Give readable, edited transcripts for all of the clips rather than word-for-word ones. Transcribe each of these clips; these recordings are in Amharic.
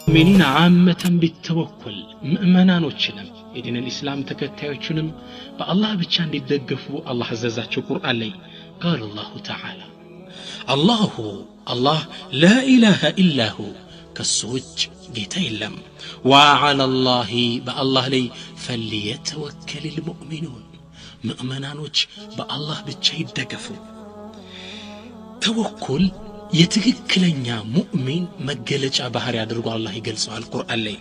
ሙእሚኒን ዓመተን ቢተወኩል ምእመናኖችንም የዲን الاسلام ተከታዮችንም በአላህ ብቻ እንዲደገፉ አላህ አዘዛቸው ቁርአን ላይ قال الله تعالى الله لا اله الا هو كسوج ጌታ የለም وعلى الله بالله ላይ فليتوكل المؤمنون ምእመናኖች በአላህ ብቻ ይደገፉ ተወኩል የትክክለኛ ሙእሚን መገለጫ ባህሪ አድርጎ አላህ ይገልጸዋል ቁርአን ላይ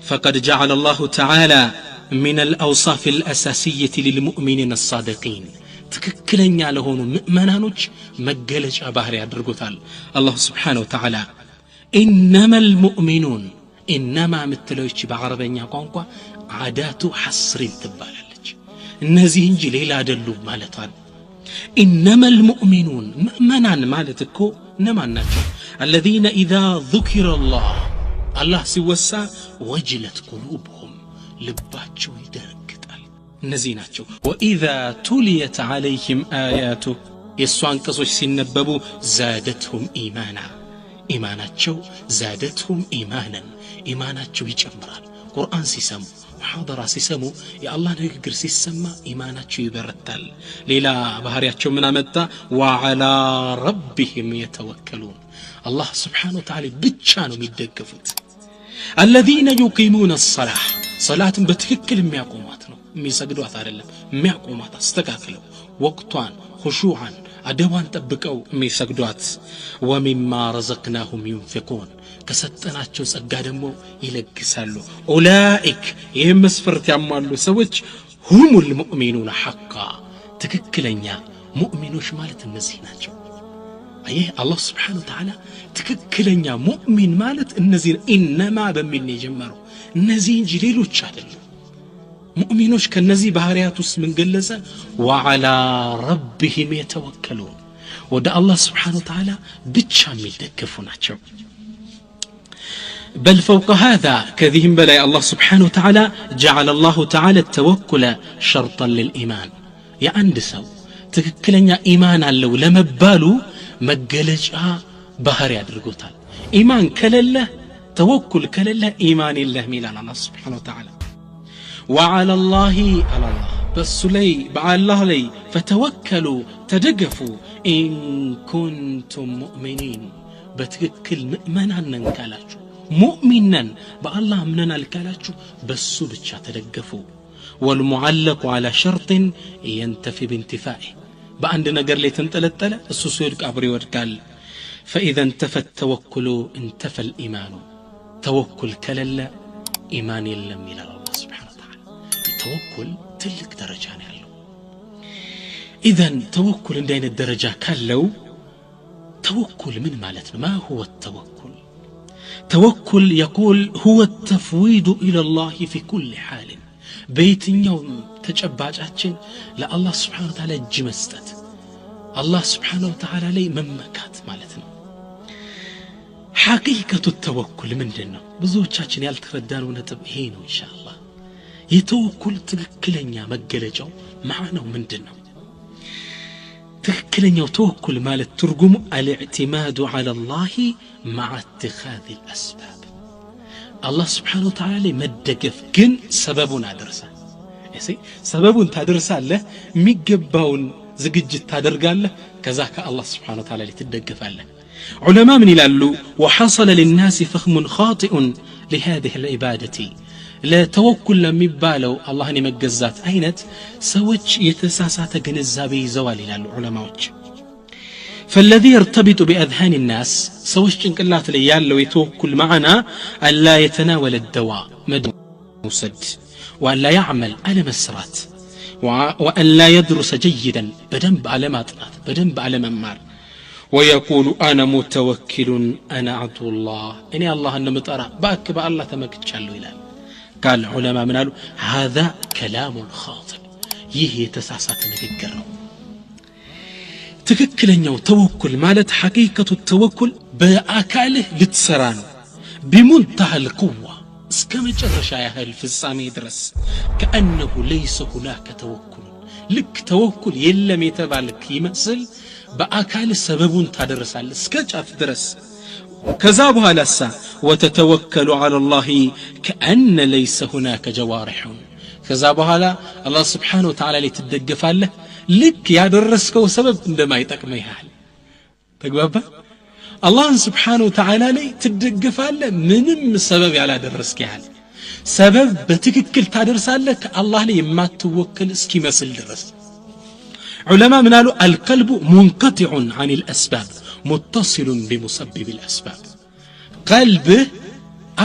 فقد جعل الله تعالى من الأوصاف الأساسية للمؤمنين الصادقين ትክክለኛ ለሆኑ ምእመናኖች መገለጫ ባህሪ አድርጎታል አላህ Subhanahu Wa Ta'ala إنما المؤمنون إنما ምትለውች በአረበኛ ቋንቋ አዳቱ ሐስር ትባላለች እነዚህ እንጂ ሌላ አይደሉም ማለት ነው إنما المؤمنون مؤمنان مالتكو نماناتو الذين إذا ذكر الله سيوسع وجلت قلوبهم لباتشو يدرقتال نزيناتشو وإذا تليت عليهم آياته يسوان قصوش سينببو زادتهم إيماناتشو زادتهم إيماناتشو يجمرال قرآن سيسمو محاضرة سيسمو يا الله نقر سيسمى إيماناتشو يبرتال ليلا بحرياتشو من أمتا وعلى ربهم يتوكلون الله سبحانه وتعالى بتشانو ميدقفوت الذين يقيمون الصلاة صلاة بتككل ميقوماتنا ميسجدوا أثارلا ميقومات استقاكلوا وقتوان خشوعا أدوان تبكوا ميسجدوات ومما رزقناهم ينفقون كستناتشو سقادمو يلقسالو أولئك يمسفرت يعمالو سوج هم المؤمنون حقا تككلنيا مؤمنوش مالت النزيناتشو أيه الله سبحانه وتعالى تككلنيا مؤمن مالت النزين إنما بمن يجمرو النزين جليلو تشادلو مؤمنوش كالنزي بهارياتوس من قلسة وعلى ربهم يتوكلون ودا الله سبحانه وتعالى بتشام يدكفوناتشو بل فوق هذا كذهم بلاي الله سبحانه وتعالى جعل الله تعالى التوكل شرطا للإيمان يا أندسو تككلنيا إيمانا لو لمبالو مقلجها بهاري أدرقوتال إيمان كلله توكل كلله إيمان الله ميلان الله سبحانه وتعالى وعلى الله بس لي بعد الله لي فتوكلوا تدقفوا إن كنتم مؤمنين بتككل مؤمنا ننكالاتشو مؤمنا بالله مننا الكالاتشو بس بتشا تدقفوا والمعلق على شرط ينتفي بانتفائه بأندنا قر لي تنتلتل السوسيرك أبري ورقال فإذا انتفى التوكل انتفى الإيمان توكل كللا إيمان يلم إلى الله سبحانه وتعالى التوكل تلك درجان يالله إذن توكل عندنا الدرجة كاللو توكل من مالتنا ما هو التوكل توكل يقول هو التفويض إلى الله في كل حال بيت يوم تجباجاتين لا الله سبحانه وتعالى جمستت الله سبحانه وتعالى لي ممكات مالتنا حقيقة التوكل من جنة بزوجاتين يالتردان ونتبهينه إن شاء الله يتوكل تككلنيا مقلجو معنا من جنة تككلنيا وتوكل مال الترجم الاعتماد على الله مع اتخاذ الأسباب الله سبحانه وتعالى مدقف كن سببنا درسه يسي سببون تدرسه له ميقباون زقجت تدرقال له كذاك الله سبحانه وتعالى لتدقف له علماء من يلالو وحصل للناس فهم خاطئ لهذه العبادة لا توكل لمبالو الله نمجزات أينت سوتش يتساسات جنزابي زوال يلالو علماء فالذي يرتبط بأذهان الناس سوش إنكلات ليال لو يتوكل معنا أن لا يتناول الدواء مسد وأن لا يعمل على مسرات وأن لا يدرس جيدا بدنب على ماطنات بدنب على ممار ويقول أنا متوكل أنا عدو الله إني الله أن متأرى باك بأ الله تمكتشالو إلال قال العلماء من قالوا هذا كلام خاطئ يهي تساسات نقرر تككلنيو توكل مالت حقيقة التوكل بأكاله لتسرانو بمنتهى القوة اسكما جرشا يهل في السامي درس كأنه ليس هناك توكل لك توكل يلم يتبالك يمثل بأكال سببون تدرسال اسكاج أف درس كذا بها لسا وتتوكل على الله كأن ليس هناك جوارح كذا بها الله سبحانه وتعالى لتدقف له لك يا درسكو سبب عندما يتقمي حال تقبابا الله سبحانه وتعالى لي تدقف له منم سبب على درسك حال سبب بتككل تدرسالك الله لي ما توكل اسكي مسل درس علماء من قالوا القلب منقطع عن الأسباب متصل بمسبب الأسباب قلبه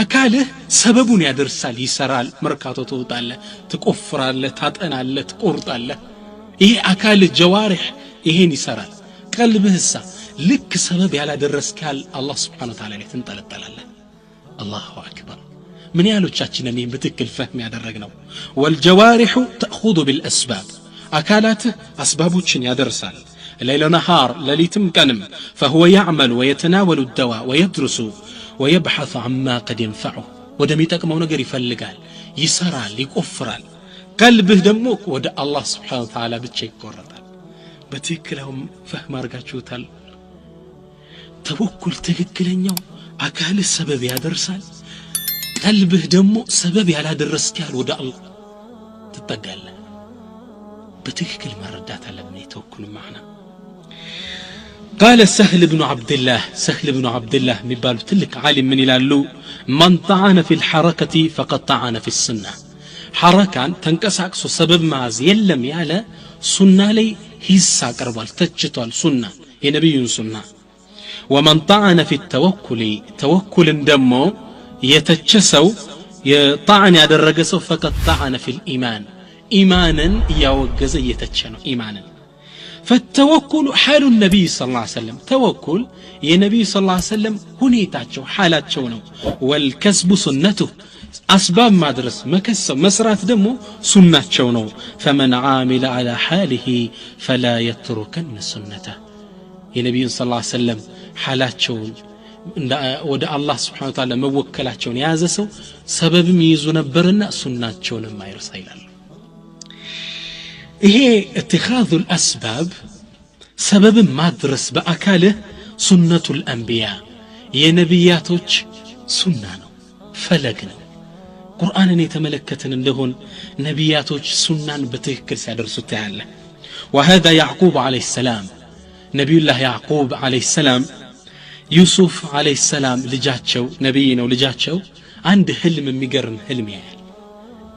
أكاله سببون يدرسال يسرال مركاتو توطاله تقفراله تاطناله تقرطاله إيه أكال الجوارح إيهن يسرال قلبه السا لك سبب على درسكال الله سبحانه وتعالى يتنطلطلاله الله أكبر من يالوچاچنن ይህን በትክክል ፈህም ያደረግነው والجوارح تأخذ بالأسباب أكالاته أسبابوችን ያደርሳል ليل نهار لليتم كنم فهو يعمل ويتناول الدواء ويدرس ويبحث عما قد ينفعه ودم يتقمو ነገር ይፈልጋል ይሰራል ይቆፍራል قلبه ደግሞ ወደ الله سبحانه وتعالى ብቻ ይቆረጣል በትክክለውም ፈህም አርጋችሁታል ተወኩል ትክክለኛው አካል ሰበብ ያደርሳል قلبه دمو سبب على درسكال ودا الله تتقال بتككل مردات على ابن يتوكل معنا قال سهل بن عبد الله مبالو تلك عالم من يلالو من طعن في الحركة فقد طعن في السنة حركة تنكساكسو سبب معز يلم يالا سنة لي هيسا قربال تجتوال سنة ينبي سنة ومن طعن في توكل دمو يتجسو يطعن يدرجسو فقد طعن في الإيمان إيمانا يوجز يتجنو إيمانا فالتوكل حال النبي صلى الله عليه وسلم توكل يا نبي صلى الله عليه وسلم هنيتاچو حالاتچو نو والكسب سنته أسباب مدرس مكسب مسرات دمو سناتچو نو فمن عامل على حاله فلا يتركن سنته يا نبي صلى الله عليه وسلم حالاتچو ወደ አላህ Subhanahu Wa Ta'ala መወከላቸውን ያዘ ሰው ሰበብም ይይዙ ነበርና ሱናቸውንም አይርሳ ይላል ይሄ اتخاذ الاسباب سبب ማድረስ በአካልህ ሱነቱል አንቢያ የነቢያቶች ሱና ነው ፈለግ ነው ቁርአንን የተመለከትን እንደሆን ነቢያቶች ሱናን በትክክል ሲያደርሱት ያለ وهذا يعقوب عليه السلام نبي الله يعقوب عليه السلام يوسف عليه السلام ልጃቸው ነብይ ነው ልጃቸው አንድ ህልም የሚገርም ህልም ያያል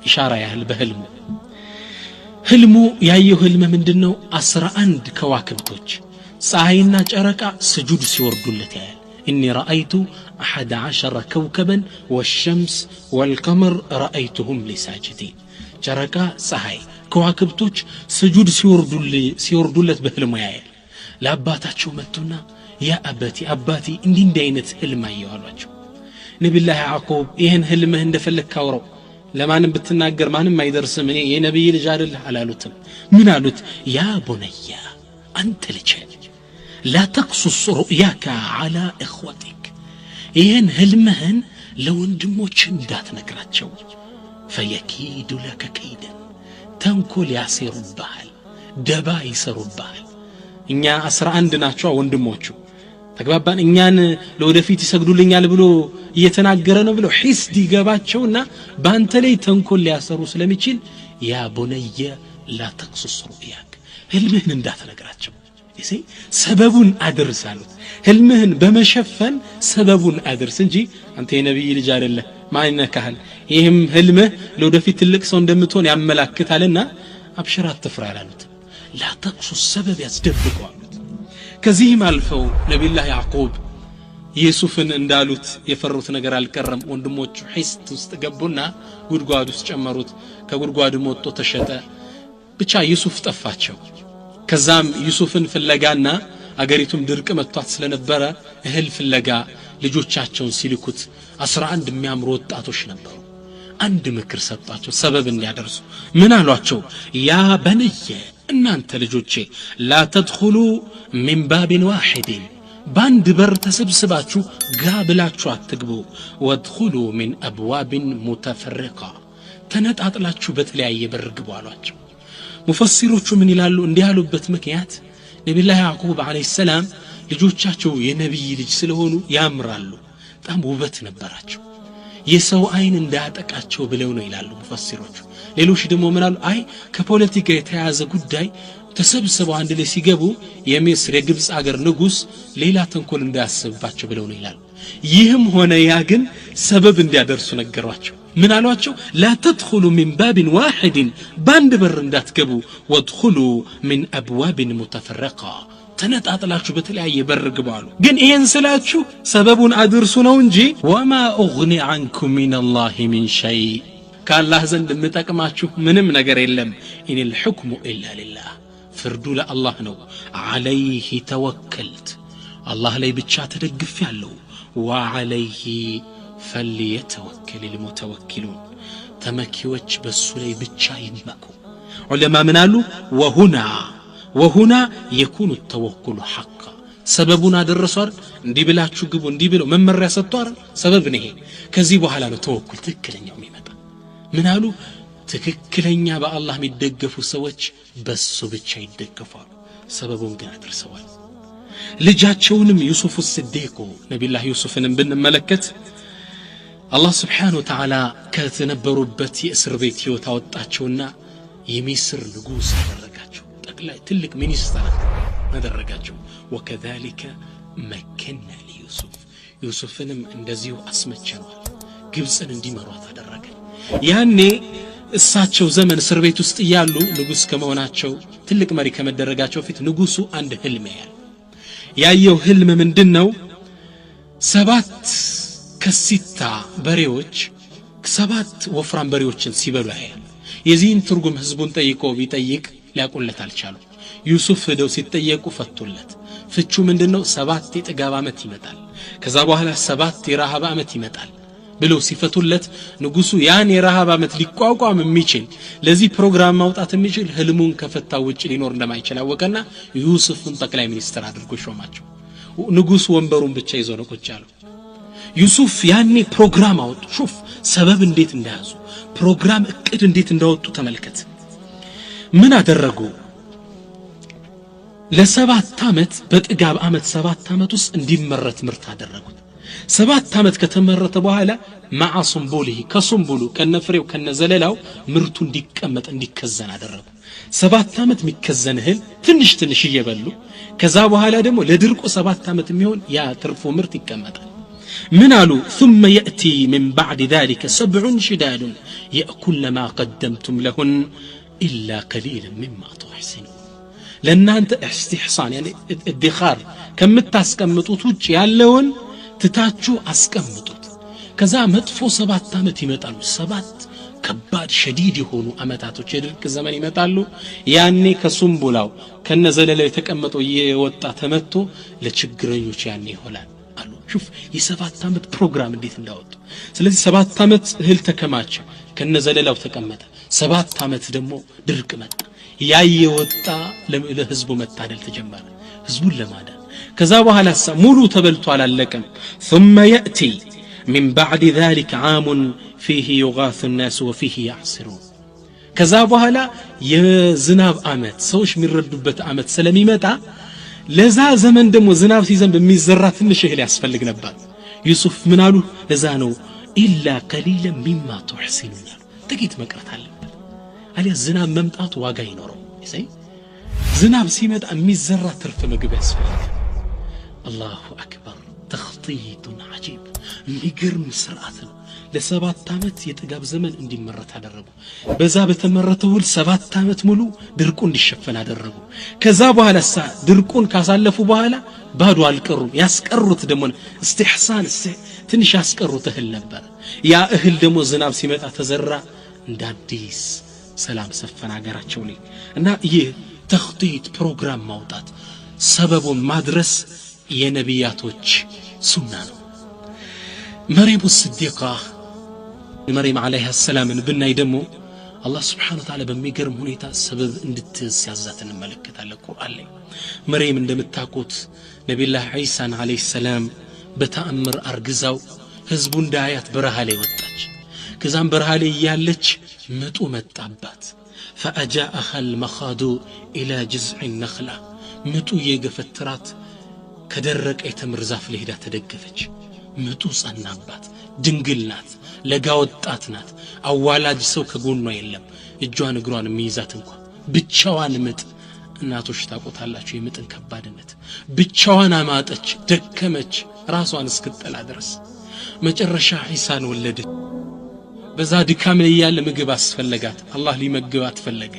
ኢሻራ ያህል በህልሙ ህልሙ ያየው ህልም ምንድነው 11 ከዋክብቶች ፀሐይና ጨረቃ ስጁድ ሲወርዱለት ያያል اني رايت 11 كوكبا والشمس والقمر رايتهم لساجدين ጨረቃ ፀሐይ ከዋክብቶች ስጁድ ሲወርዱለት በህልሙ ያያል ለአባታቸው መጥቶና يا أباتي اندي አይነት ህልም አየዋላችሁ ነብዩ ያዕቆብ ይሄን ህልምህ እንደፈለክ ካውረው ለማንም ብትናገር ማንም አይደርስም እኔ የነብይ ልጅ አይደል አላሉትም ምን አሉት ያ ቡነያ አንተ ልጅ لا تقصص رؤياك على اخوتك ይሄን ህልምህን ለወንድሞች እንዳትነግራቸው فيكيد لك كيدا ተንኮል ያሲሩብሃል ደባ ይሰሩብሃል እኛ 11 ናቸው ወንድሞቹ ተግባባን እኛን ለወደፊት ይሰግዱልኛል ብሎ እየተናገረ ነው ብሎ ሒስድ ይገባቸውና ባንተ ላይ ተንኮል ሊያሰሩ ስለሚችል ያ ቡነየ لا تقصص رؤياك ህልምህን እንዳትነግራቸው እሺ ሰበቡን አድርሳሉት ህልምህን በመሸፈን ሰበቡን አድርስ እንጂ አንተ የነብይ ልጅ አይደለህ ማንነካል ይሄም ህልምህ ለወደፊት ትልቅ ሰው እንደምትሆን ያመላክታልና አብሽራ አትፍራ ያሉት لا تقصص سبب ያስደብቀው ከዚህም አልፈው ነብዩ ያዕቆብ ኢየሱስን እንዳሉት የፈሩት ነገር አልቀረም ወንድሞቹ ሒስት ውስጥ ገቡና ጉድጓድ ውስጥ ጨመሩት ከጉድጓዱ ወጥቶ ተሸጠ ብቻ ኢየሱስ ጠፋቸው ከዛም ኢየሱስን ፍለጋና አገሪቱም ድርቅ መጥቷት ስለነበረ እህል ፍለጋ ልጆቻቸውን ሲልኩት 11 የሚያምሩ ወጣቶች ነበሩ አንድ ምክር ሰጣቸው ሰበብ እንዲያደርሱ ምን አሏቸው ያ በነየ እናንተ ልጆቼ لا تدخلوا من باب واحد باند በር ተሰብስባችሁ ጋብላችሁ አትግቡ وادخلوا من ابواب متفرقه ተነጣጥላችሁ በተለያየ በር ግቡ አሏቸው ሙፈሲሮቹ ምን ይላሉ እንዲያሉበት ምክንያት ነብዩ ያዕቆብ አለይሂ ሰላም ልጆቻቸው የነብይ ልጅ ስለሆኑ ያምራሉ በጣም ውበት ነበራቸው የሰው አይን እንዳያጠቃቸው ብለው ነው ይላሉ ሙፈሲሮች ሌሎች ደግሞ ምናሉ አይ ከፖለቲካ የተያዘ ጉዳይ ተሰብስበው አንድ ላይ ሲገቡ የሚስር የግብጽ አገር ንጉስ ሌላ ተንኮል እንዳያስብባቸው ብለው ነው ይላሉ ይህም ሆነ ያ ግን ሰበብ እንዲያደርሱ ነገሯቸው ምን አሏቸው لا تدخلوا من باب واحد باند በር እንዳትገቡ وادخلوا من ابواب متفرقه ተነጣጥላችሁ በተለያየ በር ግቡ አሉ ግን ይሄን ስላችሁ ሰበቡን አድርሱ ነው እንጂ وما اغني عنكم من الله من شيء ከአላህ ዘንድ የምጠቅማችሁ ምንም ነገር የለም ان الحكم الا لله ፍርዱ ለአላህ ነው عليه توكلت አላህ ላይ ብቻ ተደግፌያለሁ وعليه فليتوكل المتوكلون ተመኪዎች በሱ ላይ ብቻ ይመኩ ዑለማ ምን አሉ وهنا يكون التوكل حقا سببنا درسوا እንዲህ ብላችሁ ግቡ እንዲህ ብለው መመሪያ ሰጥቷል ሰበብ ነው ይሄ ከዚህ በኋላ ነው ተወኩል ትክክለኛው የሚመጣ ምን አሉ ትክክለኛ በአላህ የሚደገፉ ሰዎች በሱ ብቻ ይደገፋሉ ሰበቡን ግን አድርሰዋል ልጃቸውንም ዩሱፍ الصديق ነብዩላህ ዩሱፍንም ብንመለከት አላህ Subhanahu Wa Ta'ala ከተነበሩበት የእስር ቤት ህይወት አወጣቸውና የሚስር ንጉስ አደረጋቸው ጠቅላይ ትልቅ ሚኒስተር አደረጋቸው وكذلك مكننا ليوسف ዩሱፍንም እንደዚሁ አስመቸነዋል ግብጽን እንዲመሯት አደረገ ያኔ እሳቸው ዘመን እስር ቤት ውስጥ ያሉ ንጉስ ከመሆናቸው ትልቅ መሪ ከመደረጋቸው ፊት ንጉሱ አንድ ህልም ያየው ህልም ምንድነው 7 ከሲታ በሬዎች 7 ወፍራም በሬዎችን ሲበሉ ያያል የዚህን ትርጉም ህዝቡን ጠይቆ ቢጠይቅ ሊያቆለት አልቻሉ ዩሱፍ ሄደው ሲጠየቁ ፈቱለት ፍቹ ምንድነው 7 የጥጋብ አመት ይመጣል ከዛ በኋላ 7 የረሃብ አመት ይመጣል ብለው ሲፈቱለት ንጉሱ ያን የረሃብ አመት ሊቋቋም የሚችል ለዚህ ፕሮግራም ማውጣት የሚችል ህልሙን ከፈታው ውጭ ሊኖር እንደማይችል አወቀና ዩሱፍን ጠቅላይ ሚኒስትር አድርጎ ሾማቸው ንጉሱ ወንበሩን ብቻ ይዞ ነው ቁጭ ያለው ዩሱፍ ያኔ ፕሮግራም አወጡ ሹፍ ሰበብ እንዴት እንዳያዙ ፕሮግራም እቅድ እንዴት እንዳወጡ ተመልከት ምን አደረጉ ለ7 አመት በጥጋብ አመት 7 አመት ውስጥ እንዲመረት ምርት አደረጉት 7 አመት ከተመረተ በኋላ ማዓሱምቡሊሂ ከሱምቡሉ ከነፍሬው ከነዘለላው ምርቱ እንዲቀመጥ እንዲከዘን አደረጉ 7 አመት የሚከዘን እህል ትንሽ ትንሽ እየበሉ ከዛ በኋላ ደግሞ ለድርቁ 7 አመት የሚሆን ያ ትርፉ ምርት ይቀመጣል من قالوا ثم يأتي من بعد ذلك 7 شداد يأكل ما قدمتم لهن إلا قليلا مما تحسنون لأن أنت استحسان يعني ادخار كم تاسكمطوت وجه ያለውን ትታችሁ አስቀምጡት ከዛ መጥፎ 7 አመት ይመጣሉ 7 ከባድ شديد የሆኑ አመታቶች የድርቅ ዘመን ይመጣሉ ያኔ ከሱምቡላው ከነዘለለው የተቀመጠው የወጣ ተመቶ ለችግረኞች ያኔ ይሆናል አሉ شوف የ7 አመት ፕሮግራም እንዴት እንዳወጡ ስለዚህ 7 አመት እህል ተከማቸ ከነዘለላው ተቀመጠ 7 አመት ደግሞ ድርቅ መጣ ያየወጣ ለህዝቡ መታደል ተጀመረ ህዝቡን ለማዳን ከዛ በኋላ ሙሉ ተበልቶ አላለቀም ثم يأتي من بعد ذلك عام فيه يغاث الناس وفيه يعصرون ከዛ በኋላ የዝናብ አመት ሰዎች የሚረዱበት አመት ስለሚመጣ ለዛ ዘመን ደግሞ ዝናብ ሲዘንብ የሚዘራ ትንሽ እህል ያስፈልግ ነበር ዩሱፍ ምን አሉ ለዛ ነው إلا قليلا مما تحسنون ጥቂት መቅረት አለበት አሊያ ዝናብ መምጣቱ ዋጋ ይኖረው እሰይ ዝናብ ሲመጣ የሚዘራ ትርፍ ምግብ ያስፈልጋል الله أكبر تخطيط عجيب የሚገርም ስርዓት ነው ለ7 አመት የጥጋብ ዘመን እንዲመረት አደረጉ በዛ በተመረተው 7 አመት ሙሉ ድርቁ እንዲሸፈን አደረጉ ከዛ በኋላ ድርቁን ካሳለፉ በኋላ ባዶ አልቀሩም ያስቀሩት ደግሞ استحسان ትንሽ ያስቀሩት እህል ነበር ያ እህል ደግሞ ዝናብ ሲመጣ ተዘራ እንዳዲስ ሰላም ሰፈን ሀገራቸው ላይ እና ይህ ተخطيط ፕሮግራም ማውጣት ሰበቡን ማድረስ የነቢያቶች ሱና ነው مريم الصديقة مريم عليها السلام ብናይ ደግሞ الله سبحانه وتعالى በሚገርም ሁኔታ ሰበብ እንድትያዛት እንመለከታለን ቁርአን ላይ مريم እንደምታውቁት ነብዩላህ ዒሳ عليه السلام በተአምር አርግዛው ህዝቡ እንዳያት በረሃ ላይ ወጣች ከዛም በረሃ ላይ ያለች ምጡ መጣባት فأجاءها المخاض إلى جذع النخلة ምጡ የገፈትራት ከደረቀ የተምር ዛፍ ላይ ሄዳ ተደገፈች ምጡ ጸናባት ድንግል ናት ለጋ ወጣት ናት አዋላጅ ሰው ከጎኗ የለም እጇን እግሯን የሚይዛት እንኳን ብቻዋን ምጥ እናቶች ታቆታላችሁ የምጥን ከባድነት ብቻዋን አማጠች ደከመች ራሷን እስክትጠላ ድረስ መጨረሻ ኢሳን ወለደች በዛ ድካም ላይ ያለ ምግብ አስፈለጋት አላህ ሊመግባት ፈለገ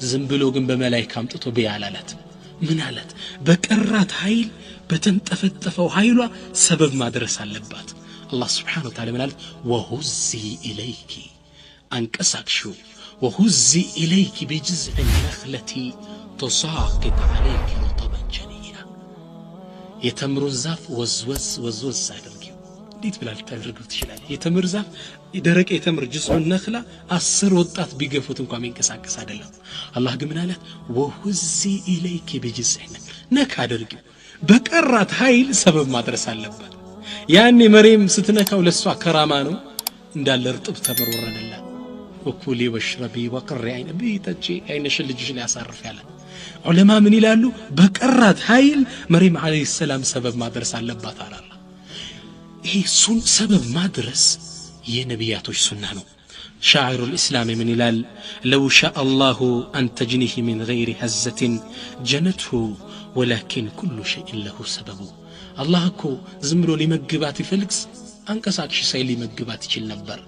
ዝም ብሎ ግን በመላእክት አምጥቶ ቢያላላት ምን አላት በቀራት ኃይል በተንጠፈጠፈው ኃይሏ ሰበብ ማድረስ አለባት አላህ Subhanahu Wa Ta'ala ምን አለ ወሁዚ ኢለይኪ አንቀሳክሽው ወሁዚ ኢለይኪ بجذع النخلة تساقط عليك رطبا جنيا የተምሩን ዛፍ ወዝወዝ አድርጊው እንዴት ብላ ልታደርገው ትችላለህ የተምር ዛፍ የደረቀ የተምር ጅስዑ ነኽላ 10 ወጣት ቢገፉት እንኳን መንቀሳቀስ አይደለም አላህ ግን ምን አለ ወሁዚ ኢለይኪ بجذع ነካ አድርጊው በቀራት ኃይል ሰበብ ማድረስ አለበት ያኔ መሬም ስትነካው ለሷ ከራማ ነው እንዳለ እርጥብ ተምር ወረደላት ወኩሊ ወሽረቢ ወቅሪ አይነ ቢተጂ አይነሽ ልጅሽን ያሳርፍ ያለ ዑለማ ምን ይላሉ በቀራት ኃይል መሬም አለይሂ ሰላም ሰበብ ማድረስ አለባት አላህ ይሄ ሰበብ ማድረስ የነቢያቶች ሱና ነው شاعر الإسلام من ይላል لو شاء الله أن تجنيه من غير هزة جنته ولكن كل شيء له سبب الله እኮ ዝም ብሎ ሊመግባት ይፈልግስ አንቀሳቅሽ ሳይል ሊመግባት ይችል ነበር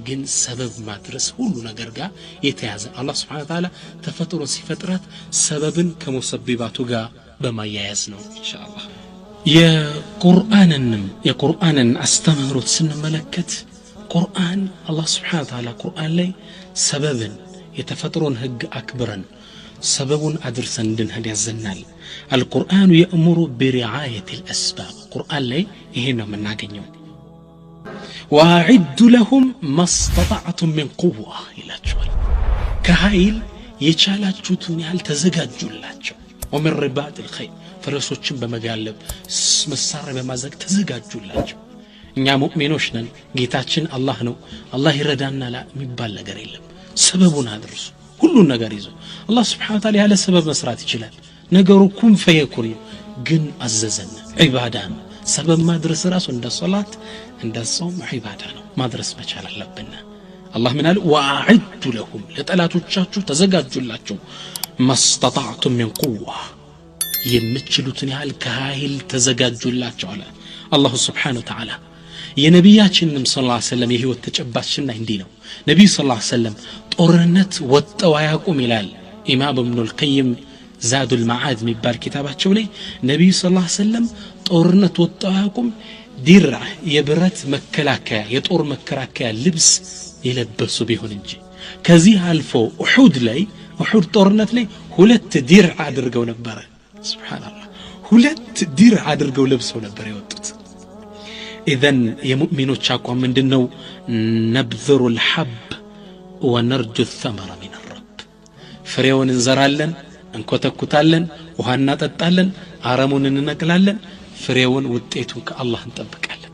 ግን ሰበብ ማድረስ ሁሉ ነገር ጋር የተያዘ አላህ Subhanahu Wa Ta'ala ተፈጥሮ ሲፈጥራት ሰበብን ከመሰበባቱ ጋር በማያያዝ ነው ኢንሻአላህ የቁርአንን አስተምህሮት ስንመለከት ቁርአን አላህ Subhanahu Wa Ta'ala ቁርአን ላይ ሰበብን የተፈጥሮን ህግ አክብረን ሰበቡን አድርሰን እንድንሄድ ያዘናል القرآن يأمر برعاية الأسباب القرآن لي هنا من ناقنيو وأعد لهم ما استطعتم من قوة إلى جوال كهايل يشالات جوتوني هل تزقات جولاتشو ومن رباط الخيل فرسوچن بمقالب مسار بمازق تزقات جولاتشو እኛ ሙእሚኖች ነን ጌታችን አላህ ነው አላህ ይረዳና ላ የሚባል ነገር የለም ሰበቡን አድርሱ ሁሉ ነገር ይዞ አላህ Subhanahu Wa Ta'ala ያለ ሰበብ መስራት ይችላል ነገሩ ኩን ፈየኩን ግን አዘዘን ዒባዳ ነው ሰበብ ማድረስ ራሱ እንደ ሶላት እንደ ጾም ዒባዳ ነው ማድረስ መቻል አለብን አላህ ምን አለ ወአዕዱ ለሁም ለጠላቶቻችሁ ተዘጋጁላችሁ ማስተጣዕቱም من قوة የምትችሉትን ያህል ከኃይል ተዘጋጁላችሁ አለ አላህ Subhanahu Wa Ta'ala የነቢያችንም ሰለላሁ ዐለይሂ ወሰለም የህይወት ተጨባጭና እንዲህ ነው ነብዩ ሰለላሁ ዐለይሂ ወሰለም ጦርነት ወጣው ያቁም ይላል ኢማም ኢብኑ አልቀይም ዛዱል መዓድ የሚባል ኪታባቸው ላይ ነብዩ ሰለላሁ ዐለይሂ ወሰለም ጦርነት ወጣው ያቁም ዲራ የብረት መከላከያ የጦር መከላከያ ልብስ የለበሱ ቢሆን እንጂ ከዚህ አልፎ ኡሁድ ጦርነት ላይ 2 ዲር አድርገው ነበር ሱብሃንአላህ 2 ዲር አድርገው ለብሰው ነበር የወጡት إذن يمؤمنون شاكوا من دنو نبذر الحب ونرجو الثمر من الرب فريون انزرالن انكوتكوتالن وهانا تتالن عرمون ننقلالن فريون وطيتون كالله نطبقالن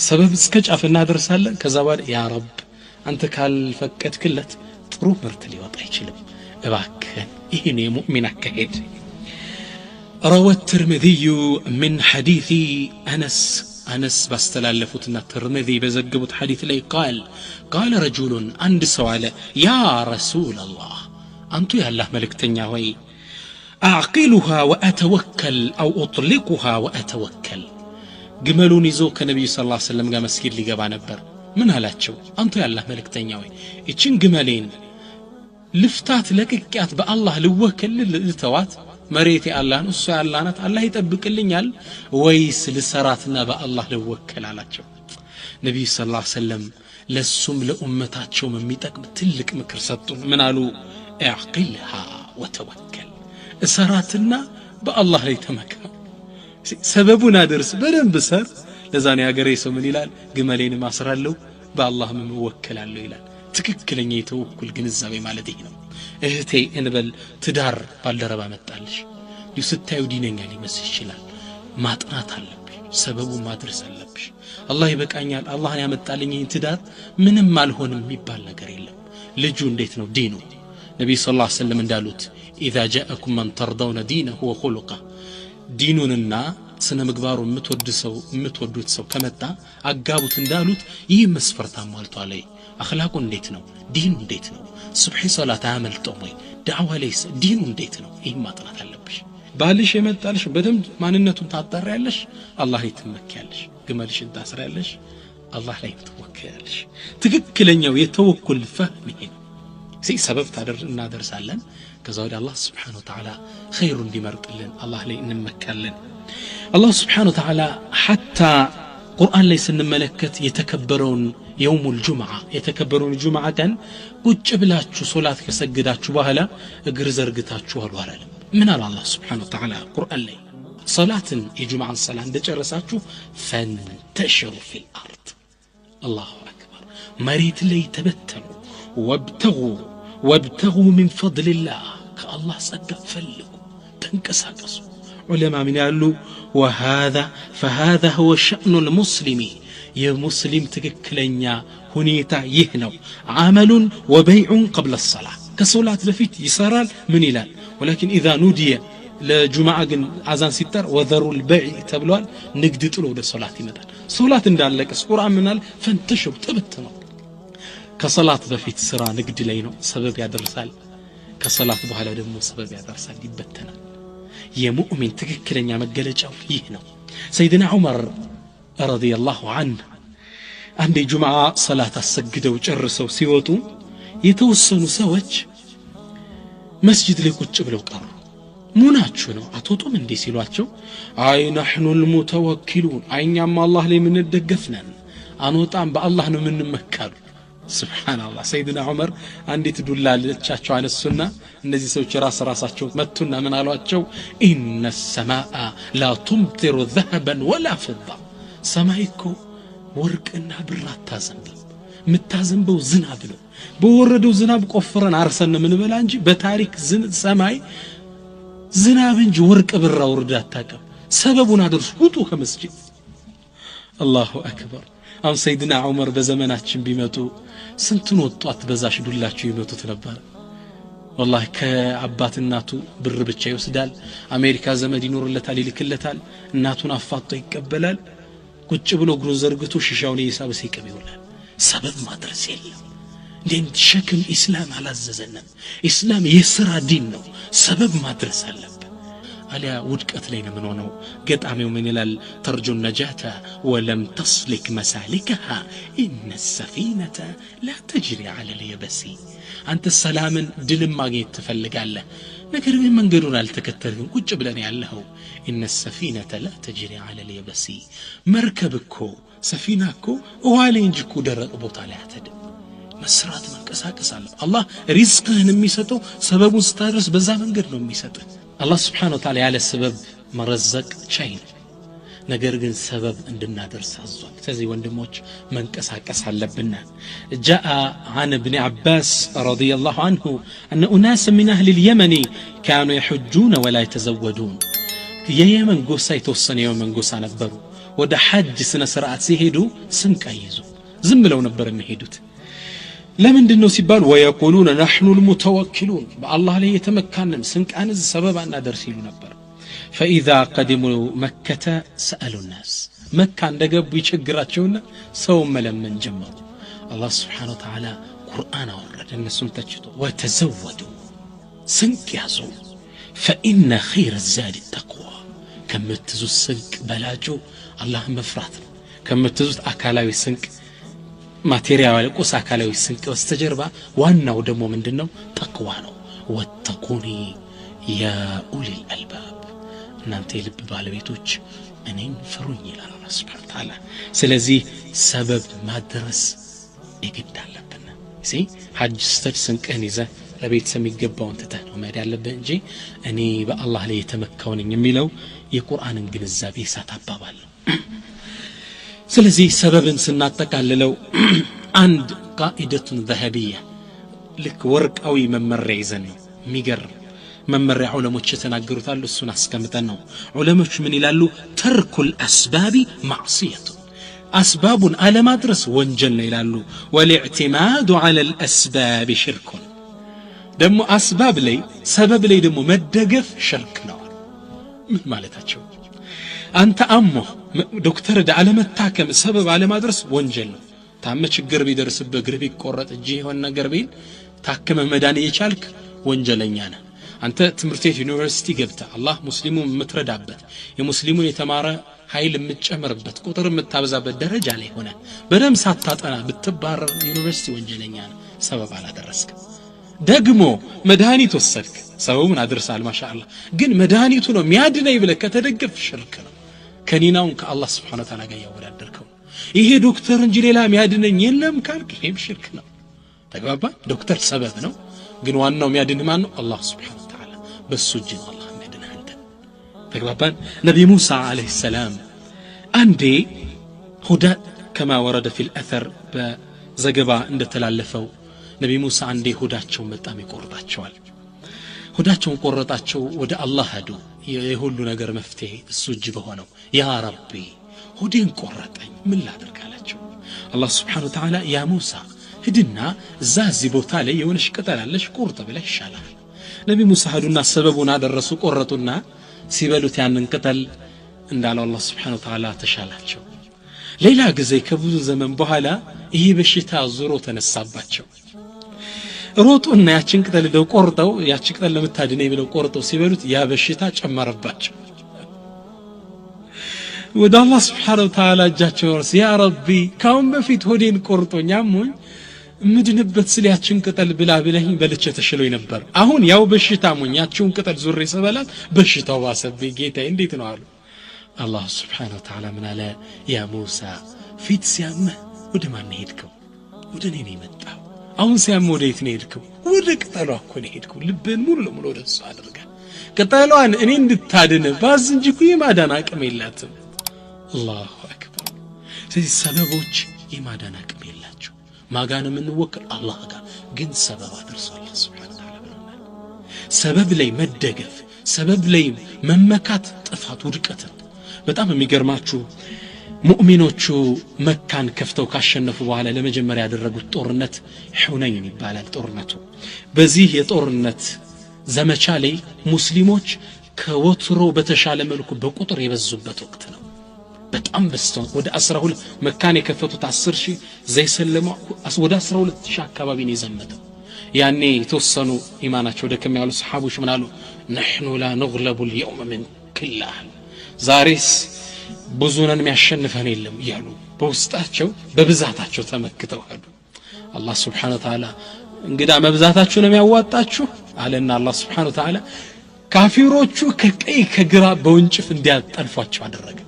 سبب اسكج عفنا درسالن كزوال يا رب أنت كالفكت كلت طرو مرتلي وطا يچلم እባክህ ይሄን የሙእሚን አካሄድ روى الترمذي من حديث أنس باستلالفتنا الترمذي بزقبت حديث لي قال رجل عند سؤال يا رسول الله أنت يا الله ملك تنياوي أعقلها وأتوكل أو أطلقها وأتوكل قملون يزوك النبي صلى الله عليه وسلم قام مسكين لي قبع نبر من هلاتشو أنت يا الله ملك تنياوي إتشن قملين لفتات لك كات بالله لوكل للتوات مريتي الله نص الله نت الله يطبقلኛል ወይስ ለሰራትና በአላህ ለወከል አላቸው ነብዩ ሰለላሁ ዐለይሂ ወሰለም ለሱም ለኡመታቸው የሚጠቅም ትልቅ ምክር ሰጡ ምን አሉ اعقلها وتوكل ሰራትና በአላህ ላይ ተመካ ሰበቡን አድርስ በደንብ ሰር ለዛኔ ሀገሬ ሰው ምን ይላል ግመሌን ማስራለው በአላህ መወከላለሁ ይላል ትክክለኛ የተወኩል ግንዛቤ ማለት ይሄ ነው እህቴ እንበል ትዳር ባልደረባ መጣልሽ ይስታዩ ዲነኛ ሊመስል ይችላል ማጥናት አለብሽ ሰበቡ ማድረስ አለብሽ አላህ ይበቃኛል አላህን ያመጣልኝ ትዳር ምንም አልሆንም የሚባል ነገር የለም ልጁ እንዴት ነው ዲኑ ነብዩ ሰለላሁ ዐለይሂ ወሰለም እንዳሉት اذا جاءكم من ترضون دينه وخلقه ዲኑንና ስነ ምግባሩ የምትወዱት ሰው ከመጣ አጋቡት እንዳሉት ይህ መስፈርት አሟልቷል። አኽላቁ እንዴት ነው? ዲኑ እንዴት ነው? ሱብሒ ሶላት አያመልጠውም ወይ? ዳዕዋ ለይስ ዲኑ እንዴት ነው? ይህ ማጥናት አለብሽ። ባልሽ የመጣልሽ በደንብ ማንነቱን ታጣሪያለሽ፣ አላህ ላይ ትመኪያለሽ። ግመልሽን ታስሪያለሽ፣ አላህ ላይ ትወከያለሽ። ትክክለኛው የተወኩል ፈህም ይሄ ነው። ሰበብ እናደርሳለን። ከዛ ወዲያ አላህ Subhanahu Wa Ta'ala ኸይሩ እንዲመርጥልን አላህ ላይ እንመካለን። አላህ Subhanahu Wa Ta'ala حتى ቁርአን ላይ ስንመለከት የተከበረውን የውሙል ጁምዓ የተከበረውን ጁምዓ ቀን ቁጭ ብላችሁ ሶላት ከሰግዳችሁ በኋላ እግር ዘርግታችሁ አልዋለም። ምን አለ አላህ Subhanahu Wa Ta'ala ቁርአን ላይ ሶላትን የጁምዓን ሰላት እንደጨረሳችሁ ፈንተሽሩ ፊል አርድ አላሁ አክበር መሬት ላይ ተበተኑ ወብተጉ ሚን ፈድሊላህ ከአላህ ጸጋ ፈልጉ ተንቀሳቀሱ። ዑለማ ምን ያሉ فهذا هو شأن المسلم የሙስሊም ትክክለኛ ሁኔታ ይህ ነው። عمل وبيع قبل الصلاة ከሶላት በፊት ይሰራል ምን ይላል ولكن إذا نودي ለጁምዓ ግን አዛን ሲጠር ወዘሩል በይዕ ተብሏል። ንግድ ጥሎ ወደ ሶላት ይመጣል። ሶላት እንዳለቀስ ቁርአን ምናል ፈንተሽሩ ተበተኑ። ከሶላት በፊት ስራ ንግድ ላይ ነው፣ ሰበብ ያደርሳል። ከሶላት በኋላ ደግሞ ሰበብ ያደርሳል፣ ይበተናል። የሙእሚን ትክክለኛ መገለጫው ይህ ነው። ሰይድና ዑመር ረዲየላሁ ዐንሁ አንድ ጁምዓ ሶላት አሰግደው ጨርሰው ሲወጡ የተወሰኑ ሰዎች መስጂድ ላይ ቁጭ ብለው ቀሩ። ሙናችሁ ነው አትወጡም እንዴ ሲሏቸው አይ ነህኑል ሙተወኪሉን አይኛም አላህ ላይ ምን እንደገፍነን አንወጣም በአላህ ነው ምን መካሉ። ሱብሃንአላህ ሰይድና ዑመር አንዲት ዱላ ለቻቸው አነሱና እነዚህ ሰዎች ራሳቸው መቱና ምን አሏቸው ኢነ ሰማአ ላ ቱምጢሩ ዘሀበን ወላ ፍዳ ሰማይ እኮ ወርቅና ብር አታዘንብም፣ የምታዘንበው ዝናብ ነው። በወረደው ዝናብ ቆፍረን አርሰን ምን በላ እንጂ በታሪክ ሰማይ ዝናብ እንጂ ወርቅ ብር አውርዳ አታውቅም። ሰበቡን አድርሱ ውጡ ከመስጂድ። አላሁ አክበር። አሁን ሰይድና ዑመር በዘመናችን ቢመጡ ስንቱን ወጣት በዛሽ ዱላቸው ይመቱት ነበር። والله ከአባት እናቱ ብር ብቻ ይወስዳል። አሜሪካ ዘመድ ይኖርለታል፣ ይልክለታል። እናቱን አፋጦ ይቀበላል። ቁጭ ብሎ እግሩን ዘርግቶ ሽሻውን ይሳብ ሲቀም ይውላል። ሰበብ ማድረስ የለም። እንዴት ሸክም ኢስላም አላዘዘንም። ኢስላም የሥራ ዲን ነው። ሰበብ ማድረስ አለበት። አሊያ ውድቀት ላይ ነው የምንሆነው። ገጣሚው ምን ይላል ተርጁ ነጃተ ወለም ተስሊክ መሳሊከሃ ኢነ ሰፊነተ ላ ተጅሪ ዐለ ልየበሲ። አንተ ሰላምን ድልን ማግኘት ትፈልጋለህ፣ ነገር ግን መንገዱን አልተከተልክም፣ ቁጭ ብለን ያለኸው። ኢነ ሰፊነተ ላ ተጅሪ ዐለ ልየበሲ። መርከብ እኮ ሰፊና እኮ ውሃ ላይ እንጂ እኮ ደረቅ ቦታ ላይ አትሄድም። መስራት መንቀሳቀስ አለ። አላህ ሪዝቅህን የሚሰጠው ሰበቡን ስታደርስ በዛ መንገድ ነው የሚሰጥህ። አላህ Subhanahu Wa Ta'ala ያለ ሰበብ መረዘቅ ቻይ ነው፣ ነገር ግን ሰበብ እንድናደርስ አዟል። ስለዚህ ወንድሞች መንቀሳቀስ አለብን። جاء عن ابن عباس رضي الله عنه أن أناس من أهل اليمن كانوا يحجون ولا يتزودون. የየመን ጎሳ የተወሰነ የየመን ጎሳ ነበሩ። ወደ ሐጅ ስነ ስርዓት ሲሄዱ ስንቅ ይይዙ ዝም ብለው ነበር የሚሄዱት። ለምንድነው ሲባል ወየቁሉን نحن المتوكلون በአላህ ላይ የተመካንን ስንቃንዝ ሰበብ አናደርስ ይሉ ነበር። فإذا قدموا مكة سألوا الناس مكة እንደገቡ ይቸግራቸውና ሰው መለመን ጀመሩ። አላህ Subhanahu Wa Ta'ala ቁርአን አወረደ እነሱም ተችቶ وتزودوا ስንቅ ያዙ። فإن خير الزاد التقوى ከምትዙት ስንቅ በላጩ አላህ መፍራት ነው። ከምትዙት አካላዊ ስንቅ ማቴሪያል ቁስ አካላዊ ስንቅ በስተጀርባ ዋናው ደግሞ ምንድነው? ተቅዋ ነው። ወተቁኒ ያ ኡሊል አልባብ እናንተ የልብ ባለቤቶች እኔን ፍሩኝ ይላል አላህ Subhanahu Wa Ta'ala። ስለዚህ ሰበብ ማድረስ ይግድ አለብን። እሺ ሐጅ ስተድ ስንቅህን ይዘህ ለቤተሰብ የሚገባውን ትተህ ነው መሄድ ያለብህ እንጂ እኔ በአላህ ላይ የተመካው ነኝ የሚለው የቁርአንን ግንዛቤ ሳታባባል ነው። ስለዚህ ሰበብን ስናጠቃልለው አንድ ቃኢደቱን ዘሀቢያ ልክ ወርቃዊ መመሪያ ይዘን ነው። የሚገርም መመሪያ ዑለሞች የተናገሩት አሉ። እሱን አስቀምጠን ነው ዑለሞች ምን ይላሉ? ተርኩል አስባቢ ማዕሲየቱ አስባቡን አለማድረስ ወንጀል ነው ይላሉ። ወልኢዕቲማዱ ዐለል አስባብ ሽርኩን ደግሞ አስባብ ላይ ሰበብ ላይ ደግሞ መደገፍ ሽርክ ነው። ምን ማለታቸው? አንተ አሞ ዶክተር ዳለ መታከም ሰበብ አለ ማድረስ ወንጀል ነው ታመ ችግር ቢደርስብህ እግር ቢቆረጥ እጅ ይሆን ነገር ቢል ታከመ መዳን የቻልክ ወንጀለኛ ነህ አንተ ትምህርት ቤት ዩኒቨርሲቲ ገብተህ አላህ ሙስሊሙን የምትረዳበት የሙስሊሙን የተማረ ኃይል የምትጨምርበት ቁጥር የምታበዛበት ደረጃ ላይ ሆነ በደም ሳታጠና ብትባረር ዩኒቨርሲቲ ወንጀለኛ ነህ ሰበብ አላደረስክ ደግሞ መድኃኒት ወሰድክ ሰበቡን አድርሳል ማሻአላህ ግን መድኃኒቱ ነው የሚያድነኝ ብለህ ከተደገፍ ሽርክ ነው ከኒናውን ከአላህ Subhanahu Wa Ta'ala ጋር ያወዳደርከው ይሄ ዶክተር እንጂ ሌላ የሚያድነኝ የለም ካልክ ይሄም ሽርክ ነው ተግባባ ዶክተር ሰበብ ነው ግን ዋናው የሚያድንህ ማን ነው አላህ Subhanahu Wa Ta'ala በሱ እጅ ነው አላህ የሚያድንህ አንተ ተግባባን ነብይ ሙሳ አለይሂ ሰላም አንዴ ሁዳ كما ورد في الاثر በዘገባ እንደተላለፈው ነብይ ሙሳ አንዴ ሁዳቸውን በጣም ይቆርጣቸዋል ሁዳቸውን ቆረጣቸው ወደ አላህ ሄዱ የሁሉ ነገር መፍትሄ እሱ እጅ በሆነው ያ ረቢ ሁዴን ቆረጠኝ ምን ላድርጋላቸው አላህ Subhanahu Wa Ta'ala ያ ሙሳ ሂድና እዚህ ቦታ ላይ የሆነሽ ቅጠል አለሽ ቁርጥ ብለሽ ይሻላል ነብይ ሙሳ ሄዱና ሰበቡን አደረሱ ቆረጡና ሲበሉት ያንን ቅጠል እንዳለው አላህ Subhanahu Wa Ta'ala ተሻላቸው ሌላ ጊዜ ከብዙ ዘመን በኋላ ይሄ በሽታ ዙሮ ተነሳባቸው ሮጡና ያችን ቅጠል ደው ቆርጠው ያቺ ቅጠል ለምታድነኝ ብለው ቆርጠው ሲበሉት ያ በሽታ ጨመረባቸው ወደ አላህ Subhanahu Wa Ta'ala እጃቸው ወርስ ያ ረቢ ካሁን በፊት ሆዴን ቆርጦኛሞኝ ምድንበት ስለያችን ቅጠል ብላ ብለኝ በልቼ ተሽሎኝ ነበር አሁን ያው በሽታ ሞኝ ያቺውን ቅጠል ዙሬ ሰበላት በሽታው ባሰብኝ ጌታዬ እንዴት ነው አሉ አላህ Subhanahu Wa Ta'ala ምን አለ ያ ሙሳ ፊት ሲያመህ ወደ ማን ሄድከው ወደ እኔ ነው የመጣው አሁን ሲያመህ ወደ የት ነው ሄድከው ወደ ቅጠሏ እኮ ነው ሄድከው ልብን ሙሉ ለሙሉ ወደ እሱ አድርጋ ቅጠሏን እኔ እንድታድን ባዝ እንጂ እኮ የማዳን አቅም የላትም አላሁ አክበር ስለዚህ ሰበቦች የማዳን አቅም የላቸው ማጋን የምንወክል አላህ ጋር ግን ሰበብ አድርሶ አላህ Subhanahu Wa Ta'ala ብለናል ሰበብ ላይ መደገፍ ሰበብ ላይ መመካት ጥፋት ውድቀት በጣም የሚገርማችሁ ሙእሚኖቹ መካን ከፍተው ካሸነፉ በኋላ ለመጀመሪያ ያደረጉት ጦርነት ሁነይን ይባላል ጦርነቱ በዚህ የጦርነት ዘመቻ ላይ ሙስሊሞች ከወትሮ በተሻለ መልኩ በቁጥር የበዙበት ወቅት ነው በጣም በስተው ወደ 12 መካን የከፈቱት 10000 ዘይሰለሙ ወደ 12000 አካባቢ ነው የዘመተው ያኔ የተወሰኑ ኢማናቸው ደከም ያሉ ሰሃቦች ምን አሉ نحن لا نغلب اليوم من كله ዛሬስ ብዙነን የሚያሸንፈን የለም ይያሉ በውስጣቸው በብዛታቸው ተመክተው ሄዱ አላህ Subhanahu Wa Ta'ala እንግዳ መብዛታችሁ ነው የሚያዋጣችሁ አለና አላህ Subhanahu Wa Ta'ala ካፊሮቹ ከቀይ ከግራ በወንጭፍ እንዲያጠልፏቸው አደረገ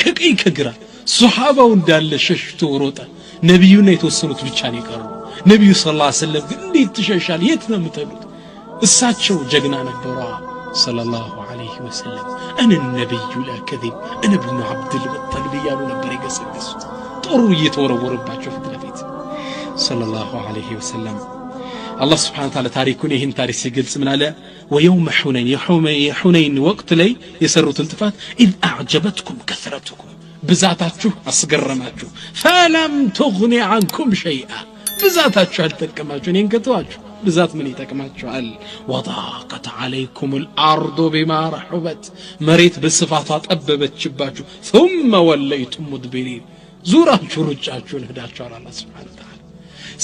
ከቀይ ከግራ ሱሐባው እንዳለ ሸሽቶ ሮጠ ነብዩና የተወሰኑት ብቻ ነው የቀሩ ነብዩ ሰለላሁ ዐለይሂ ወሰለም ግን እንዴት ትሸሻል የት ነው የምትሄዱት እሳቸው ጀግና ነበሩ ሰለላሁ ዐለይሂ ወሰለም እነ ነብዩ ለከذب እነ ኢብኑ አብዱል ሙጠሊብ ያሉ ነበር የገሰገሱት ጦሩ እየተወረወረባቸው ፊት ለፊት ሰለላሁ ዐለይሂ ወሰለም አላህ Subhanahu Wa Ta'ala ታሪኩን ይህን ታሪክ ሲገልጽ ምን አለ ወየውም ሁነይን ወቅት ላይ የሰሩትን ጥፋት إذ أعجبتكم كثرتكم ብዛታችሁ አስገረማችሁ فلم تغن عنكم شيئا ብዛታችሁ አልተጠቀማችሁ እኔን ከተዋችሁ ብዛት ምን ይጠቅማችኋል وضاقت عليكم الأرض بما رحبت መሬት በስፋቷ ጠበበችባችሁ ثم وليتم مدبرين ዙራችሁ ሩጫችሁን ሄዳችኋል አላህ Subhanahu Wa Ta'ala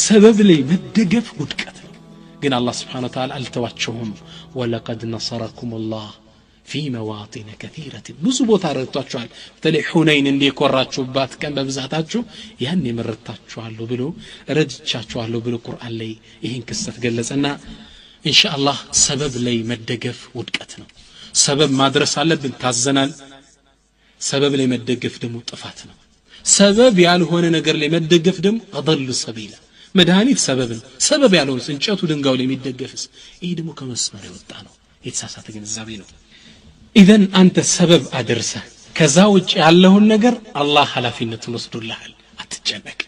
ሰበብ ላይ መደገፍ ውድቀት ግን አላህ Subhanahu Wa Ta'ala አልተዋቸውም ولقد نصركم الله في مواطن كثيرة ብዙ ቦታ ረድቷችኋል በተለይ ሁነይን እንዲኮራችሁባት ቀን በብዛታችሁ ያን የመረጣችኋለሁ ብሎ ረድቻችኋለሁ ብሎ ቁርአን ላይ ይሄን ክስተት ገለጸና ኢንሻአላህ ሰበብ ላይ መደገፍ ውድቀት ነው ሰበብ ማድረስ አለብን ታዘናል ሰበብ ላይ መደገፍ ደግሞ ጥፋት ነው ሰበብ ያልሆነ ነገር ላይ መደገፍ ደግሞ አضل ሰቢላ መድኃኒት ሰበብ ነው ሰበብ ያለው እንጨቱ ድንጋው ላይ የሚደገፍስ ይሄ ደግሞ ከመስመር የወጣ ነው የተሳሳተ ግንዛቤ ነው ኢዘን አንተ ሰበብ አድርሰ ከዛ ውጭ ያለውን ነገር አላህ ኃላፊነቱን ወስዶልሃል አትጨነቅ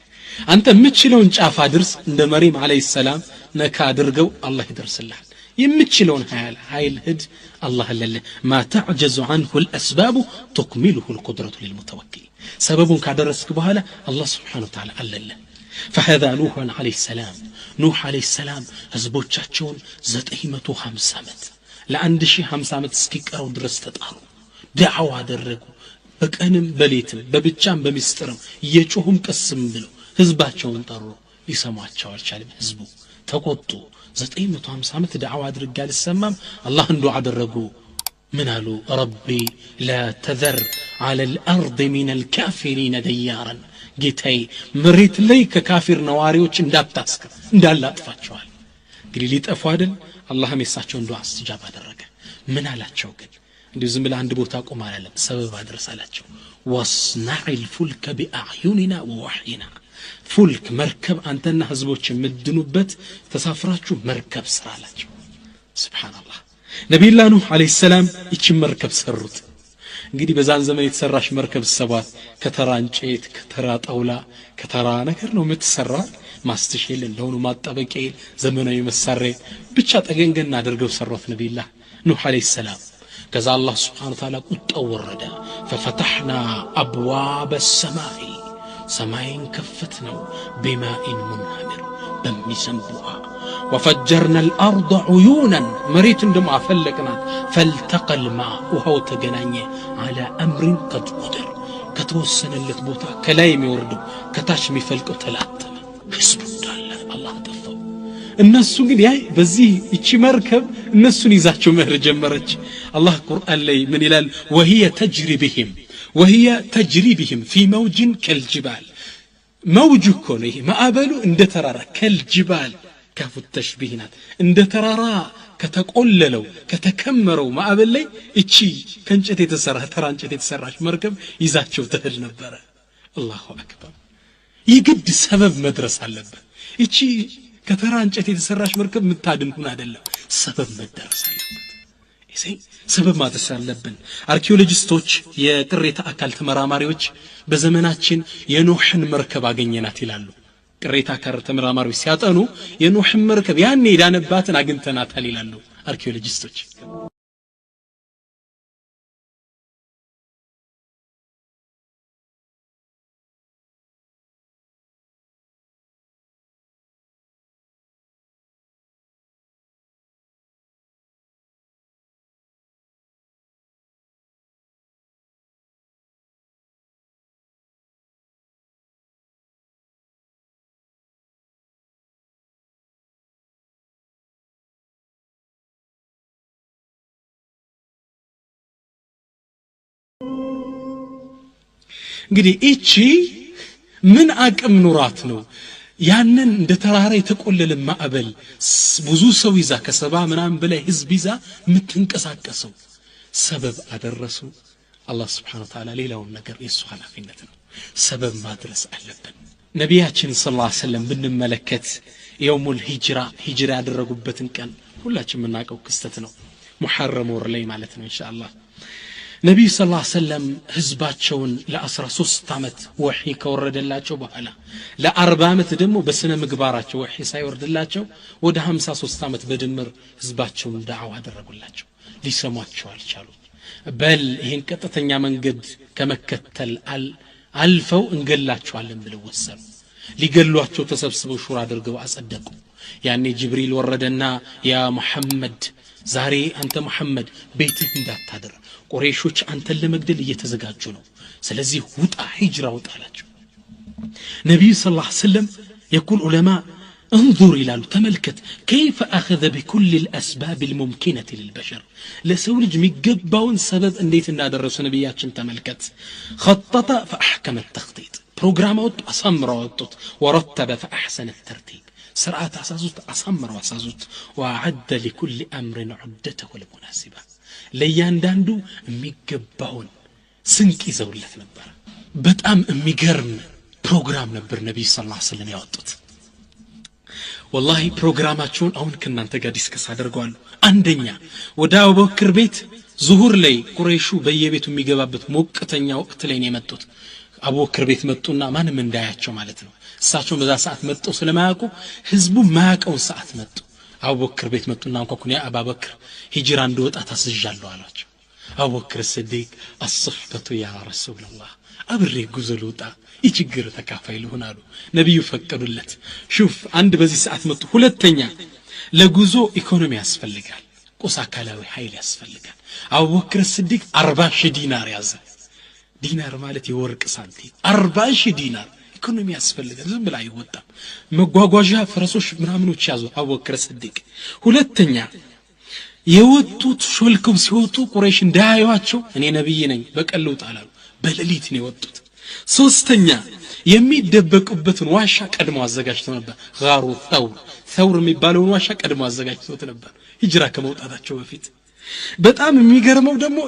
አንተ የምትችለውን ጫፍ አድርስ እንደ መርየም አለይሂ ሰላም ነካ አድርገው አላህ ይደርስልሃል የምትችለውን ኃይል ሂድ አላህ ለለ ما تعجز عنه الاسباب تكمله القدره للمتوكل ሰበቡን ካደረስክ በኋላ አላህ Subhanahu Wa Ta'ala አለለ فهذا نوح عليه السلام نوح عليه السلام ህዝቦቻቸውን 950 ዓመት ለ1050 ዓመት እስኪቀረው ድረስ ተጣሩ ዳዕዋ አደረጉ በቀንም በሌትም በብቻም በሚስጥርም እየጮሁም ቀስም ብለው ህዝባቸውን ጠሩ ሊሰማቸው አልቻለም ህዝቡ ተቆጡ 950 ዓመት ዳዕዋ አድርጋ ልሰማም አላህን ዱዓ አደረጉ من قالوا ربي لا تذر على الأرض من الكافرين ديارا ጌታዬ መሬት ላይ ከካፊር ነዋሪዎች እንዳታስቀር እንዳላጥፋቸዋል እንግዲህ ሊጠፉ አይደል አላህም የሳቸውን ዱዓ አስተጃብ አደረገ ምን አላቸው ግን እንዲሁ ዝም ብለ አንድ ቦታ ቆም አላለም ሰበብ አድርሳላቸው واصنع الفلك بأعيننا ووحينا ፉልክ መርከብ አንተና ህዝቦች የምድኑበት ተሳፍራችሁ መርከብ ስራላችሁ ሱብሃንአላህ ነብዩላህ ኑህ አለይሂ ሰላም እቺ መርከብ ሰሩት እንግዲህ በዛን ዘመን የተሰራሽ መርከብ ሰባት ከተራ እንጨት ከተራ ጣውላ ከተራ ነገር ነው የምትሰራ ማስተሽል እንደሆነ ማጣበቂያ ዘመናዊ መሳሪያ ብቻ ጠገንገና አድርገው ሰሩት ነብዩላህ ኑህ አለይሂ ሰላም ከዛ አላህ Subhanahu Wa Ta'ala ቁጣው ወረደ ففتحنا ابواب السماء ሰማይን ከፈትነው بماء منهمر በሚሰንቡአ وفجرنا الارض عيونا مريت እንደማ ፈለቅናት فالتقى الماء وهو ተገናኘ على امر قد قدر ከተወሰነለት ቦታ ከላይ የሚወርደው ከታች የሚፈልቀው ተላተመ ህዝቡ እንዳለ አላህ ተፈው እነሱ ግን ያይ በዚህ እቺ መርከብ እነሱን ይዛቸው መህር ጀመረች አላህ ቁርአን ላይ ምን ይላል وهي تجري بهم في موج كالجبال موج كونه ማዕበሉ እንደ ተራራ كالجبال كاف التشبيهات እንደ ተራራ ከተቆለለው ከተከመረው ማዕበል ላይ እቺ ከእንጨት የተሰራ ተራ እንጨት የተሰራች መርከብ ይዛቸው ተሄድ ነበር አላሁ አክበር ይግድ ሰበብ መድረስ አለበት እቺ ከተራ እንጨት የተሰራች መርከብ ምታድን ሁን አይደለም ሰበብ መድረስ አለበት እዚህ ሰበብ ማድረስ አለብን አርኪኦሎጂስቶች የቅሬታ አካል ተመራማሪዎች በዘመናችን የኖህን መርከብ አገኘናት ይላሉ ቅሬታ አካል ተመራማሪዎች ሲያጠኑ የኖህን መርከብ ያኔ ዳነባትን አግኝተናታል ይላሉ አርኪኦሎጂስቶች እንግዲህ እቺ ምን አቅም ኑራት ነው ያንን እንደ ተራራ የተቆለለ ማዕበል ብዙ ሰው ይዛ ከሰባ ምናምን በላይ ህዝብ ይዛ ምትንቀሳቀሰው ሰበብ አደረሱ አላህ Subhanahu Wa Ta'ala ሌላውን ነገር የሱ ኃላፊነት ነው ሰበብ ማድረስ አለብን ነብያችን ሰለላሁ ዐለይሂ ወሰለም ብንመለከት የውሙል ሂጅራ ያደረጉበትን ቀን ሁላችንም የምናውቀው ክስተት ነው ሙሐረም ወር ላይ ማለት ነው ኢንሻአላህ ነብዩ ሰለላሁ ዐለይሂ ወሰለም ህዝባቸውን ለ13 አመት ወህይ ከወረደላቸው በኋላ ለ40 አመት ደግሞ በስነ ምግባራቸው ወህይ ሳይወርድላቸው ወደ 53 አመት በድምር ህዝባቸውን ዳዕዋ አደረጉላቸው ሊሰማቸው አልቻሉ በል ይሄን ቀጥተኛ መንገድ ከመከተል አልፈው እንገላቸዋለን ብለው ወሰኑ ሊገሏቸው ተሰብስበው ሹራ አድርገው አጸደቁ ያኔ ጅብሪል ወረደና ያ መሐመድ ዛሬ አንተ መሐመድ ቤትህ እንዳታደር ቁረይሾች አንተን ለመግደል እየተዘጋጁ ነው ስለዚህ ውጣ ሂጅራ ወጣላቸው ነብዩ ሰለላሁ ዐለይሂ ወሰለም يقول علماء انظر الى تملكت كيف اخذ بكل الاسباب الممكنه للبشر لسولج ميغباون سبب እንዴት እንዳደረሱ ነብያችን ተመልከት خطط فاحكم التخطيط ፕሮግራማው አሳምረው ወጡት ورتب فاحسن الترتيب سرعه اساسوت አሳምረው አሳዙት واعد لكل امر عدته المناسبه ለያንዳንዱ የሚገባውን ስንቅ ይዘውለት ነበር በጣም የሚገርም ፕሮግራም ነበር ነብዩ ሰለላሁ ዐለይሂ ወሰለም ያወጡት والله ፕሮግራማቸውን አሁን ከናንተ ጋር ዲስከስ አደርጋለሁ አንደኛ ወደ አቡበክር ቤት ዙሁር ላይ ቁረይሹ በየቤቱ የሚገባበት ሞቅተኛ ወቅት ላይ ነው የመጡት አቡበክር ቤት መጡና ማንም እንዳያቸው ማለት ነው እሳቸው በዛ ሰዓት መጡ ስለማያውቁ ህዝቡ ማያውቀው ሰዓት መጡ አቡበክር ቤት መጡና እንኳን ያ አቡበክር ሂጅራ እንደወጣ ታስጃለሁ አላቸው አቡበክር ሲዲቅ الصحبه يا رسول الله አብሬ ጉዞ ልውጣ ይችግር ተካፋይ ልሆን አሉ ነብዩ ፈቀዱለት ሹፍ አንድ በዚህ ሰዓት መጡ ሁለተኛ ለጉዞ ኢኮኖሚ ያስፈልጋል ቁስ አካላዊ ኃይል ያስፈልጋል አቡበክር ሲዲቅ 40,000 ዲናር ያዘ ዲናር ማለት የወርቅ ሳንቲም 40,000 ዲናር ኢኮኖሚ ያስፈልጋል ዝም ብላ አይወጣም መጓጓዣ ፈረሶች ምናምኖች ያዙ አቡበክር ስዲቅ ሁለተኛ የወጡት ሾልከው ሲወጡ ቁረይሽ እንዳያዩአቸው እኔ ነብይ ነኝ በቀለው ጣላሉ በሌሊት ነው የወጡት ሶስተኛ የሚደበቁበትን ዋሻ ቀድሞ አዘጋጅተው ነበር ጋሩ ተውር የሚባለውን ዋሻ ቀድሞ አዘጋጅተውት ነበር ሂጅራ ከመውጣታቸው በፊት በጣም የሚገርመው ደግሞ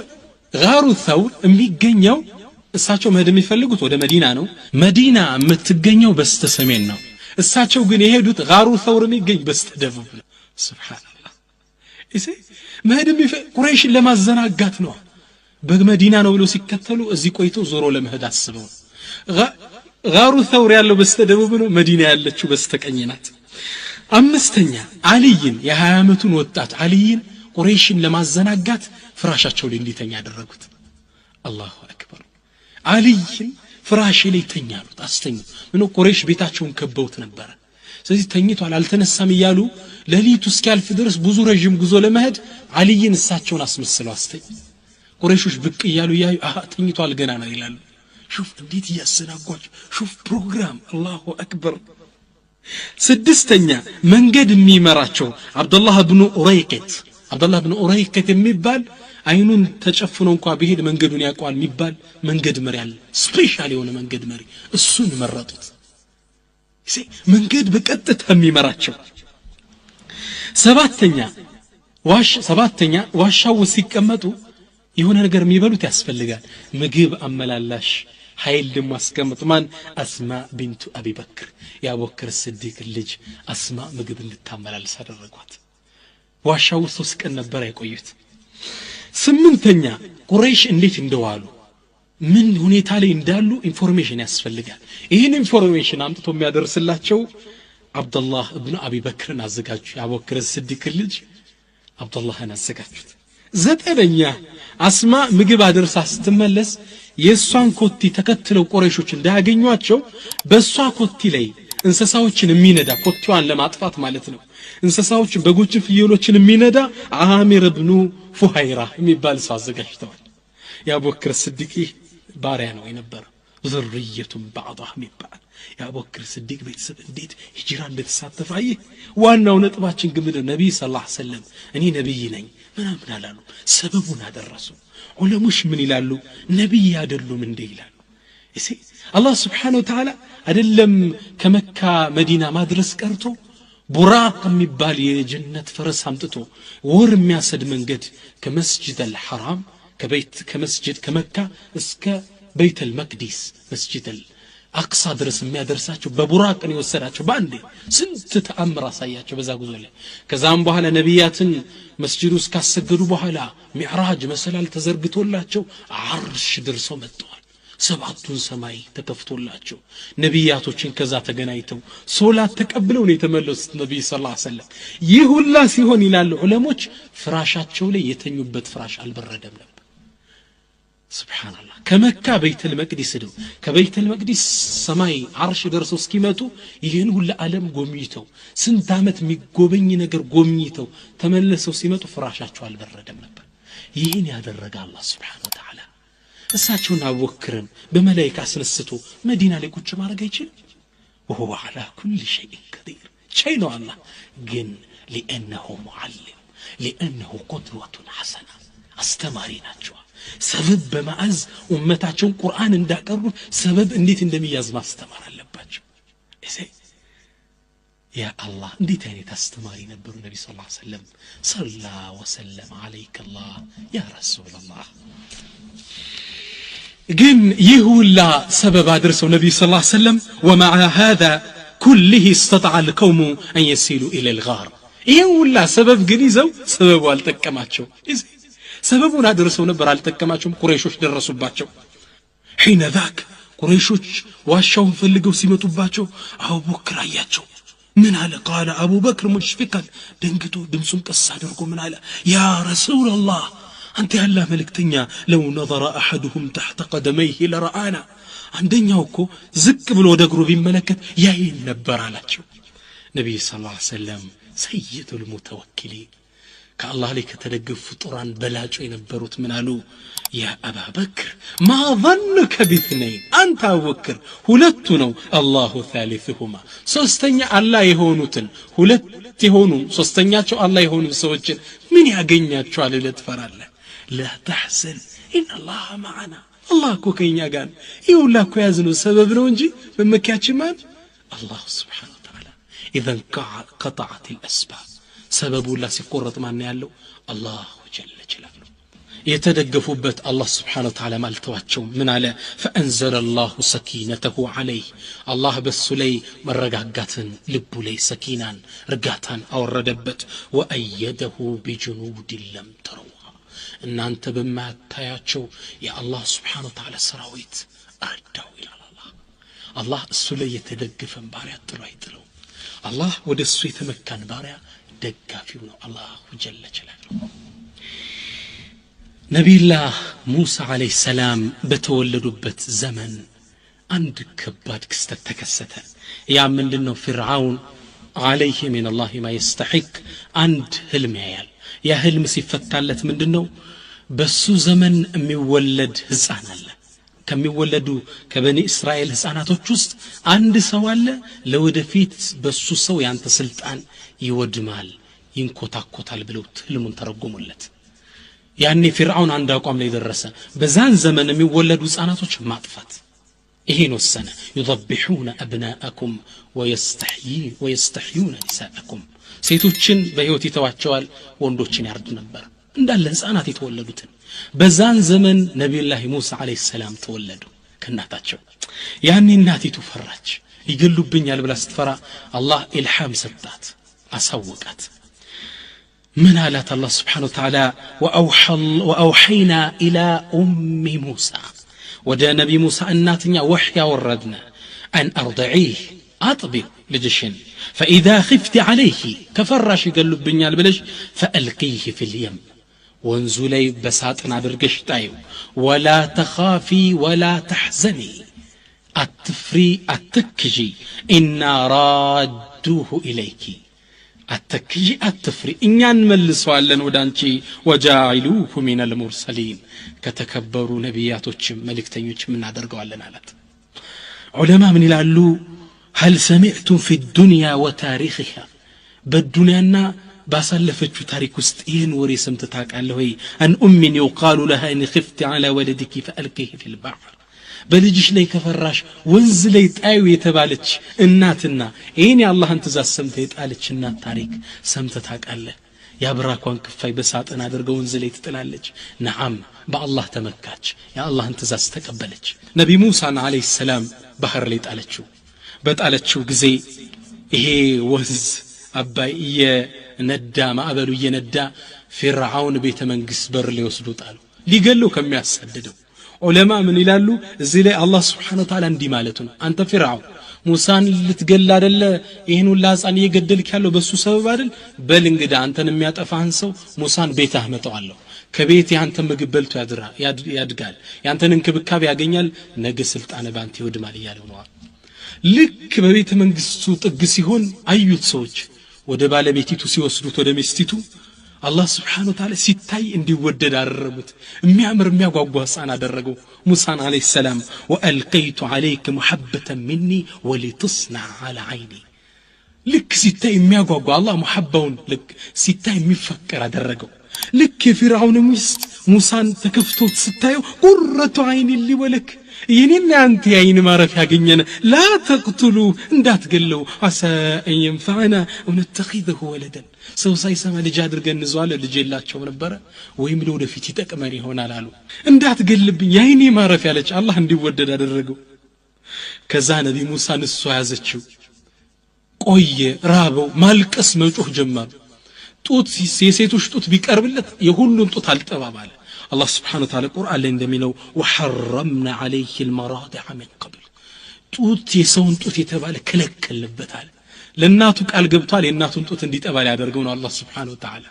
ጋሩ ተውር የሚገኘው እሳቸው መሄድ የሚፈልጉት ወደ መዲና ነው መዲና የምትገኘው በስተሰሜን ነው እሳቸው ግን የሄዱት ጋሩ ተውር የሚገኝ በስተደቡብ ነው ሱብሃንአላህ እሺ መሄድ ቁረይሽን ለማዘናጋት ነው በመዲና ነው ብሎ ሲከተሉ እዚህ ቆይተው ዞሮ ለመሄድ አስበው ጋሩ ተውር ያለው በስተደቡብ ነው መዲና ያለችው በስተቀኝ ናት አምስተኛ አልይን የ20 ዓመቱን ወጣት አልይን ቁረይሽን ለማዘናጋት ፍራሻቸው ላይ እንዲተኛ ያደረጉት አላሁ አክበር አልይን ፍራሽ ላይ ተኛሉት አስተኙ ምን ቁረይሽ ቤታቸውን ከበውት ነበር ስለዚህ ተኝቷል አልተነሳም ይያሉ ለሊቱ እስኪያልፍ ድረስ ብዙ ረጅም ጉዞ ለመሄድ አልይን እሳቸውን አስመስለው አስተኙ ቁረይሾች ብቅ ይያሉ ያዩ ተኝቷል ገና ነው ይላሉ شوف እንዴት ያሰናጓቸው شوف ፕሮግራም አላሁ አክበር ስድስተኛ መንገድ የሚመራቸው አብዱላህ ኢብኑ ኡረይቀት የሚባል አይኑን ተጨፍኖ እንኳን ቢሄድ መንገዱን ያቋል የሚባል መንገድ መሪ አለ ስፔሻል የሆነ መንገድ መሪ እሱን መረጡት መንገድ በቀጥታ የሚመራቸው ሰባተኛ ዋሻው ሲቀመጡ የሆነ ነገር የሚበሉት ያስፈልጋል ምግብ አመላላሽ ኃይል ደም ማስቀመጥ ማን አስማ ቢንቱ አቢ በክር የአቡበክር ስዲቅ ልጅ አስማ ምግብ እንድታመላልስ አደረጓት ዋሻው 3 ቀን ነበር ያቆዩት ስምንተኛ ቁረይሽ እንዴት እንደዋሉ ምን ሁኔታ ላይ እንዳሉ ኢንፎርሜሽን ያስፈልጋል ይሄን ኢንፎርሜሽን አምጥቶ የሚያደርስላቸው አብዱላህ ኢብኑ አቢ በክርን አዘጋጁ የአቡበክር ስዲቅ ልጅ አብዱላህን አዘጋጁት ዘጠነኛ አስማ ምግብ አደርሳ ስትመለስ የሷን ኮቲ ተከትለው ቁረይሾች እንዳያገኙአቸው በሷ ኮቲ ላይ እንስሳዎችን የሚነዳ ኮቲዋን ለማጥፋት ማለት ነው እንስሳዎችን በጎችን ፍየሎችን የሚነዳ አሚር ኢብኑ ፉሃይራ የሚባል ሰው አዘጋጅተዋል የአቡበክር ስዲቅ ባሪያ ነው የነበረው ዝርየቱን ባዕዳህ የሚባል የአቡበክር ስዲቅ ቤተሰብ እንዴት ሂጅራ እንደተሳተፋየ ዋናው ነጥባችን ግምደ ነብይ ሰለላሁ ዐለይሂ ወሰለም እኔ ነብይ ነኝ ምናምን አላሉ ሰበቡን አደረሱ ዑለሞች ምን ይላሉ ነብይ አይደሉም እንደ ይላሉ እሺ አላህ Subhanahu Wa Ta'ala አይደለም ከመካ መዲና ማድረስ ቀርቶ ቡራቅ የሚባል የጀነት ፈረስ አምጥቶ ወር የሚያሰድ መንገድ ከመስጂድ አልሐራም ከመስጂድ ከመካ እስከ ቤት አልመቅዲስ መስጂድ አቅሳ ድረስ የሚያደርሳቸው በቡራቅ ነው የወሰዳቸው ባንዴ ስንት ተአምር አሳያቸው በዛ ጉዞ ላይ ከዛም በኋላ ነብያትን መስጂዱ እስካሰገዱ በኋላ ሚዕራጅ መሰላል ተዘርግቶላቸው አርሽ ድርሰው መጥተዋል ሰባቱን ሰማይ ተከፍቶላቸው ነብያቶችን ከዛ ተገናኝተው ሶላት ተቀብለው ነው የተመለሱት ነብይ ሰለላሁ ዐለይሂ ወሰለም ይህ ሁላ ሲሆን ይላሉ ዑለሞች ፍራሻቸው ላይ የተኙበት ፍራሽ አልበረደም ነበር سبحان ከመካ ቤተል መቅዲስ ነው ከቤተል መቅዲስ ሰማይ አርሽ ደርሰው እስኪመጡ ይሄን ሁሉ ዓለም ጎምኝተው ስንት አመት የሚጎበኝ ነገር ጎምኝተው ተመለሰው ሲመጡ ፍራሻቸው አልበረደም ነበር ይሄን ያደረገ አላህ Subhanahu Wa Ta'ala እሳቸውና አቡበክርን በመላእክት አስነስቶ መዲና ላይ ቁጭ ማድረግ አይችልም وهو على كل شيء قدير شيء ነው አላህ ግን لانه معلم لانه قدوة حسنة አስተማሪ ናቸው ሰበብ በማዕዝ ኡመታቸውን ቁርአን እንዳቀርቡ ሰበብ እንዴት እንደሚያዝ ማስተማር አለባቸው እሺ ያ አላህ እንዴት አይነት አስተማሪ ነበሩ ነብይ ሰለላሁ ዐለይሂ ወሰለም ሰላ ወሰለም عليك الله يا رسول الله ግን ይሁላ ሰበብ አድርሰው ነብይ ሰለላሁ ዐለይሂ ወሰለም ومع هذا كله استطاع القوم ان يصلوا الى الغار ይሁላ ሰበብ ግን ይዘው ሰበቡ አልተቀማቸው ሰበቡን አድርሰው ነበር አልተቀማቸውም ቁረይሾች ደረሱባቸው حين ذاك ቁረይሾች ዋሻውን ፈልገው ሲመጡባቸው አቡበክር አያቸው ምን አለ قال ابو بكر مشفقا ደንግጦ ድምጹን ቀስ አድርጎ ምን አለ يا رسول الله انت ያላ መልእክተኛ لو نظر احدهم تحت قدميه لرآنا አንደኛው እኮ ዝቅ ብሎ ወደ እግሩ ቢመለከት ያይን ነበር አላቸው ነብይ ሰለላሁ ዐለይሂ ወሰለም سيد المتوكلين ከአላህ ላይ ከተደገፉ ፍጡራን በላጩ የነበሩት ምን አሉ? ያ አባ በክር ማ ظنك باثنين አንተ አቡበክር ሁለቱ ነው አላሁ ثالثهما ሶስተኛ አላህ የሆኑትን ሁለት የሆኑ ሶስተኛቸው አላህ የሆኑ ሰዎችን ምን ያገኛቸዋል ለትፈራለህ? لا تحزن ان الله معنا الله እኮ ከኛ ጋር ይሁላ እኮ ያዝነው ሰበብ ነው እንጂ በመኪያችን ማን الله سبحانه وتعالى اذا قطعت الاسباب ሰበቡ ላ ሲቆረጥ ማን ያለው الله جل جلاله የተደገፉበት አላህ Subhanahu Wa Ta'ala ማልተዋቸው ምን አለ? فأنزل الله سكينته عليه الله በሱ ላይ መረጋጋትን ልቡ ላይ ሰኪናን ርጋታን አወረደበት። وأيده بجنود لم تروها እናንተ በማታያቸው የአላህ Subhanahu Wa Ta'ala ሰራዊት አዳው ይላል አላህ። አላህ እሱ ላይ የተደገፈን ባሪያ ጥሎ አይጥለው። አላህ ወደ እሱ የተመካን ባሪያ ደጋፊው ነው አላህ ጀለ ጀላሉ። ነቢዩላህ ሙሳ አለይሂ ሰላም በተወለዱበት ዘመን አንድ ከባድ ክስተት ተከሰተ። ያ ምንድነው? ፍርዓውን አለይሂ ሚን አላህ ማ ይስተሂቅ አንድ ህልም ያያል። ያ ህልም ሲፈታለት ምንድነው? በሱ ዘመን የሚወለድ ህፃን አለ። ከሚወለዱ ከበኒ እስራኤል ህፃናቶች ውስጥ አንድ ሰው አለ። ለወደፊት በሱ ሰው ያንተ ስልጣን ይወድማል ይንኮታኮታል ብለው ህልሙን ተረጎሙለት። ያኔ ፍርዓውን አንድ አቋም ላይ ደረሰ። በዛን ዘመን የሚወለዱ ህፃናቶች ማጥፋት ይሄን ወሰነ። يذبحون ابناءكم ويستحيون نساءكم ሴቶችን በህይወት ይተዋቸዋል፣ ወንዶችን ያርዱ ነበር እንዳለ ህፃናት የተወለዱትን። በዛን ዘመን ነብዩላህ ሙሳ አለይሂ ሰላም ተወለዱ ከናታቸው። ያኔ እናቲቱ ፈራች። ይገሉብኛል ብላ ስትፈራ አላህ ኢልሃም ሰጣት፣ አሳወቃት። من آلات الله سبحانه وتعالى وأوحينا إلى أم موسى ودى نبي موسى الناتنيا وحيا وردنا أن أرضعيه أطبق لجشن فإذا خفت عليه كفرش قلب بنيال بلج فألقيه في اليم وانزلي بساتنا برقش تايو ولا تخافي ولا تحزني التفري التكجي إنا رادوه إليك አተክጂ አትፍሪ እኛን መልሰዋለን ወዳንቺ ወጃኢሉሁ ሚነል ሙርሰሊን ከተከበሩ ነቢያቶችም መልእክተኞችም እናደርገዋለን አላት። ዑለማ ምን ይላሉ? هل سمعتم في الدنيا وتاريخها በዱንያና ባሳለፈችው ታሪክ ውስጥ ይህን ወሬ ሰምተህ ታውቃለህ ወይ? አን ኡሚን يقال لها ان خفت على ولدك فألقيه في البحر በልጅሽ ላይ ከፈራሽ ወንዝ ላይ ጣዩ የተባለች እናትና ይሄን የአላህን ትእዛዝ ሰምተህ የጣለች እናት ታሪክ ሰምተህ ታውቃለህ? ያብራኳን ክፋይ በሳጥን አድርገው ወንዝ ላይ ትጥላለች። ነዓም በአላህ ተመካች፣ የአላህን ትእዛዝ ተቀበለች። ነቢ ሙሳን አለይሂ ሰላም ባህር ላይ ጣለችው። በጣለችው ጊዜ ይሄ ወንዝ አባይ የነዳ ማዕበሉ እየነዳ ፍርዓውን ቤተ መንግስት በር ላይ ወስዶ ጣሉ፣ ሊገለው ከሚያሳድደው። ዑለማ ምን ይላሉ? እዚህ ላይ አላህ Subhanahu Wa Ta'ala እንዲህ ማለቱ ነው። አንተ ፍርዓውን ሙሳን ልትገል አይደለ? ይሄን ሁሉ ህፃን እየገደልክ ያለው በሱ ሰበብ አይደል? በል እንግዳ አንተን የሚያጠፋህን ሰው ሙሳን ቤት አመጣዋለሁ። ከቤት ያንተ ምግብ በልቶ ያድጋል፣ ያንተን እንክብካቤ ያገኛል፣ ነገ ስልጣን ባንተ ይወድማል እያለው ነው። ልክ በቤተ መንግስቱ ጥግ ሲሆን አዩት ሰዎች። ወደ ባለቤቲቱ ሲወስዱት ወደ ሚስቲቱ አላህ Subhanahu Wa Ta'ala ሲታይ እንዲወደድ አደረጉት። የሚያምር የሚያጓጓ ህፃን አደረገው ሙሳን አለይሂ ሰላም። ወአልቀይቱ عليك محبة مني ولتصنع على عيني ልክ ሲታይ የሚያጓጓ አላህ محبውን ልክ ሲታይ የሚፈቀር አደረገው። ልክ የፍርዓውን ሚስት ሙሳን ተከፍቶት ስታየው ቁረቱ አይን ሊወለክ ይህንን አንተ ያይን ማረፍ ያገኘነ لا تقتلوا እንዳትገለው عسى ان ينفعنا ونتخذه ولدا ሰው ሳይሰማ ልጅ አድርገን እንዟለን። ልጅ የላቸው ነበር ወይም ለወደፊት ይጠቅመን ይሆናል አሉ። እንዳትገልብኝ ያይኔ ማረፍ ያለች አላህ እንዲወደድ አደረገው። ከዛ ነቢ ሙሳን እሷ ያዘችው። ቆየ፣ ራበው፣ ማልቀስ መጮህ ጀመረ። ጡት የሴቶች ጡት ቢቀርብለት የሁሉን ጡት አልጠባባለ። አላህ Subhanahu Wa Ta'ala ቁርአን ላይ እንደሚለው وحرمنا عليه المراضع من قبل ጡት የሰውን ጡት የተባለ ከለከለበታል። ለናቱ ቃል ገብቷል የናቱን ጡት እንዲጠባ ያደርገው ነው አላህ Subhanahu Wa Ta'ala።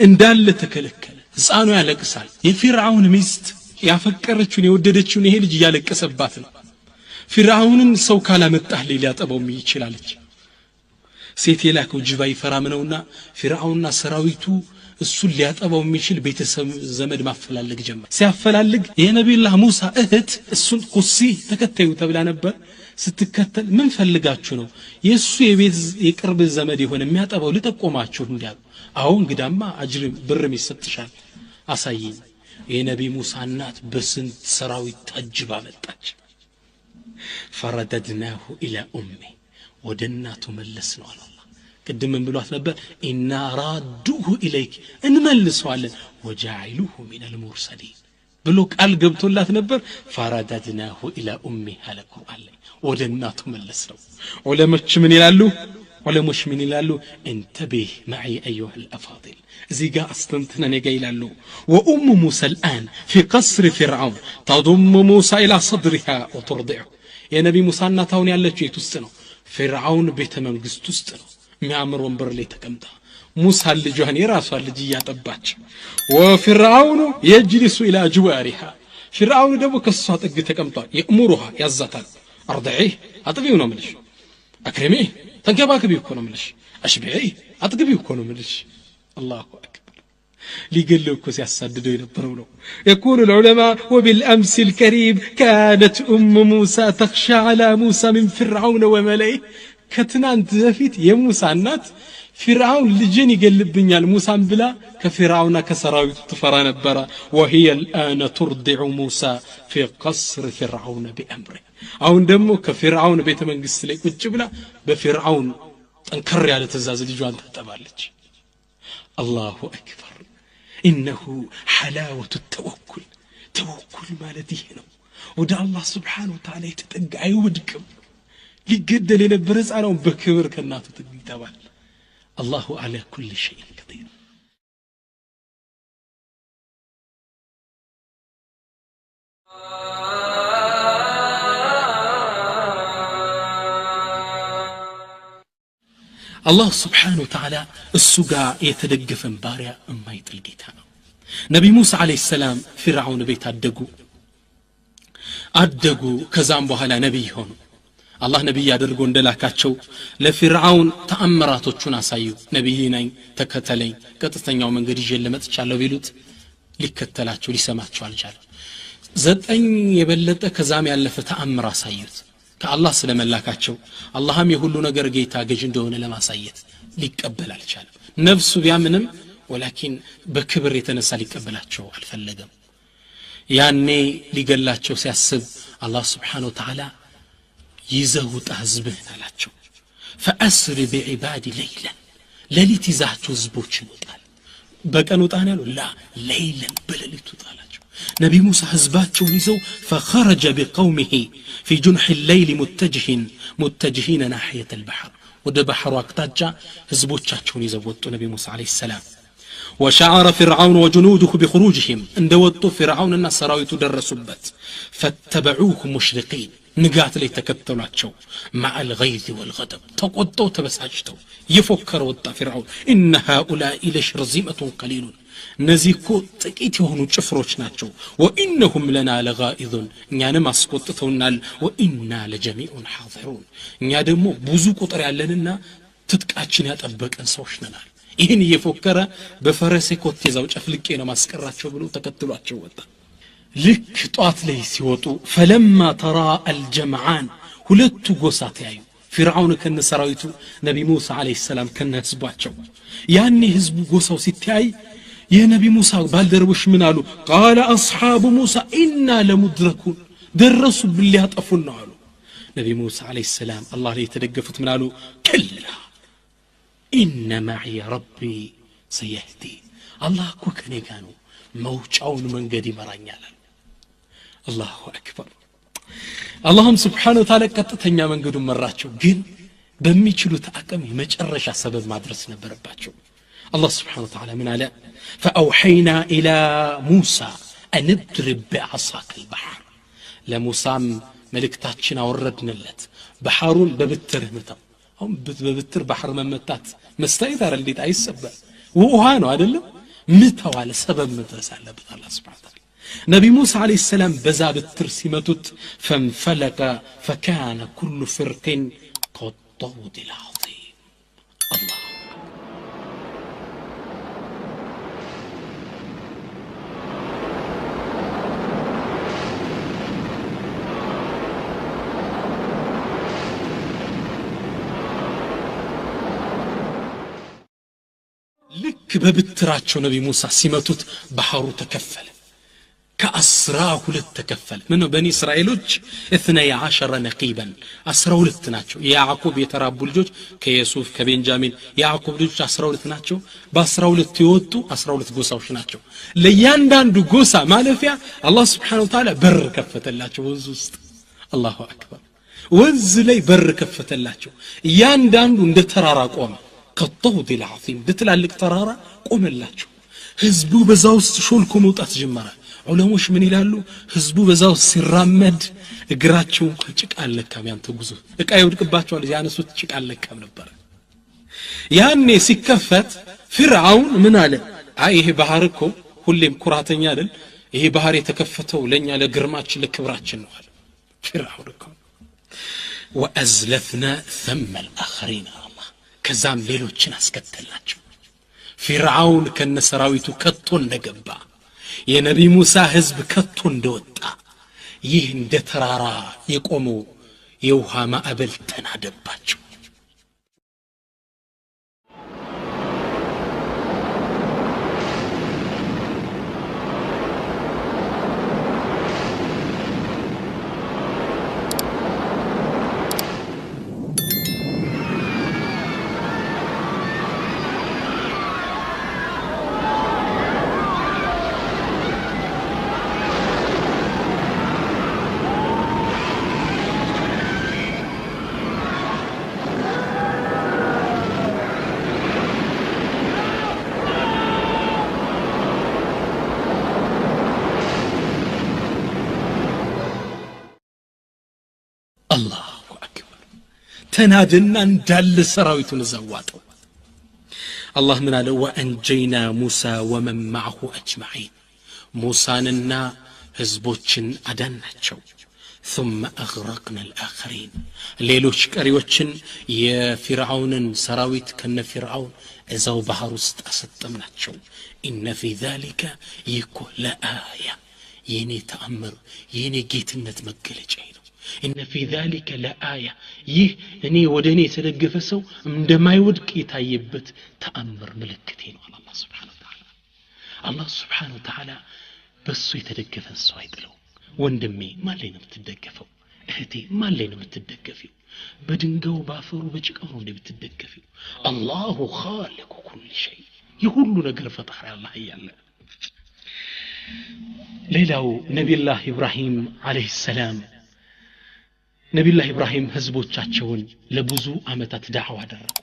እንዳለ ተከለከለ። ህፃኑ ያለቅሳል። የፍርዓውን ሚስት ያፈቀረችውን የወደደችውን ይሄ ልጅ ያለቀሰባት ነው። ፍርዓውንን ሰው ካላመጣህ ሊያጠባው ይችላልች። ሴት የላከው ጅባ ይፈራም ነውና ፍርዓውንና ሰራዊቱ እሱን ሊያጠባው የሚችል ቤተሰብ ዘመድ ማፈላለግ ጀመረ ሲያፈላልግ የነብዩላህ ሙሳ እህት እሱን ቁሲ ተከታዩ ተብላ ነበር ስትከተል ምን ፈልጋችሁ ነው የሱ የቤት የቅርብ ዘመድ የሆነ የሚያጠባው ልጠቆማችሁ እንዲያሉ አዎ እንግዳማ አጅር ብርም ይሰጥሻል አሳየኝ የነብይ ሙሳ እናት በስንት ሰራዊት ታጅባ መጣች ፈረደድናሁ ኢላ ኡሚ ወደናቱ መለስ ነው አላህ ቅድም ምን ብሏት ነበር ኢና ራዱሁ ኢለይክ እንመልሰዋለን ወጃኢሉሁ ሚነል ሙርሰሊን ብሎ ቃል ገብቶላት ነበር ፈረደድናሁ ኢላ ኡሚ አለ ቁርአን ላይ ወደናቱ መለስ ነው ዑለሞች ምን ይላሉ እንተቢህ معي ايها الافاضل እዚህ ጋር አስተንተነ ነገ ይላሉ وام موسى الان في قصر فرعون تضم موسى الى صدرها وترضعه የነብይ ሙሳ እናታውን ያለችው የት ውስጥ ነው ፍርዓውን ቤተ መንግስት ውስጥ ነው የሚያምር ወንበር ላይ ተቀምጣ ሙሳ ልጇን የራሷን ልጅ ያጠባች وفرعون يجلس الى جوارها فرعون ደግሞ ከሷ ጥግ ተቀምጧል يأمرها ያዛታል ارضعيه አጥቢው ነው ምልሽ አክረሚህ ተንከባከቢው እኮ ነው ምልሽ አሽቢዒ አጥግቢው እኮ ነው ምልሽ አላሁ አክበር ሊገለው እኮ ሲያሳድደው የነበረው ነው يقول العلماء وبالامس الكريم كانت موسى تخشى على موسى من فرعون وملئه ከትናንት በፊት የሙሳ እናት فرعون ልጅን ይገልብኛል ሙሳን ብላ ከፍርዓውና ከሰራዊቱ ትፈራ ነበር وهي الان ترضع موسى في قصر فرعون بأمره አሁን ደግሞ ከፍርዓውን ቤተ መንግስት ላይ ቁጭ ብላ በፍርዓውን ጠንከር ያለ ትእዛዝ ልጇን ታጠባለች አላሁ አክበር انه حلاوه التوكل توكل ማለት ይሄ ነው ወደ አላህ Subhanahu Wa Ta'ala የተጠጋ አይወድቅም ሊገደል የነበረ ሕፃን በክብር ከናቱ ይተባል الله على كل شيء قدير الله سبحانه وتعالى السجا يتدقفن باريا اما يطلقيتها نبي موسى عليه السلام فرعون بيت አደጉ ከዛም በኋላ ነብይ ሆኑ አላህ ነብይ ያደርጎ እንደላካቸው ለፍርዓውን ተአምራቶቹን አሳዩ ነብይ ነኝ ተከተለኝ ቀጥተኛው መንገድ ይዤ ለመጥቻለሁ ቢሉት ሊከተላቸው ሊሰማቸው አልቻለም 9 የበለጠ ከዛም ያለፈ ተአምር አሳዩት ከአላህ ስለመላካቸው አላህም የሁሉ ነገር ጌታ ገዥ እንደሆነ ለማሳየት ሊቀበል አልቻለም ነፍሱ ቢያምንም ወላኪን በክብር የተነሳ ሊቀበላቸው አልፈለገም ያኔ ሊገላቸው ሲያስብ አላህ Subhanahu Wa Ta'ala ይዘውጣ ህዝብህን አላቸው فأسر بعبادي ليلا ለሊት ይዛቸው ህዝቦችን ወጣል በቀን ወጣን ያለው ላ ليلا በለሊት ወጣላቸው ነብይ ሙሳ ህዝባቸውን ይዘው فخرج بقومه في جنح الليل متجهين ناحية البحر ወደ ባህሩ አቅጣጫ ህዝቦቻቸውን ይዘው ወጡ ነብይ ሙሳ አለይሂ ሰላም وشعر فرعون وجنوده بخروجهم اندوتو فرعوننا سراويتو درسوبت فاتبعوه مشرقين نقات لي تكتلاتشو مع الغيظ والغضب تقطو تبساجتو يفكر وطا فرعون ان هؤلاء لشرذمة قليلون نزيكو ጥቂት የሆኑ ጭፍሮች ናቸው وانهم لنا لغائظون እኛንም አስቆጥተውናል وإنا لجميع حاضرون እኛ ደግሞ ብዙ ቁጥር ያለንና ትጥቃችን ያጠበቀን ሰዎች ነን ይሄን እየፎከረ በፈረሴ ኮቴ ዛው ጨፍልቄ ነው ማስቀራቸው ብሎ ተከትሏቸው ወጣ ልክ ጧት ላይ ሲወጡ فلما ترى الجمعان ሁለቱ ጎሳት ያዩ ፍርዓውን ከነሰራዊቱ ነብይ ሙሳ አለይሂ ሰላም ከነህዝባቸው ያኔ ህዝቡ ጎሳው ሲታይ የነብይ ሙሳ ባልደረቦች ምን አሉ قال اصحاب موسى إنا لمدركون درسوا بالله ያጠፉን አሉ ነብይ ሙሳ አለይሂ ሰላም አላህ ላይ ተደገፉት ምን አሉ كلا إن معي ربي سيهدي الله كوكني كانوا موجعون من قدي مرانيال الله أكبر اللهم سبحانه وتعالى قطتنيا من قدو مراتشو جن بميچلو تاقم يمجرش سبب ما درسنا برباتشو الله سبحانه وتعالى من على فأوحينا إلى موسى أن اضرب بعصاك البحر لموسى ملكتاتشنا وردنا اللت بحارون ببتره متى هم ببتر بحر ممتات مستيدار اللي تعيسبه وها ነው አይደለም ምታው አለ ሰበብ መድረስ አለበት አላህ Subhanahu Wa Ta'ala ነብይ ሙሳ አለይሂ ሰላም በዛ በትር ሲመቱት فانفلق فكان كل فرق كالطود العظيم الله በብትራቸው ነብይ ሙሳ ሲመቱት ባህሩ ተከፈለ ከ12 ተከፈለ ምነው በኒ እስራኤሎች 12 ነቂበን 12 ናቸው ያዕቆብ የተራቡ ልጆች ከዮሴፍ ከቤንጃሚን ያዕቆብ ልጆች 12 ናቸው በ12 የወጡ 12 ጎሳዎች ናቸው ለያንዳንዱ ጎሳ ማለፊያ አላህ Subhanahu Wa Ta'ala በር ከፈተላቸው ወንዝ ውስጥ አላሁ አክበር ወንዝ ላይ በር ከፈተላቸው ያንዳንዱ እንደ ተራራ ቆመ ከጠውድ العظيم በትላልቅ ተራራ ቆመላቸው ህዝቡ በዛው ውስጥ ሾልኮ መውጣት ጀመረ ዑለሞች ምን ይላሉ ህዝቡ በዛው ሲራመድ እግራቸው ጭቃ አለካም ያንተ ጉዞ እቃ ይወድቅባቸዋል ያነሱት ጭቃ አለካም ነበር ያኔ ሲከፈት ፍርዓውን ምን አለ አይ ይሄ ባህር እኮ ሁሌም ኩራተኛ አይደል ይሄ ባህር የተከፈተው ለኛ ለግርማችን ለክብራችን ነው አለ ፍርዓውን እኮ وأزلفنا ثم الآخرين الله كزام ሌሎችን አስከተላቸው ፍርዓውን ከነሰራዊቱ ከቶ እንደገባ የነቢ ሙሳ ህዝብ ከቶ እንደወጣ ይህ እንደ ተራራ የቆመው የውሃ ማዕበል ተናደባቸው الله أكبر تنادنا ندل سراويتون زواطو الله من قال وأنجينا موسى ومن معه أجمعين موسى ننا حزبوچن أدناچو ثم أغرقنا الآخرين ليلوش كريوچن يا فرعون سراويت كن فرعون إذا بحر است أسطمناچو إن في ذلك يكون لآية يني تأمر يني جيتنت مغلچ إن في ذلك لآية يه أني ودني تدقفسو عندما يودك يتايبت تأمر ملكتين على الله سبحانه وتعالى الله سبحانه وتعالى بس يتدقفسو هيدلو وندمي ما لينا بتدقفو اهتي ما لينا بتدقفيو بدنقو بافرو بجقرو اللي بتدقفيو الله خالق كل شيء يقول نقر فطحر الله يالله ليلو نبي الله إبراهيم عليه السلام نبي الله إبراهيم ህዝቦቻቸውን ለብዙ አመታት ዳዕዋ አደረጉ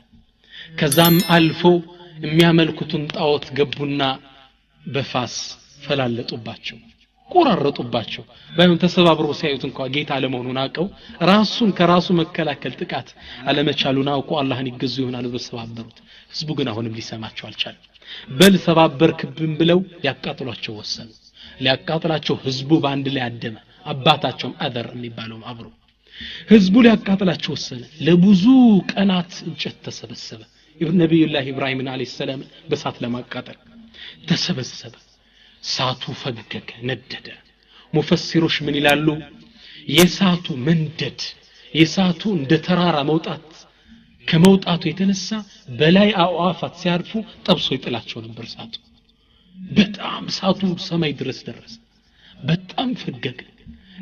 ከዛም አልፎ የሚያመልኩትን ጣዖት ገቡና በፋስ ፈላለጡባቸው ቆራረጡባቸው ባይሆን ተሰባብሮ ሲያዩት እንኳን ጌታ አለመሆኑን አቀው ራሱን ከራሱ መከላከል ጥቃት አለመቻሉን አውቆ አላህን ይገዙ ይሆናል በሰባበሩት ህዝቡ ግን አሁንም ሊሰማቸው አልቻለም በል ሰባበርክብን ብለው ሊያቃጥሏቸው ወሰኑ ሊያቃጥላቸው ህዝቡ ባንድ ላይ አደመ አባታቸውም አደር የሚባለው አብሮ ህዝቡ ሊያቃጥላቸው ወሰነ ለብዙ ቀናት እንጨት ተሰበሰበ ነብዩላህ ኢብራሂም አለይሂ ሰላም በሳት ለማቃጠል ተሰበሰበ ሳቱ ፈገገ ነደደ ሙፈሲሮች ምን ይላሉ የሳቱ መንደድ የሳቱ እንደ ተራራ መውጣት ከመውጣቱ የተነሳ በላይ አዋፋት ሲያርፉ ጠብሶ ይጥላቸው ነበር ሳቱ በጣም ሳቱ ሰማይ ድረስ ደረሰ በጣም ፈገገ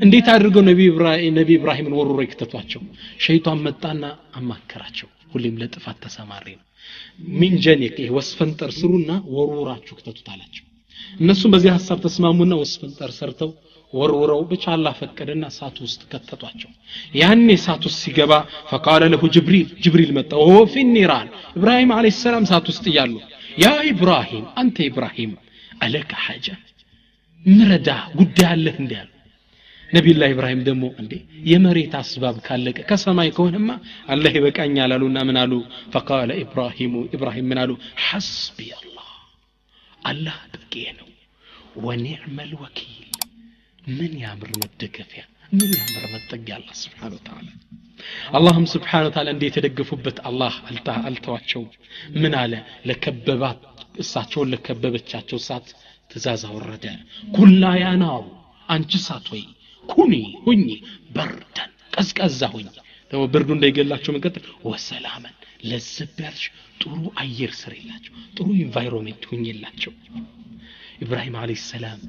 እንዴት አድርገው ነብይ ኢብራሂምን ወሮሮ ይከተቷቸው ሸይጣን መጣና አማከራቸው ሁሌም ለጥፋት ተሰማሪ ነው ምን ጀነክ ወስፈንጠር ስሩና ወሮራችሁ ከተቱታላቸው እነሱም በዚህ ሐሳብ ተስማሙና ወስፈንጠር ሰርተው ወሮረው ብቻ አላህ ፈቀደና ሳቱ ውስጥ ከተቷቸው ያኔ ሳቱ ውስጥ ሲገባ فقال له جبريل መጣ وهو في النيران ኢብራሂም አለይሂ ሰላም ሳቱ ውስጥ ይያሉ ያ ኢብራሂም አንተ ኢብራሂም አለከ حاجه ምረዳ ጉዳይ አለህ እንዲያሉ ነብዩላህ ኢብራሂም ደግሞ እንዴ የመሬት አስባብ ካለቀ ከሰማይ ከሆነማ አላህ ይበቃኛል አሉና ምን አሉ فقال ኢብራሂም ምን አሉ حسبي الله አላህ በቂ ነው ونعم الوكيل من ያምር መደገፊያ ምን ያምር መጠጊያ አላህ Subhanahu Wa Ta'ala اللهم سبحانه وتعالى እንዴ ተደገፉበት አላህ አልተዋቸው ምን አለ ለከበባት እሳቸው ለከበበቻቸው ሳት ትእዛዝ አወረደ ኩላ ያናው አንቺ ሳት ወይ ሁኚ በርደን ቀዝቀዛ ሁኚ ደግሞ ብርዱ እንዳይገላቸው መቀጠል ወሰላመን ለዘብ ያለች ጥሩ አየር ስሪላቸው ጥሩ ኢንቫይሮንመንት ሁኝላቸው ኢብራሂም አለይሂ ሰላም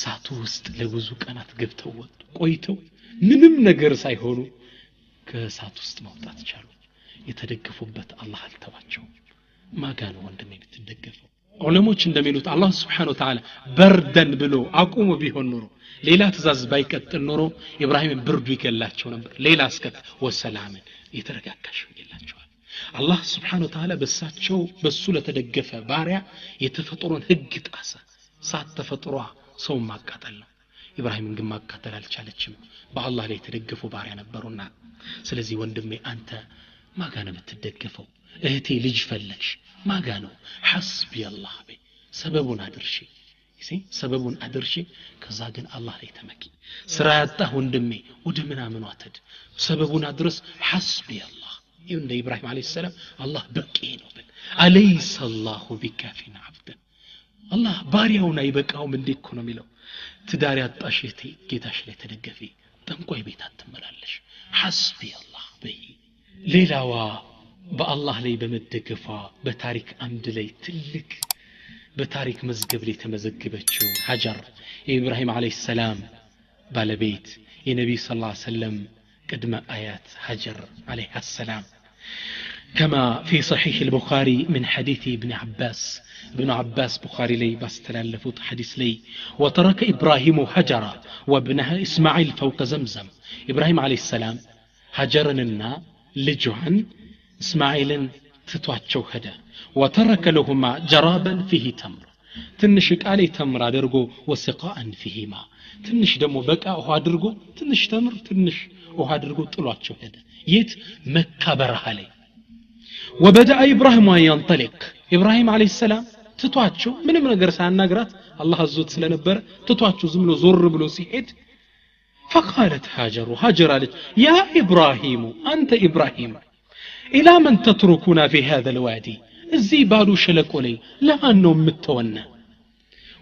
ሳቱ ውስጥ ለብዙ ቀናት ገብተው ቆይተው ምንም ነገር ሳይሆኑ ከሳቱ ውስጥ መውጣት ቻሉ የተደገፉበት አላህ አልተዋቸው ማጋን ወንድሜ ብትደገፈው ዑለሞች እንደሚሉት አላህ Subhanahu Wa Ta'ala በርደን ብሎ አቁሞ ቢሆን ኖሮ ሌላ ትእዛዝ ባይቀጥል ኖሮ ኢብራሂም ብርዱ ይገላቸው ነበር ሌላ አስከት ወሰላምን የተረጋጋሽ ይላቸዋል አላህ Subhanahu Wa Ta'ala በሳቸው በሱ ለተደገፈ ባሪያ የተፈጠረውን ህግ ጣሰ ሳት ተፈጥሯ ሰው ማቃጠል ነው ኢብራሂምን ግን ማቃጠል አልቻለችም በአላህ ላይ የተደገፉ ባሪያ ነበሩና ስለዚህ ወንድሜ አንተ ማጋነ የምትደገፈው እህቴ ልጅ ፈለግሽ ማጋነው ሐስቢ አላህ በይ ሰበቡን አድርሺ ሰበቡን አድርሺ ከዛ ግን አላህ ላይ ተመኪ ስራ ያጣ ወንድሜ ወደ ምናምን አትድ ሰበቡን አድርስ ሐስቢ አላህ እንደ ኢብራሂም አለይሂ ሰላም አላህ በቂ ነው በል አለይሰ አላሁ ቢካፊን አብደን አላህ ባሪያውን አይበቃውም እንዴ እኮ ነው የሚለው ትዳር ያጣሽ እህቴ ጌታሽ ላይ ተደገፊ ጠንቋይ ቤት አትመላለሽ ሐስቢ አላህ በይ ሌላዋ በአላህ ላይ በመደገፏ በታሪክ አንድ ላይ ትልቅ በታሪክ መዝገብ ላይ ተመዘገበችው ሀጀር የኢብራሂም አለይሂ ሰላም ባለቤት የነብይ ሰለላሁ ዐለይሂ ወሰለም ቅድመ አያት ሀጀር አለይሃ ሰላም كما في صحيح البخاري من حديث ابن عباس بخاري لي باستلالفوت حديث لي وترك إبراهيم هجر وابنها إسماعيل فوق زمزم إبراهيم عليه السلام هجرنا لجوعا إسماعيل تتواتشو هدا وترك لهما جرابا فيه تمر تنشك عليه تمر درجو وسقاء فيه ماء تنش دمو بقى وها درجو تنش تمر تنش وها درجو طلعتشو هدا يت مكة برها لي وبدأ إبراهيم أن ينطلق إبراهيم عليه السلام تتواتشو من ነገር ሳናግራት الله አዞት ስለነበር تتواتشو ዝም ብሎ ዞር ብሎ ሲሄድ فقالت هاجر قالت يا إبراهيم أنت إبراهيم إلى من تتركنا في هذا الوادي الزي بادو شلكو لي لأنه متونا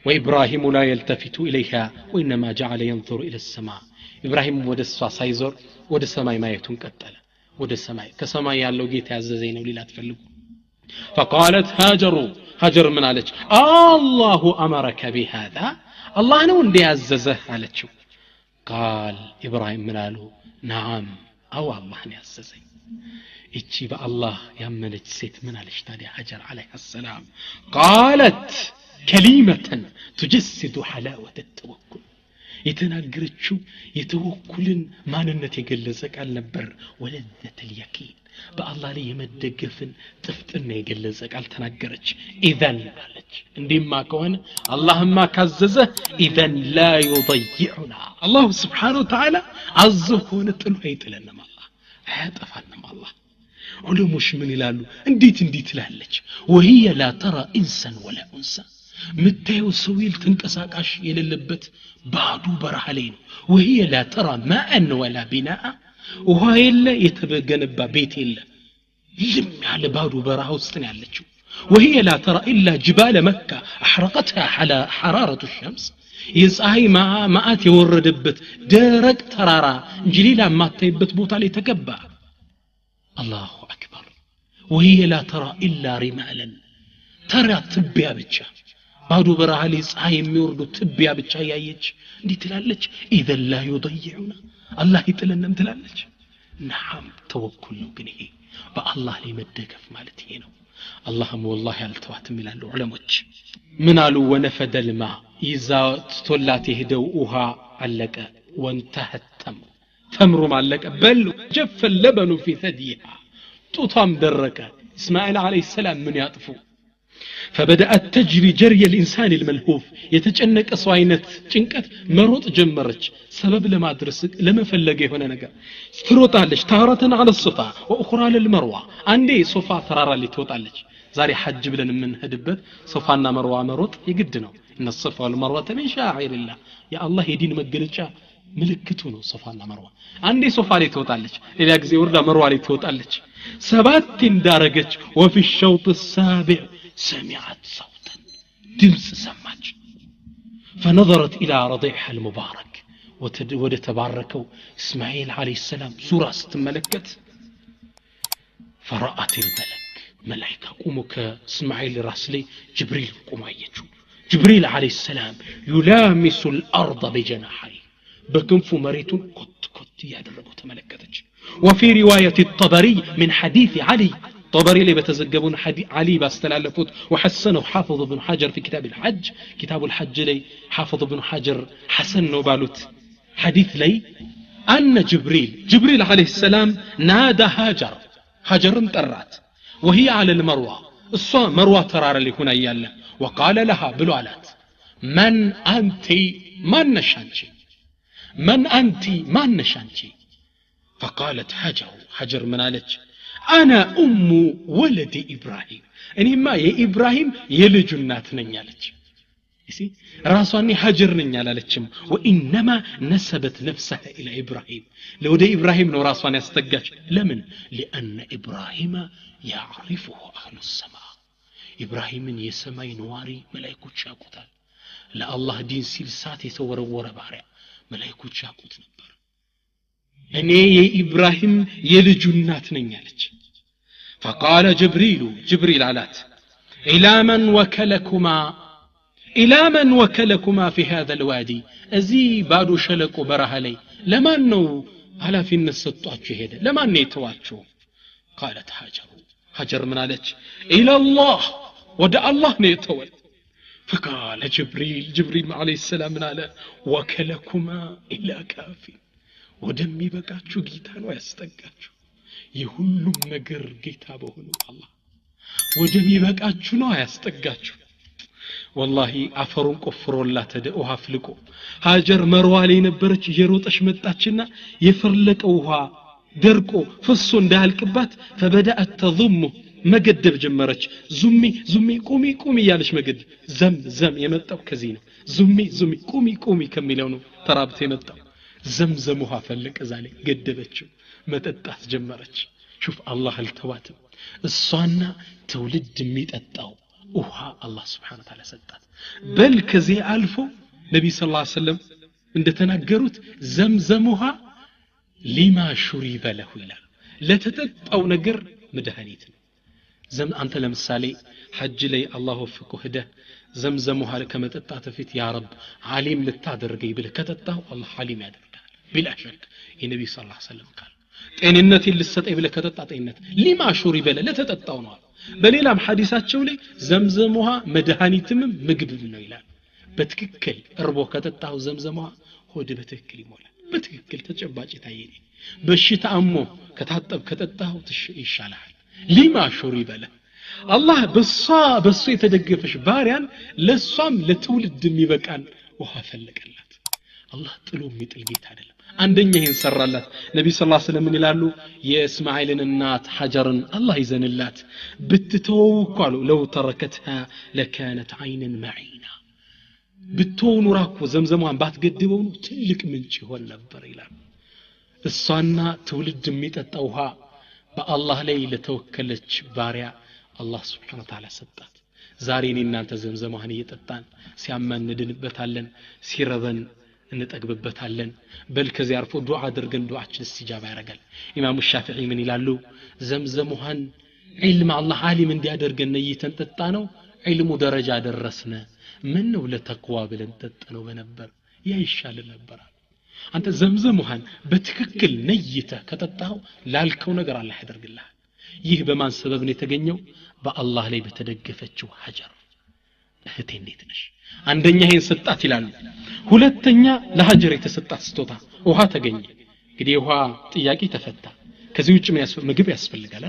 وإبراهيم لا يلتفت إليها وإنما جعل ينظر إلى السماء إبراهيم ود السما سايزور ود السماء ما يتنقتل ود السماء كسماء يالو جيت يعززين وليلا تفلقوا فقالت هاجر من عليك الله أمرك بهذا الله نو اندي عززه عليك قال إبراهيم من قالوا نعم أو الله نعززين إتشي الله يمنج سيت من عليك هاجر عليه السلام قالت كلمة تجسد حلاوة التوكل يتناقرتشو يتوكلن ما ننت يقلزك على النبر ولذة اليقين بالله لي يمدقفن تفتن يقلزك على تناقرتش إذن قالتش اندي ما كون اللهم كززه إذن لا يضيعنا الله سبحانه وتعالى عزهون تلوهيت لنا ما الله هاتفنا ما الله علموش من يلالو انديت لهلج وهي لا ترى إنسان ولا أنسان متايو سويل تنكساقاش يللبت بعدو برحلين وهي لا ترى ماء ولا بناء وهي إلا يتبقنبا بيت إلا لم على بعدو برحو استنعلتشو وهي لا ترى إلا جبال مكة أحرقتها على حرارة الشمس يسعي ماءات يوردبت درق ترارا جليلا ما تيبت بوتا ليتكبا الله أكبر وهي لا ترى إلا رمالا ترى تبيا بتشا بعدو برحلي سعي يوردو تبيا بتشا يايج دي تلالج إذا لا يضيعنا الله يتلنم تلالج نعم توكل بنيه بالله لي مدقف مالتي نو اللهم والله يالتواتم يلالو علموች من قالوا ونفد الماء إذا تطلعت هدوءها علق وانتهى التمر تمر معلق بل جف اللبن في ثديها طوطام دركه إسماعيل عليه السلام من يطفو فبدأت تجري جري الإنسان الملهوف يتجنك أصوينت جنكت مروط جمرج سبب لما درسك لما فلقي هنا نقا تروطالج تارة على الصفا وأخرى للمروة عندي صفا ثرارة اللي توطالج زاري حج بلن من هدبت صفانا مروة مروط يقدنوا إن الصفا والمروة من شاعر الله يا الله يدين مقلجا ملكتونه صفانا مروة عندي صفا اللي توطالج إلى أجزي وردا مروة اللي توطالج سبات درجة وفي الشوط السابع سمعت صوتا دمس سماج فنظرت إلى رضيعها المبارك وتباركوا إسماعيل عليه السلام سورة ستملكت فرأت الملك ملائكة قوموا كاسماعيل راسلي جبريل قوموا يجوا جبريل عليه السلام يلامس الأرض بجناحيه بكنف مريت كت يادرغو تملكتج وفي رواية الطبري من حديث علي طبري اللي بتزجبون حديث علي باستلالفوت وحسنه حافظ بن حجر في كتاب الحج لي حافظ بن حجر حسنه بالوت حديث لي أن جبريل عليه السلام نادى هاجر انطرات وهي على المروة الصوم مروة ترار اللي هنا يالا وقال لها بلوالات من أنت من نشانشي فقالت هاجر منالج أنا أم ولد إبراهيم إني ما يا إبراهيم يلجنات نيالج يسي راسواني هاجر نيالالجم وإنما نسبت نفسها إلى إبراهيم لو ده إبراهيم نو راسواني استقاش لمن لأن إبراهيم يعرفه أهل السماء إبراهيم يسمى نواري ملائكة شاكوتال لا الله دين سيلسات يتورور بارع ملائكة شاكوت نبر أني يا إبراهيم يلجنات نيالج فقال جبريل علات إلى من وكلكما في هذا الوادي أزي بادو شلق برها لي لما أنه على في النسطواتش هيدا لما أنه يتواتشو قالت هاجر من عليك إلى الله ودع الله نيتول فقال جبريل عليه السلام من على وكلكما إلى كافي ودمي بقاتشو جيتان ويستقاتشو يهلم نجر جيتا بهنو الله ودمي بقاتشو نو يستقاتشو والله عفرون قفروا لا تدؤها فلقوا هاجر مروالي نبرች يروطش መጣችና የፈለቀውها درقو فسو እንዳልቅባት فبدأت تضم መገደብ ጀመረች ዙሚ ቁሚ ያለች መገደብ ዘም የመጣው ከዚህ ነው ዙሚ ቁሚ ከሚለው ነው ተራብተ የመጣው ዘምዘም ውሃ ፈለቀ ዛሬ ገደበችው መጠጣት ጀመረች شوف الله التواتم እሷና ትውልድ የሚጠጣው ውሃ አላህ Subhanahu Wa Ta'ala ሰጣት በል ከዚህ አልፎ ነብይ ሰለላሁ ዐለይሂ ወሰለም እንደተናገሩት ዘምዘም ውሃ ሊማ ሹሪበ ለሁ ይላል ለተጠጣው ነገር መድኃኒት ነው አንተ ለምሳሌ ሐጅ ላይ አላህ ወፍቆ ሄደ ዘምዘም ውሃ ከመጠጣት በፊት ያ ረብ ዓሊም ልታደርገኝ ብለህ ከተጣው አላህ ዓሊም ያደርጋል ቢላ ሸክ የነብይ ሰለላሁ ዐለይሂ ወሰለም ቃል ጤንነትን ልትሰጠኝ ብለህ ከተጣ ጤንነት ሊማ ሹሪበ ለተጠጣው ነው በሌላም ሐዲሳቸው ላይ ዘምዘም ውሃ መድኃኒትም ምግብም ነው ይላል በትክክል እርቦ ከተጣው ዘምዘም ውሃ ሆድ በትክክል ይሞላል በትክክል ተጨባጭ ታየኝ በሽታ አሞ ከታጠብ ከተጣው ይሻላል ሊማ ሹሪበ አላህ በሷ የተደገፈሽ ባሪያን ለሷም ለትውልድ የሚበቃን ውሃ ፈለቀላት አላህ ጥሎ የሚጥል ጌታ አይደለም አንደኛ ይሄን ሰራላት ነብይ ሰለላሁ ዐለይሂ ወሰለም ይላሉ የእስማኤልን እናት ሐጀርን አላህ ይዘንላት ብትተወውኳሉ ለው ተረከተha ለካነት አይንን መዒና ብትሆኑ ራኩ ዘምዘሟን ባትገድበው ትልቅ ምንጭ ይሆን ነበር ይላል እሷና ትውልድ የሚጠጣው ውሃ በአላህ ላይ ለተወከለች ባሪያ አላህ Subhanahu Wa Ta'ala ሰጣት ዛሬ እናንተ ዘምዘሟን እየጠጣን ሲያመንድንበታለን ሲረበን እንጠግብበታለን በል ከዚህ አርፎ ዱዓ አድርገን ዱዓችን استجابه ያደርጋል ኢማሙ ሻፊዒ ምን ይላሉ ዘምዘም ውሃን ዒልም አላህ ዓሊም እንዲያደርገን ነይተን ጠጣ ነው ዒልሙ ደረጃ ደረስነ ምን ነው ለተቅዋ ብለን ጠጣነው በነበር ያ ይሻል ነበር አንተ ዘምዘም ውሃን በትክክል ነይተ ከጠጣው ላልከው ነገር አላህ ያደርግልሃል ይህ በማን ሰበብ ነው የተገኘው በአላህ ላይ በተደገፈችው ሐጀር እህቴ እንዴት ነሽ አንደኛ ይሄን ሰጣት ይላሉ ሁለተኛ ለሐጀር የተሰጣት ስጦታ ውሃ ተገኘ እንግዲህ ውሃ ጥያቄ ተፈታ ከዚህ ውጭ ምግብ ያስፈልጋል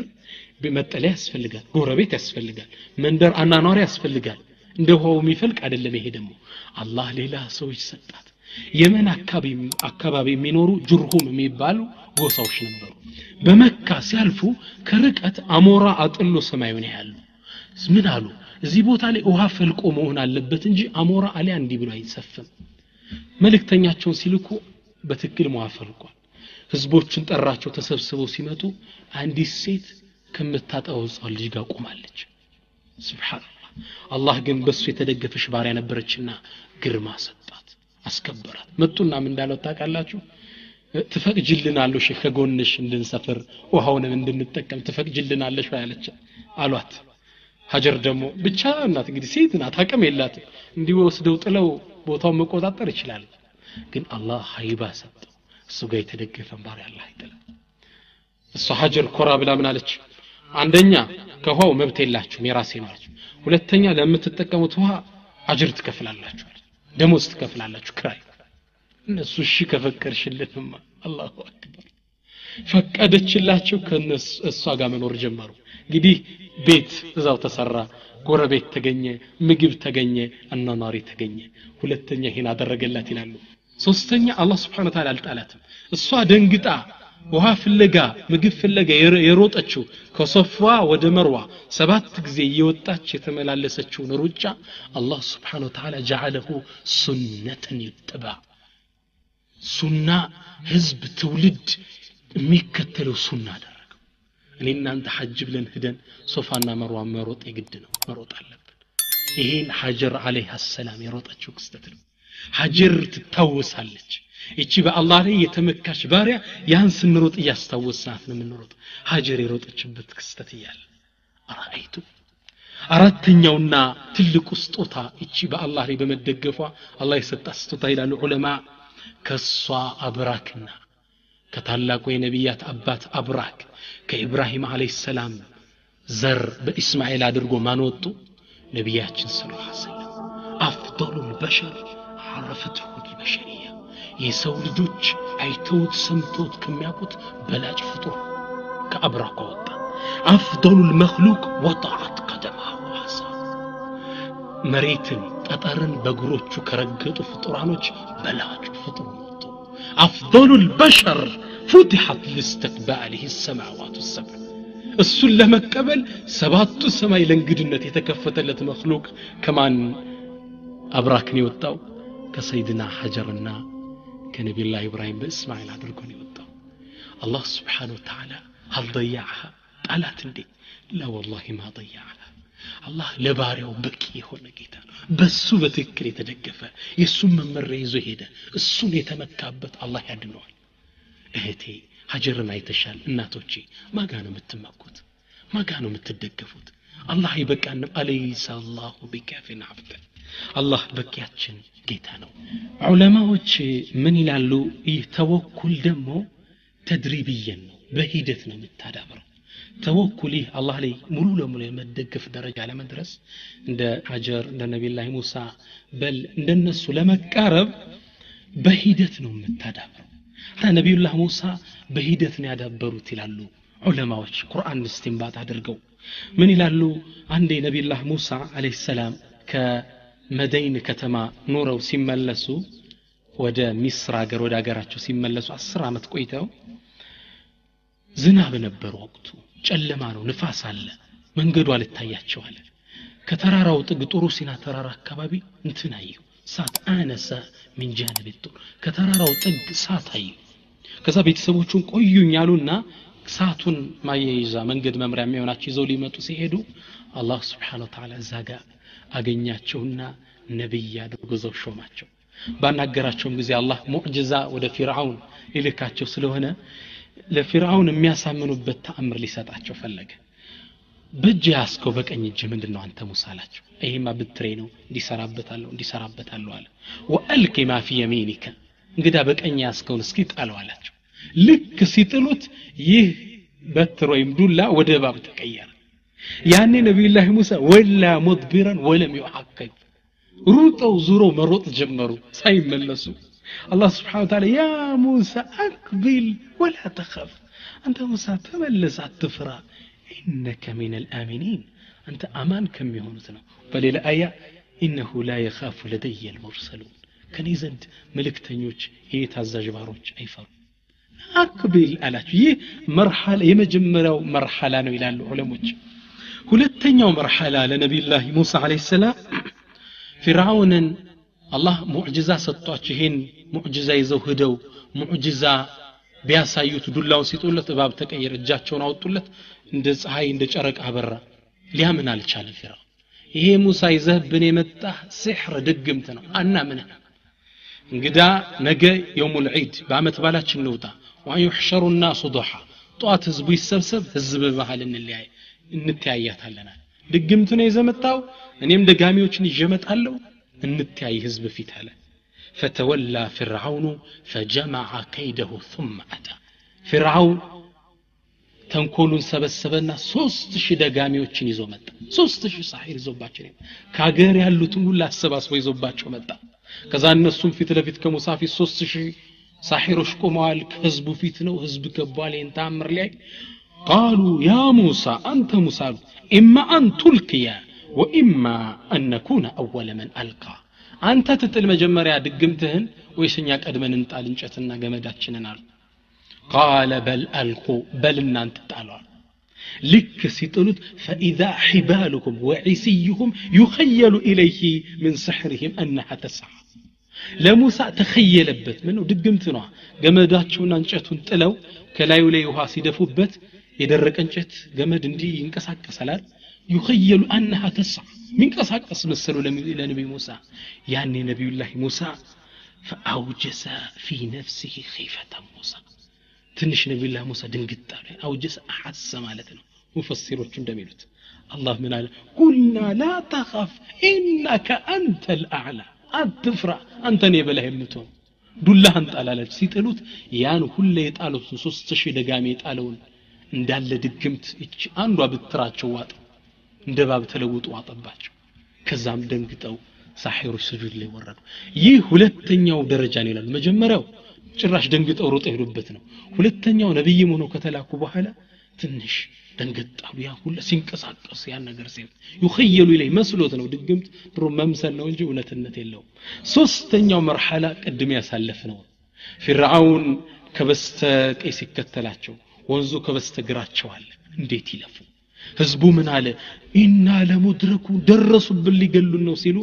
መጠለያ ያስፈልጋል ጎረቤት ያስፈልጋል መንደር አናኗሪ ያስፈልጋል እንደው የሚፈልቅ አይደለም ይሄ ደግሞ አላህ ሌላ ሰዎች ሰጣት የመን አካባቢ የሚኖሩ ጁርሁም የሚባሉ ጎሳዎች ነበሩ በመካ ሲያልፉ ከርቀት አሞራ አጥሎ ሰማዩን ያያሉ ምን አሉ እዚህ ቦታ ላይ ውሃ ፈልቆ መሆን አለበት እንጂ አሞራ አሊያ እንዲ ብሎ አይሰፍም መልእክተኛቸውን ሲልኩ በትክክል ማፈልቋል ህዝቦችን ጠራቸው ተሰብስበው ሲመጡ አንዲት ሴት ከምታጠው ጻል ልጅ ጋር ቆማለች ሱብሃንአላህ አላህ ግን በሱ የተደገፈሽ ባሪያ ነበረችና ግርማ ሰጣት አስከበራት መጡና ምን እንዳለው ታውቃላችሁ ትፈቅጅልናለሽ ከጎንሽ እንድንሰፍር ውሃውንም እንድንጠቀም ትፈቅጅልናለሽ ያለች አሏት ሀጀር ደግሞ ብቻ እናት እንግዲህ ሴት ናት አቅም የላትም እንዲወስደው ጥለው ቦታውን መቆጣጠር ይችላል ግን አላህ ሀይባ ሰጠው እሱ ጋር የተደገፈን ባሪያ አላህ ይጥላል እሱ ሀጀር ኮራ ብላ ምን አለች አንደኛ ከውሃው መብት የላችሁም የራሴ ነው አለች ሁለተኛ ለምትጠቀሙት ውሃ አጅር ትከፍላላችሁ ደሞዝ ትከፍላላችሁ ክራይ እነሱ እሺ ከፈቀርሽልንማ አላሁ አክበር ፈቀደችላቸው ከነሱ እሷ ጋር መኖር ጀመሩ እንግዲህ ቤት እዛው ተሰራ ጎረቤት ተገኘ ምግብ ተገኘ አናናሪ ተገኘ ሁለተኛ ይሄን አደረገላት ይላሉ ሶስተኛ አላህ Subhanahu Wa Ta'ala አልጣላትም እሷ ደንግጣ ውሃ ፍለጋ ምግብ ፍለጋ የሮጠችው ከሶፋ ወደ መርዋ 7 ጊዜ እየወጣች የተመላለሰችው ሩጫ አላህ Subhanahu Wa Ta'ala جعله سنة يتبع ሱና ህዝብ ትውልድ የሚከተለው ሱና አደረገው እኔና አንተ ሐጅ ብለን ሄደን ሶፋና መርዋ መሮጥ የግድ ነው መሮጥ አለብን ይሄን ሀጀር አለይሃ ሰላም የሮጠችው ክስተት ነው ሀጀር ትታወሳለች እቺ በአላህ ላይ የተመካች ባሪያ ያን ስንሮጥ ያስታወስናት ነው የምንሮጥ ሀጀር የሮጠችበት ክስተት ይያል አራይቱ አራተኛውና ትልቁ ስጦታ እቺ በአላህ ላይ በመደገፏ አላህ የሰጣት ስጦታ ይላሉ ዑለማ ከሷ አብራክና ከታላቁ የነቢያት አባት አብራክ ከኢብራሂም አለይሂ ሰላም ዘር በእስማኤል አድርጎ ማን ወጡ ነቢያችን ሰለላሁ ዐለይሂ ወሰለም አፍضሉል በሸር عرفته البشريه የሰው ልጆች አይተውት ሰምተውት ከሚያውቁት በላጭ ፍጡር ከአብራክ ወጣ አፍضሉል መخلوق وضعت قدمه واسا መሬትን ጠጠርን በእግሮቹ ከረገጡ ፍጡራኖች በላጭ ፍጡር ወጡ አፍضሉል በሸር فتحت لاستقباله السماوات السبع እሱን ለመቀበል ሰባቱ ሰማይ ለእንግድነት የተከፈተለት መخلوق ከማን አብራክን የወጣው ከሰይድና ሀጀርና ከነቢዩላህ ኢብራሂም በእስማኤል አድርጎ ነው የወጣው አላህ Subhanahu Wa Ta'ala هل ضيعها ጣላት እንዴ لا والله ما ضيعها አላህ ለባሪያው በቂ የሆነ ጌታ በሱ በትክክል የተደገፈ የሱን መመሪያ ይዞ ሄደ እሱን የተመካበት አላህ ያድነዋል እህቴ ሀጀርን አይተሻል እናቶቼ ማጋ ነው የምትመኩት ማጋ ነው የምትደገፉት አላህ ይበቃንም አለይሳ አላሁ ቢካፊን አብደ አላህ በቂያችን ጌታ ነው ዑለማዎች ምን ይላሉ ይህ ተወኩል ደግሞ ተድሪብየን ነው በሂደት ነው የምታዳብረው ተወኩል አላህ ላይ ሙሉ ለሙሉ የመደገፍ ደረጃ ለመድረስ እንደ ሀጀር እንደ ነብዩላህ ሙሳ በል እንደነሱ ለመቃረብ በሂደት ነው የምታዳብረው ነብዩላህ ሙሳ በሂደት ነው ያዳበሩት ይላሉ ዑለማዎች ቁርአን እስቲንባጥ አድርገው ምን ይላሉ አንዴ ነብዩላህ ሙሳ አለይሂ ሰላም ከመዲና ከተማ ኖረው ሲመለሱ ወደ ሚስር ሀገር ወደ ሀገራቸው ሲመለሱ 10 አመት ቆይተው ዝናብ ነበር ወቅቱ ጨለማ ነው ንፋስ አለ መንገዱ አልታያቸው አለ ከተራራው ጥግ ጥሩ ሲና ተራራ አካባቢ እንትን አዩ ሳት አነሰ من جانب الطور ከተራራው ጥግ ሳት አዩ ከዛ ቤተሰቦቹን ቆዩኝ ያሉና ሳቱን ማየይዛ መንገድ መምሪያ የሚሆናቸው ይዘው ሊመጡ ሲሄዱ አላህ Subhanahu Wa Ta'ala ዛጋ አገኛቸውና ነብይ አድርጎ ዘው ሾማቸው ባናገራቸውም ጊዜ አላህ ሙዕጂዛ ወደ ፊርዓውን ይልካቸው ስለሆነ ለፊርዓውን የሚያሳምኑበት ተአምር ሊሰጣቸው ፈለገ በእጅ ያስከው በቀኝ እጅ ምንድነው አንተ ሙሳ አላቸው ይሄማ ብትሬ ነው እንዲሰራበታለሁ አለ ወአልቂ ማ في يمينك እንግዳ በቀኝ ያስከውን እስኪ ጣለው አላቸው ልክ ሲጥሉት ይህ በትር ወይም ዱላ ወደ እባብ ተቀየረ ያኔ ነብዩላህ ሙሳ ወላ مدبرا ولم يعقب ሩጠው ዙሮ መሮጥ ጀመሩ ሳይመለሱ الله سبحانه وتعالى يا موسى أقبل ولا تخف أنت موسى تملس التفرا إنك من الآمنين أنت أمان كم يهونتنا فليل آية إنه لا يخاف لدي المرسلون كان يزند ملك تنيوش يتعزى جباروش أيفر أقبل ألاش مرحلة يمجمروا مرحلة إلى العلموش ሁለተኛው مرحلة لنبي الله موسى عليه السلام فرعون الله معجزة ሰጥቷቸው ይሄን ሙዕጂዛ ይዘው ሄደው ሙዕጂዛ ቢያሳዩት ዱላውን ሲጡለት እባብ ተቀየረ እጃቸውን አወጡለት እንደ ፀሐይ እንደ ጨረቃ አበራ ሊያምን አልቻለም ፍራው ይሄ ሙሳ ይዘህብን የመጣ ሲህር ድግምት ነው አናምን እንግዳ ነገ የውሙል ዒድ በአመት ባላችን ነውጣ ወይحشሩ الناس ضحى ጧት ህዝቡ ይሰብሰብ ህዝብ በመሃል እንተያያታለን ድግምቱ ነው የዘመጣው እኔም ደጋሚዎችን ይጀመጣለሁ እንተያይ ህዝብ ፊት አለ فتولى فرعون فجمع كيده ثم أتى فرعون ተንኮሉን ሰበሰበና 3000 ደጋሚዎችን ይዞ መጣ 3000 ሳሂር ይዞባቸው ካገር ያሉትን ሁሉ አሰባስቦ ይዞባቸው መጣ ከዛ እነሱም ፊት ለፊት ከሙሳ ፊት 3000 ሳሂሮች ቆመዋል ከህዝቡ ፊት ነው ህዝብ ገባል እንታምር ላይ قالوا يا موسى انت موسى اما ان تلقي واما ان نكون اول من القى አንተ ትጥል መጀመሪያ ድግምትህን ወይስኛ ቀድመን እንጣል እንጨትና ገመዳችንን አሉ قال بل القوا بل እናንተ ጣሏል ልክ ሲጥሉት فاذا حبالهم وعصيهم يخيل اليه من سحرهم انها تسعى ለሙሳ ተخيلበት ምነው ድግምት ነው ገመዳቸውና እንጨቱን ጥለው ከላዩ ላይ ውሃ ሲደፉበት የደረቀ እንጨት ገመድ እንዲ ይንቀሳቀሳል يخيل انها تسعى منقسقس مسلو لنبي موسى يعني نبي الله موسى فاوجس في نفسه خيفه موسى ትንሽ ነብዩ الله موسى ድንግጥ አለ አውጀስ አሐሰ ማለት ነው ሙፈሲሮቹ እንደሚሉት አላህ ምን አለ قلنا لا تخف انك انت الاعلى አትፍራ አንተ ነህ በላይ የምትሆን ዱላህን ጣላለች ሲጥሉት ያን ሁሉ የጣሉት 3000 ደጋሚ የጣለውን እንዳለ ድግምት እቺ አንዷ ብትራቸው ዋጥ እንደባብ ተለውጡ ዋጠባቸው ከዛም ደንግጠው ሳሂሮች ስጁድ ላይ ወረዱ ይህ ሁለተኛው ደረጃ ነው ይላል መጀመሪያው ጭራሽ ደንግጠው ሮጠ ሄዱበት ነው ሁለተኛው ነብይም ሆኖ ከተላኩ በኋላ ትንሽ ደንገጣሉ ያ ሁሉ ሲንቀሳቀስ ያን ነገር ሲል ይخيሉ ኢለይ መስሎት ነው ድግምት ድሮ መምሰል ነው እንጂ እውነትነት የለውም ሶስተኛው መርሐላ ቀድም ያሳለፍ ነው ፍርዓውን ከበስተ ቀይ ሲከተላቸው ወንዙ ከበስተ ግራቸው አለ እንዴት ይለፉ ህዝቡ ምን አለ ኢና ለሙድረኩ ደረሱብን ሊገሉን ነው ሲሉ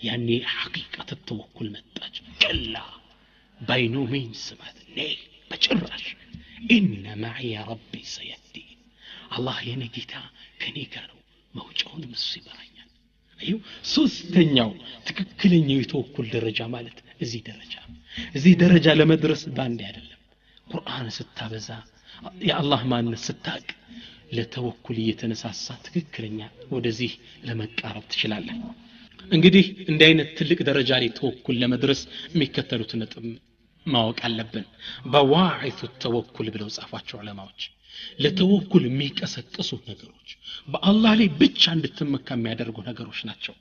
ያኔ ሐቂቃተ ተወኩል መጣች ከላ ባይኑ ሚን ስማት ነይ በጭራሽ ኢነ ማዒ ረቢ ሰየህዲ አላህ የኔ ጌታ ከኔ ጋር ነው መውጫውን እሱ ይመራኛል አዩ ሶስተኛው ትክክለኛው የተወኩል ደረጃ ማለት እዚህ ደረጃ ለመድረስ ባንዴ አይደለም ቁርአን ስታበዛ የአላህ ማንነት ስታቅ ለተወኩል እየተነሳሳ ትክክለኛ ወደዚህ ለመቃረብ ትችላለህ እንግዲህ እንደ አይነት ትልቅ ደረጃ ላይ ተወኩል ለመድረስ የሚከተሉት ነጥብ ማወቅ አለብን በዋዒቱ ተወኩል ብለው ጻፏቸው ዑለማዎች ለተወኩል የሚቀሰቅሱ ነገሮች በአላህ ላይ ብቻ እንድትመካ የሚያደርጉ ነገሮች ናቸው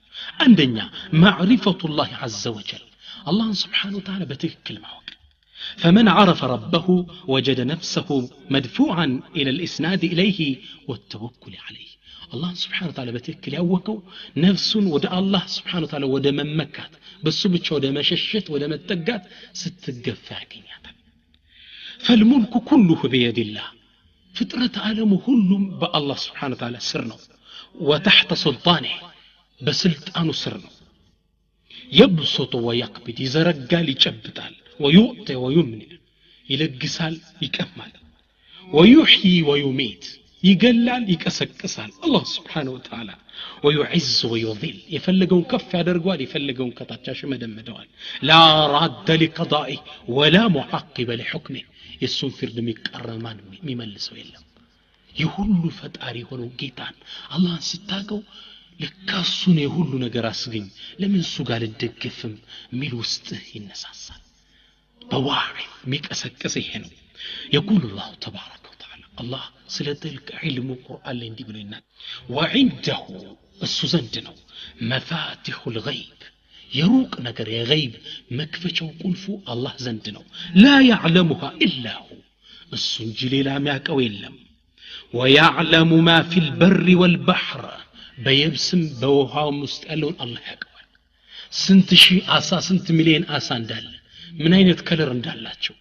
አንደኛ ማዕሪፈቱላህ ዐዘ ወጀል አላህን Subhanahu Wa Ta'ala በትክክል ማወቅ فمن عرف ربه وجد نفسه مدفوعا إلى الإسناد إليه والتوكل عليه الله سبحانه وتعالى بتكل يوكو نفس ودى الله سبحانه وتعالى ودى ممكات بالصبح ودى مششت ودى متقات ستقفع كنياتا فالملك كله بيد الله فطرة عالمه كلهم بالله سبحانه وتعالى سرنا وتحت سلطانه بسلطانه سرنا يبسط ويقبض يزرقال يجبتال ويؤتي ويمنع يلقسال يكمل ويحيي ويميت يقلال يكسكسال الله سبحانه وتعالى ويعز ويذل يفلقون كف يدرقوال يفلقون كتاتشاش مدمدوال لا راد لقضائه ولا معقب لحكمه يسون فرد ميقرمان ميملسو يلم يهلو فتاري هونو ጌታን አላህ ስታቀው ለካሱን የሁሉ ነገር አስገኝ ለምን እሱ ጋር ልደግፍም ሚል ውስጥ ይነሳሳል በዋዒ ሚቀሰቀስ ይሄ ነው يقول الله تبارك وتعالى الله ስለተልከ علم القرآن ላይ እንዲህ ብሎናል وعنده እሱ ዘንድ ነው مفاتيح الغيب የሩቅ ነገር የገይብ መክፈቻው ቁልፉ አላህ ዘንድ ነው لا يعلمها إلا هو እሱ እንጂ ሌላ የሚያውቀው የለም ويعلم ما في البر والبحر በየብስም በውሃውም ውስጥ ያለውን አላህ ያውቃል ስንት ሺህ አሳ ስንት ሚሊዮን አሳ እንዳለ ምን አይነት ከለር እንዳላቸው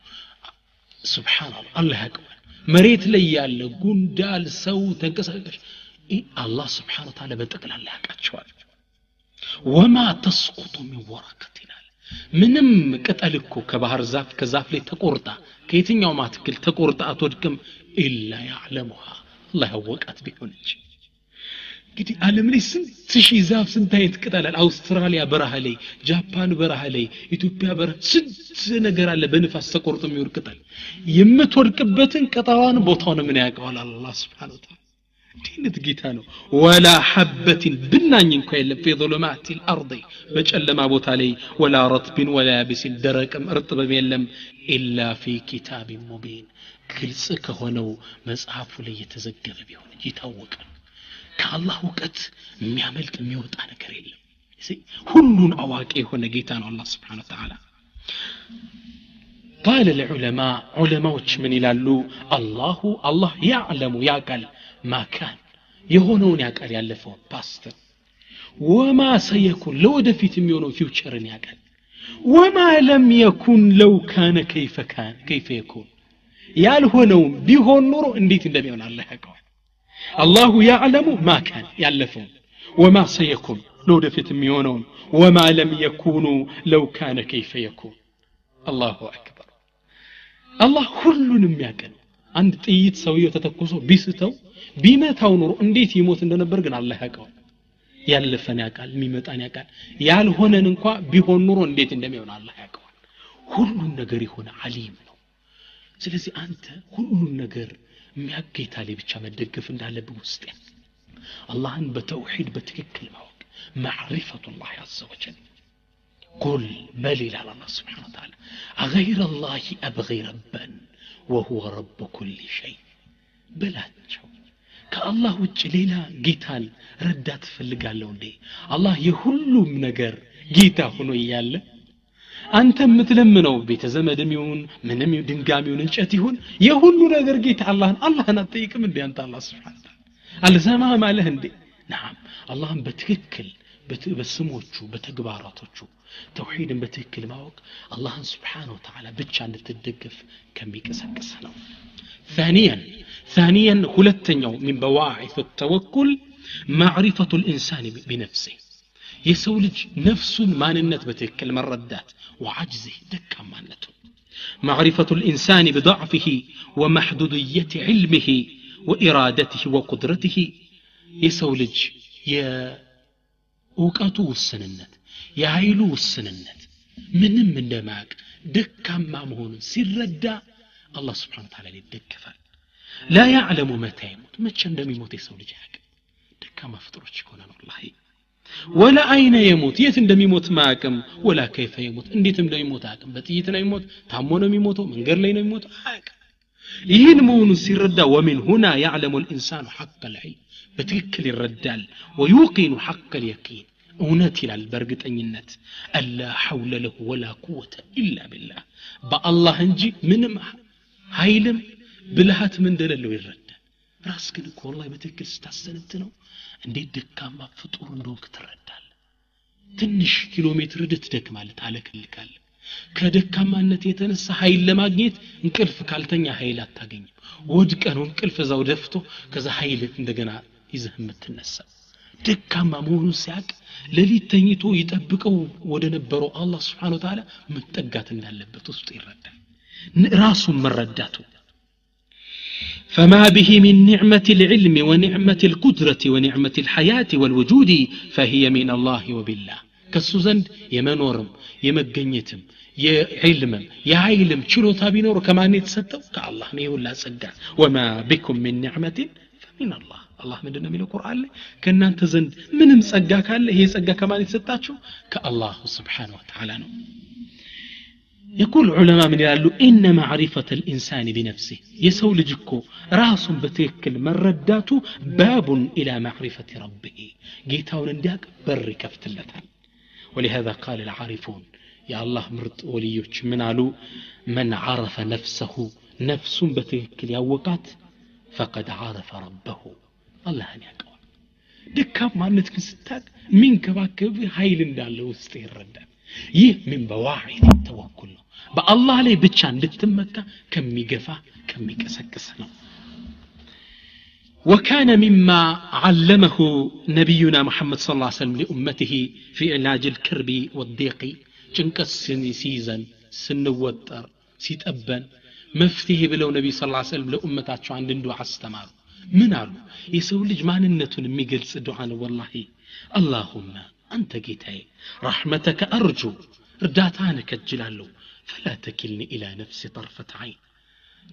ሱብሃንአላህ አላህ ያውቃል መሬት ላይ ያለ ጉንዳል ሰው ተንቀሳቀሽ አላህ Subhanahu Wa Ta'ala በጠቅላላ ያውቃቸዋል وما تسقط من ورقة ምንም ቅጠል እኮ ከባህር ዛፍ ከዛፍ ላይ ተቆርጣ ከየትኛው ማትክል ተቆርጣ አትወድቅም إلا يعلمها الله ያወቃት ቢሆን እንጂ እንግዲህ ዓለም ላይ ስንት ሺህ ዛፍ ስንት አይነት ቅጠል አለ አውስትራሊያ በረሃ ላይ ጃፓን በረሃ ላይ ኢትዮጵያ በረሃ ስንት ነገር አለ በንፋስ ተቆርጦ የሚወድቅ ቅጠል የምትወድቅበትን ቅጠሏን ቦታውን ምን ያውቀዋል አላህ Subhanahu Wa Ta'ala ዲነት ጌታ ነው ወላ ሐበትን ብናኝ እንኳን የለም في ظلمات الارض በጨለማ ቦታ ላይ ወላ ረጥብን ወላ ያብስን ደረቅም እርጥብም የለም إلا في كتاب مبين ግልጽ ከሆነው መጽሐፉ ላይ የተዘገበ ቢሆን ይታወቃል ከአላህ ወቀት የሚያመልጥ የሚወጣ ነገር የለም ሁሉን አዋቂ የሆነ ጌታ ነው አላህ Subhanahu Wa Ta'ala قال العلماء علماء من يلالو الله يعلم يقال ما كان يهونون يقال يالفون past وما سيكون لو دفيت የሚሆነው futureን يقال وما لم يكن لو كان كيف يكون ያልሆነው ቢሆን ኑሮ እንዴት እንደሚሆን አላህ ያውቃል الله يعلم ما كان يالفون وما سيكون لو دفيت የሚሆነው وما لم يكون لو كان كيف يكون الله اكبر الله ሁሉንም ያውቃል አንድ ጥይት ሰውየው ተተኩሶ ቢስተው ቢመታው ኑሮ እንዴት ይሞት እንደነበር ግን አላህ ያውቃል ያለፈን ያውቃል የሚመጣን ያውቃል ያልሆነን እንኳን ቢሆን ኑሮ እንዴት እንደሚሆን አላህ ያውቃል ሁሉን ነገር ይሆነ ዓሊም ነው ስለዚህ አንተ ሁሉን ነገር የሚያጌታ ላይ ብቻ መደገፍ እንዳለብህ ውስጥ አላህን በተውሂድ በትክክል ማወቅ معرفة الله عز وجل قل بل إلى الله سبحانه وتعالى غير الله أبغي ربا وهو رب كل شيء بلاچو كالله ውጭ ሌላ ጌታን ረዳት ፈልጋለሁ እንዴ አላህ የሁሉም ነገር ጌታ ሆኖ ይያለ አንተ የምትለምነው ቤተ ዘመድም ይሁን ምንም ድንጋም ይሁን እንጨት ይሁን የሁሉ ነገር ጌታ አላህን አትጠይቅም እንዴ አንተ አላህ Subhanahu Wa Ta'ala አልሰማ ማለህ እንዴ نعم አላህን በትክክል በስሞቹ በተግባራቶቹ ተውሂድን በትክክል ማወቅ አላህን Subhanahu Wa Ta'ala ብቻ እንድትደገፍ ከሚቀሰቅስ ነው ثانيا ሁለተኛው من بواعث التوكل معرفة الإنسان بنفسه የሰው ልጅ ነፍሱን ማንነት በትክክል መረዳት وعجزه ደካማነቱ معرفة الإنسان بضعفه ومحدودية علمه وإرادته وقدرته የሰው ልጅ የእውቀቱ ውስንነት የኃይሉ ውስንነት ምንም እንደማያውቅ ደካማ መሆኑን ሲረዳ الله سبحانه وتعالى يدكفال لا يعلم متى يموت ما እንደሚሞት የሰው ልጅ ያውቃል ደካማ ፍጥሮች ይሆናል والله ولا اين يموت የት እንደሚሞት ማያውቅም ولا كيف يموت እንዴት እንደሚሞት አያውቅም በጥይት ነው የሚሞት ታሞ ነው የሚሞተው መንገድ ላይ ነው የሚሞተው አያውቅም ይህን መሆኑን ሲረዳ ومن هنا يعلم الانسان حق العلم በትክክል ይረዳል ويوقن حق اليقين እውነት ይላል በእርግጠኝነት አላ ሐውለ له ولا قوه الا بالله በአላህ እንጂ ምንም ኃይልም ብልሃትም እንደሌለው ይረዳል ራስ ግን እኮ والله በትክክል ስታሰነት ነው እንዴት ደካማ ፍጡር እንደሆንክ ትረዳለህ ትንሽ ኪሎ ሜትር ድትደክማለህ ታለክልካለህ ከደካማነት የተነሳ ኃይል ለማግኘት እንቅልፍ ካልተኛ ኃይል አታገኝም ወድቀህ ነው እንቅልፍ እዛው ደፍቶ ከዛ ኃይል እንደገና ይዘህ የምትነሳው ደካማ መሆኑን ሲያቅ ለሊት ተኝቶ ይጠብቀው ወደ ነበረው አላህ Subhanahu Wa Ta'ala መጠጋት እንዳለበት ውስጥ ይረዳል ራሱን መረዳቱ فما به من نعمة العلم ونعمة القدرة ونعمة الحياة والوجود فهي من الله وبالله كسو زند يمنورم يمغنيتم يعلمم يعلم ችሎታ ቢኖር ከማን የተሰጠው ከአላህ ነው ይሁላ ጸጋ وما بكم من نعمة فمن الله الله ምንድነው የሚለው ቁርአን ላይ ከናንተ ዘንድ ምንም ጸጋ ካለ ይሄ ጸጋ ከማን የተሰጣችሁ ከአላህ Subhanahu Wa Ta'ala ነው يقول علماء من يقولوا إن معرفة الإنسان بنفسه يسول جكو راس بتكل مرداته باب إلى معرفة ربه جيتاون انديك بري كفتلتان ولهذا قال العارفون يا الله مرت وليوش من علو من عرف نفسه نفس بتكل يوقات فقد عرف ربه الله أن يقول دكاب ما نتك ستاك من كباكب هايل اندالو استير ردان ይህ من بواعث التوكل በአላህ ላይ ብቻ እንድትመካ ከሚገፋ ከሚቀሰቅስ ነው وكان مما علمه نبينا محمد صلى الله عليه وسلم لأمته في علاج الكرب والضيق ጭንቀት ሲይዘን ስንወጠር ሲጠበን መፍትሄ ብለው ነብይ ሰለላሁ ዐለይሂ ወሰለም ለኡመታቸው አንድ ዱዓ አስተማሩ ምን አሉ የሰው ልጅ ማንነቱን የሚገልጽ ዱዓ ነው ወላሂ اللهم አንተ ጌታዬ رحمتك ارجو እርዳታህን ከጅላለሁ فلا تكلني الى نفسي طرفة عين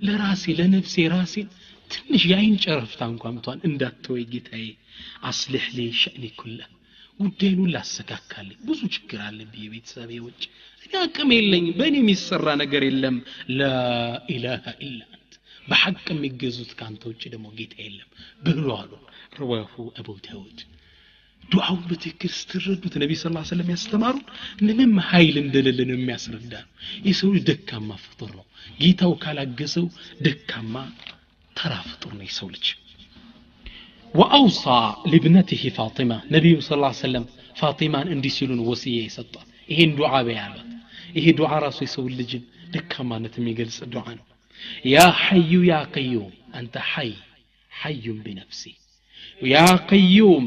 ለራሴ ለነፍሴ ራሴ ትንሽ ያይን ጨረፍታ እንኳን እንኳን እንዳትወይ ጌታዬ አስልህ لي شأني كله ጉዳዩን ላስተካክል ብዙ ችግር አለብኝ ቤተሰቤ ውጭ አቅም የለኝም በእኔ የሚሰራ ነገር የለም لا اله الا انت በሐቅ የሚገዙት ካንተ ውጭ ደግሞ ጌታ የለም ብለዋል رواه ابو داود ዱዓው በትክክል ስትረዱት ነብዩ ሰለላሁ ዐለይሂ ወሰለም ያስተማሩ ምንም ኃይል እንደሌለን የሚያስረዳ የሰው ደካማ ፍጡር ነው ጌታው ካላገዘው ደካማ ተራ ፍጡር ነው የሰው ልጅ واوصى لابنته فاطمه ነብዩ ሰለላሁ ዐለይሂ ወሰለም ፋጢማን እንዲሲሉን ወሲያ ይሰጣል ይሄን ዱዓ በያላት ይሄ ዱዓ ራሱ የሰው ልጅ ደካማነት የሚገልጽ ዱዓ ነው يا حي يا قيوم انت حي حي بنفسي يا قيوم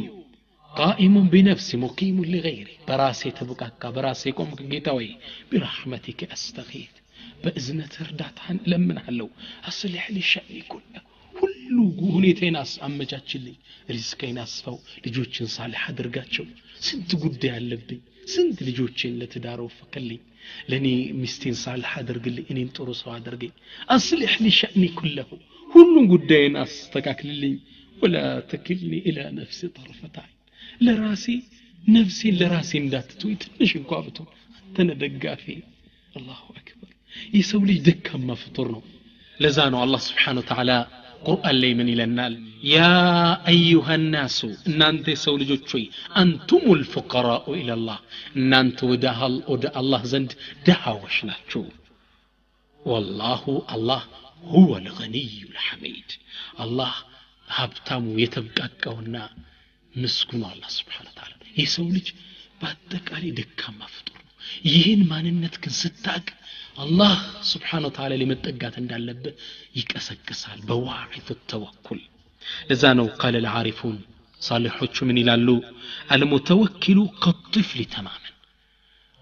قائم بنفسي مقيم لغيري براسي تبقى براسي قوم جيتاوي برحمتك استغيث باذنك رداتان لمن علو اصلح لي شأني كله ሁሉ ሁኔታዬን አመቻችልኝ ሪዝቄን አስፋው ልጆችን ሳልህ አድርጋቸው ስንት ጉዳይ አለብኝ ስንት ልጆችን ለትዳር ወፈቀልኝ ለኔ ሚስቴን ሳልህ አድርግልኝ እኔን ጥሩ ሰው አድርገኝ አስልህ لي شأني كله ሁሉ ጉዳይን አስተካክልልኝ ولا تكلني الى نفسي طرفة عين ለራሴ ነፍሴን ለራሴ እንዳትተው ትንሽ እንኳን ብትሆን ተነደጋፊ አላሁ አክበር የሰው ልጅ ደካማ ፍጡር ነው ለዛ ነው አላህ Subhanahu Wa Ta'ala ቁርአን ላይ ምን ይለናል ያ አዩሃ الناس እናንተ ሰው ልጆች ሆይ አንቱሙል ፉቀራኡ ኢላላህ እናንተ ወደ አላህ ዘንድ ደሃዎች ናችሁ والله الله هو الغني الحميد الله ሀብታሙ የተብቃቀውና ምስጉን አላህ Subhanahu Wa Ta'ala የሰው ልጅ በአጠቃላይ ደካማ ፍጡር ነው ይህን ማንነት ግን ስታቅ አላህ Subhanahu Wa Ta'ala ለመጠጋት እንዳለበት ይቀሰቅሳል በዋዕት ተወኩል ለዛ ነው قال العارفون صالحዎቹ ምን ይላሉ المتوكل كالطفل تماما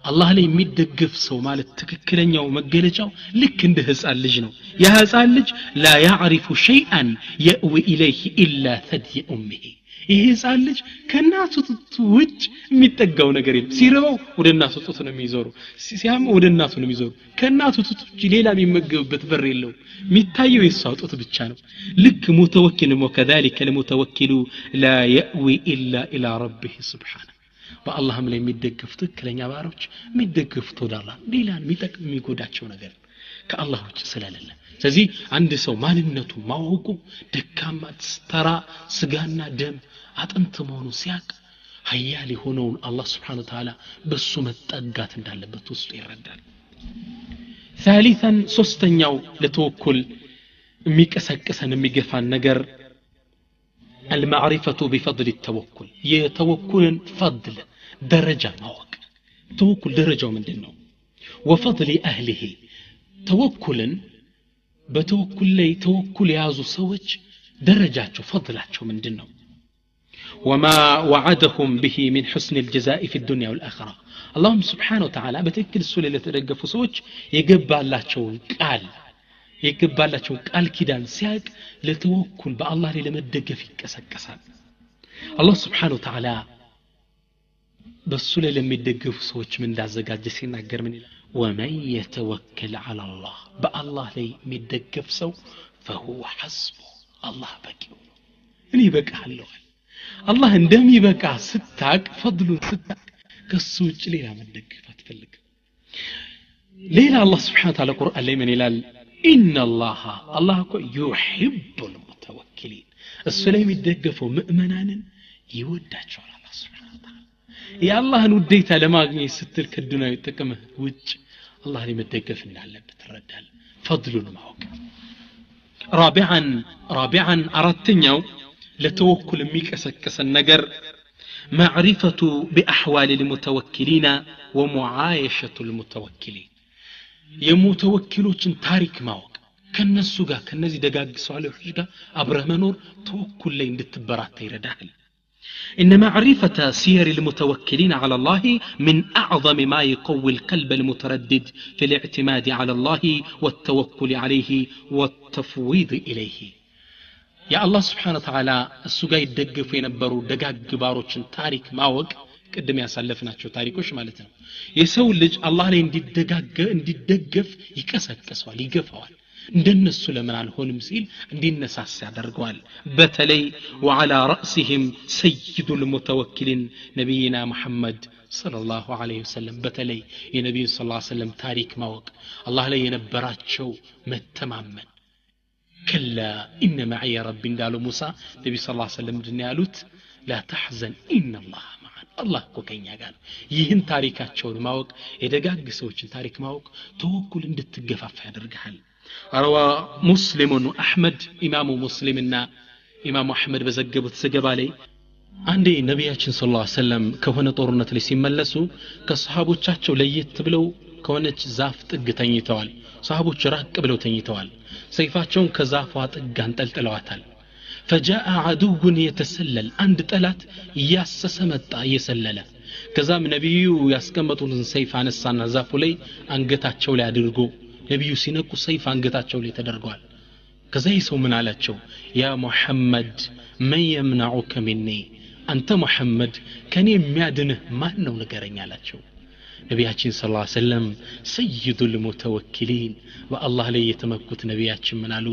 አላህ ላይ የሚደገፍ ሰው ማለት ትክክለኛው መገለጫው ልክ እንደ ህፃን ልጅ ነው ያ ህፃን ልጅ لا يعرف شيئا يأوي إليه إلا ثدي أمه ይሄ ህፃን ልጅ ከናቱ ጡት ውጭ የሚጠጋው ነገር የለም ሲረባው ወደ እናቱ ጡት ነው የሚዞረው ሲያም ወደ እናቱ ነው የሚዞረው ከናቱ ጡት ውጭ ሌላ የሚመገብበት በር የለው የሚታየው የሷ ጡት ብቻ ነው ልክ ሙተወኪል ወከذلك المتوكل لا يأوي إلا إلى ربه سبحانه በአላህም ላይ የሚደገፉ ትክክለኛ ባሮች የሚደገፉት ወደ አላህ ሌላን የሚጠቅም የሚጎዳቸው ነገር ከአላህ ውጭ ስለሌለ ስለዚህ አንድ ሰው ማንነቱ ማወቁ ደካማ ተራ ስጋና ደም አጥንት መሆኑ ሲያቅ ኃያል የሆነውን አላህ Subhanahu Wa Ta'ala በሱ መጠጋት እንዳለበት ውስጡ ይረዳል ثالثا ሶስተኛው ለተወኩል የሚቀሰቅሰን የሚገፋን ነገር المعرفة بفضل التوكل يتوكل فضل درجة ማወቅ ተወኩል ደረጃው ምንድነው وفضل اهله توكلا በተወኩል ላይ ተወኩል ያዙ ሰዎች ደረጃቸው ፈضላቸው ምንድነው وما وعدهم به من حسن الجزاء في الدنيا والآخرة اللهم سبحانه وتعالى በትክክል እሱ ላይ ለተደገፉ ሰዎች የገባላቸው ቃል ኪዳን ሲያቅ ለተወኩል በአላህ ላይ ለመደገፍ ይቀሰቀሳል አላህ Subhanahu Wa Ta'ala በሱ ላይ ለሚደገፉ ሰዎች ምን እንዳዘጋጀ ሲናገር ምን ይላል ومن يتوكل على الله بالله ላይ የሚደገፍ ሰው فهو حسبه الله በቂው እኔ በቃለሁ አላህ እንደሚበቃ ስታቅ ፈድሉን ስታቅ ከሱ ውጭ ሌላ መደገፍ አትፈልግ ሌላ አላህ Subhanahu Wa Ta'ala ቁርአን ላይ ምን ይላል ان الله الله يحب المتوكلين እሱ ላይ የሚደገፈው ሙእመናንን ይወዳቸዋል አላህ Subhanahu Wa Ta'ala የአላህን ውዴታ ለማግኘት ስትል ከዱንያዊ ጥቅም ውጭ አላህ ላይ መደገፍ እንዳለበት ተረዳል ፈድሉን ማወቅ رابعا አራተኛው ለተወኩል የሚቀሰቀሰን ነገር معرفة بأحوال المتوكلين ومعايشة المتوكلين የሙተወኪሎችን ታሪክ ማወቅ ከነሱ ጋር ከነዚህ ደጋግ ሷሊሆች ጋር አብረህ መኖር ተወኩል ላይ እንድትበራታ ይረዳል إن معرفة سير المتوكلين على الله من أعظم ما يقوي القلب المتردد في الاعتماد على الله والتوكل عليه والتفويض إليه የአላህ Subhanahu Wa Ta'ala እሱ ጋር ይደገፉ የነበሩ ደጋግ ባሮችን ታሪክ ማወቅ ቅድም ያሳለፍናቸው ታሪኮች ማለት ነው የሰው ልጅ አላህ ላይ እንዲደገፍ ይቀሰቅሰዋል ይገፋዋል እንደነሱ ለምን አልሆንም ሲል እንዲነሳሳ ያደርገዋል በተለይ وعلى رأسهم سيد المتوكلين نبينا محمد صلى الله عليه وسلم በተለይ የነብዩ ሰለላሁ ዐለይሂ ወሰለም ታሪክ ማወቅ አላህ ላይ የነበራቸው መተማመን كلا إن معي ربي እንዳለው ሙሳ ነብዩ ሰለላሁ ዐለይሂ ወሰለም ድን ያሉት لا تحزن إن الله معنا الله እኮ ከኛ ጋር ነው ይህን ታሪካቸውን ማወቅ የደጋግ ሰዎችን ታሪክ ማወቅ ተወኩል እንድትገፋፋ ያደርጋል روى مسلم وأحمد إمام مسلمنا إمام أحمد بزجبت سجبالي عندي نبياتنا صلى الله عليه وسلم كهنا طورنا لسيم ملسو كصحابو تشاتشو ليت بلو كونت زافت تنيتوال صحابو شراك قبلو تنيتوال سيفاتشون كزافات تلتلواتال فجاء عدو يتسلل عند تلات ياسسمت يسلل كزام نبيو ياسكمتون سيف عن السنة زافو لي አንገታቸው ላይ አድርጎ ነብዩ ሲነቁ ሰይፍ አንገታቸው ላይ ተደርጓል ከዛ ይሰው ምን አላቸው ያ ሙሐመድ من يمنعك مني አንተ ሙሐመድ ከኔ የሚያድንህ ማን ነው ንገረኝ አላቸው ነብያችን ሰለላሁ ዐለይሂ ወሰለም ሰይዱል ሙተወኪሊን ወአላህ ላይ የተመኩት ነብያችን ምን አሉ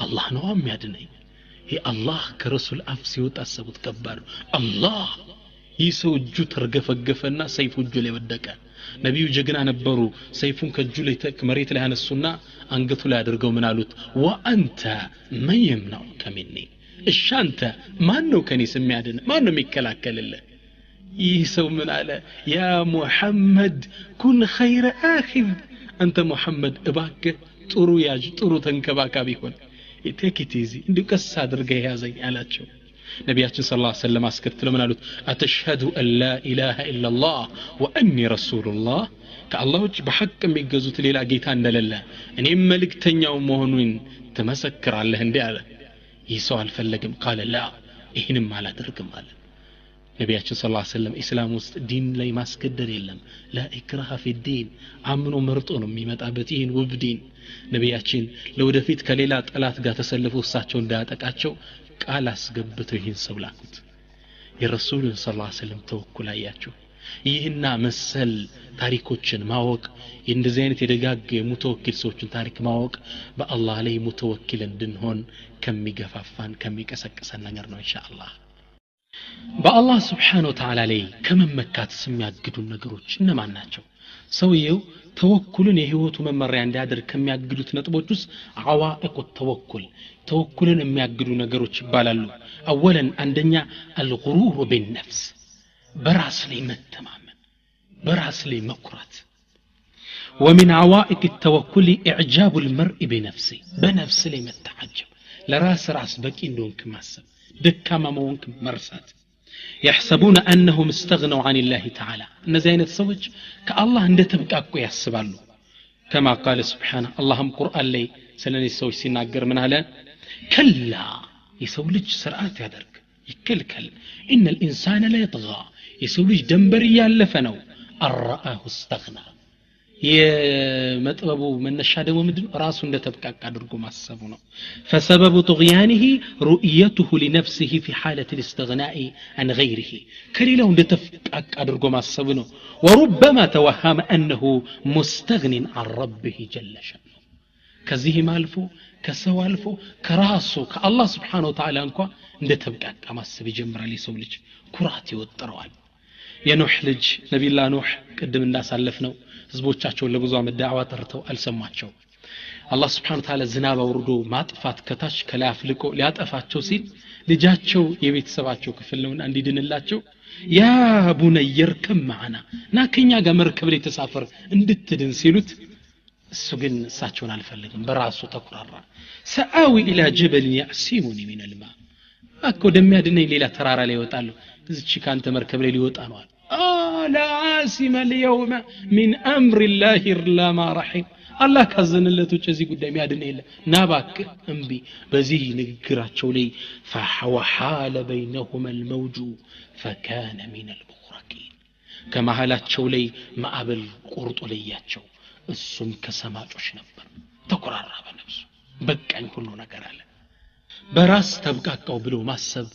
አላህ ነው የሚያድነኝ አላህ ከረሱል አፍ ሲወጣ አሰቡት ከባድ አላህ ይሰው እጁ ተርገፈገፈና ሰይፉ እጁ ላይ ወደቀ ነብዩ ጀግና ነበሩ ሰይፉን ከእጁ ላይ መሬት ላይ አነሱና አንገቱ ላይ አድርገው ምን አሉት ወአንተ من يمنعك مني እሺ አንተ ማን ነው ከኔ የሚያድን ማን ነው የሚከላከልልህ ይህ ሰው ምን አለ ያ ሙሐመድ ኩን ኸይረ አኺዝ አንተ ሙሐመድ እባክህ ጥሩ ያጅ ጥሩ ተንከባካቢ ሆን ኢቴኪቲዚ እንድቀስ አድርገህ ያዘኝ አላቸው ነብያችን ሰለላሁ ዐለይሂ ወሰለም አስከትለው ምን አሉት አተሽሀዱ አላ ኢላሃ ኢላላህ ወአኒ ረሱሉላህ ከአላህ ውጭ በሐቅ የሚገዙት ሌላ ጌታ እንደሌለ እኔም መልእክተኛው መሆኑን ተመሰክራለህ እንዴ አለ ይሰው አልፈለግም قال لا ይሄንም አላደርግም አለ ነብያችን ሰለላሁ ዐለይሂ ወሰለም እስላም ውስጥ ዲን ላይ ማስገደድ የለም لا اكراه في الدين አምኖ መርጦ ነው የሚመጣበት ይሄን ውብ ዲን ነብያችን ለወደፊት ከሌላ ጠላት ጋር ተሰልፈው እሳቸው እንዳያጠቃቸው ቃል አስገብተው ይህን ሰው ላኩት የረሱልን ሰለላሁ ዐለይሂ ወሰለም ተወኩል አያቸው ይህና መሰል ታሪኮችን ማወቅ እንደዚህ አይነት የደጋግ የሙተወኪል ሰዎችን ታሪክ ማወቅ በአላህ ላይ ሙተወኪል እንድንሆን ከሚገፋፋን ከሚቀሰቅሰን ነገር ነው ኢንሻአላህ በአላህ Subhanahu Wa Ta'ala ላይ ከመመካት የሚያግዱን ነገሮች እነማን ናቸው ሰውየው ተወኩልን የህይወቱ መመሪያ እንዲያደርግ ከሚያግዱት ነጥቦች ውስጥ አዋኢቁ ተወኩልን የሚያግዱ ነገሮች ይባላሉ አወለን አንደኛ الغرور بالنفس በራስ ላይ መተማመን በራስ ላይ መኩራት ومن عوائق التوكل اعجاب المرء بنفسه بنفس ላይ መተዓጀብ ለራስ በቂ እንደሆንክ ማሰብ ደካማ መሆንክ መርሳት يحسبون انهم استغنوا عن الله تعالى እነዚህ አይነት ሰዎች ከአላህ እንደተብቃቁ ያስባሉ كما قال سبحانه اللهم قرآن ላይ ስለዚህ ሰዎች ሲናገር ምን አለ ከላ የሰው ልጅ ስርዓት ያደርግ ይከልከል ان الانسان لا يطغى የሰው ልጅ ደንበር ያለፈ ነው አራአሁ استغنى የመጥበቡ መነሻ ደግሞ ምንድነው ራሱ እንደተብቃቃ አድርጎ ማሰቡ ነው فسبب طغيانه رؤيته لنفسه في حالة الاستغناء عن غيره ከሌላው እንደተብቃቃ አድርጎ ማሰቡ ነው وربما توهم انه مستغن عن ربه جل شأنه ከዚህ ማልፎ ከሰው አልፎ ከራሱ ከአላህ Subhanahu Wa Ta'ala እንኳን እንደተብቃቃ ማሰብ ይጀምራል የሰው ልጅ ኩራት ይወጥረዋል የኖህ ልጅ ነብዩላህ ኖህ ቀደም እንዳሳለፍነው ህዝቦቻቸውን ለብዙ ዓመት ዳዕዋ ተርተው አልሰማቸው አላህ Subhanahu Wa Ta'ala ዝናብ አውርዶ ማጥፋት ከታች ከላይ አፍልቆ ሊያጠፋቸው ሲል ልጃቸው የቤተሰባቸው ክፍል ነውና እንዲድንላቸው ያ ቡነየር ከማና ናከኛ ጋር መርከብ ላይ ተሳፈር እንድትድን ሲሉት እሱ ግን እሳቸውን አልፈልግም በራሱ ተኩራራ ሰአዊ ኢላ ጀበል ያሲሙኒ ሚን الماء አኮ ደሚያድነኝ ሌላ ተራራ ላይ ይወጣሉ እዚች ካንተ መርከብ ላይ ሊወጣ ነው لا عاصم اليوم من امر الله الا ما رحم الله ካዘነለት ውጭ እዚህ ጉዳይ የሚያድን የለም ናባክ እንቢ በዚህ ንግግራቸው ላይ فحال بينهما الموج فكان من المغرقين ከመሃላቸው ላይ ማዕበል ቆርጦ ለያቸው እሱም ከሰማጮች ነበር ተቆራራ በነፍሱ በቃኝ ሁሉ ነገር አለ በራስ ተብቃቃው ብሎ ማሰብ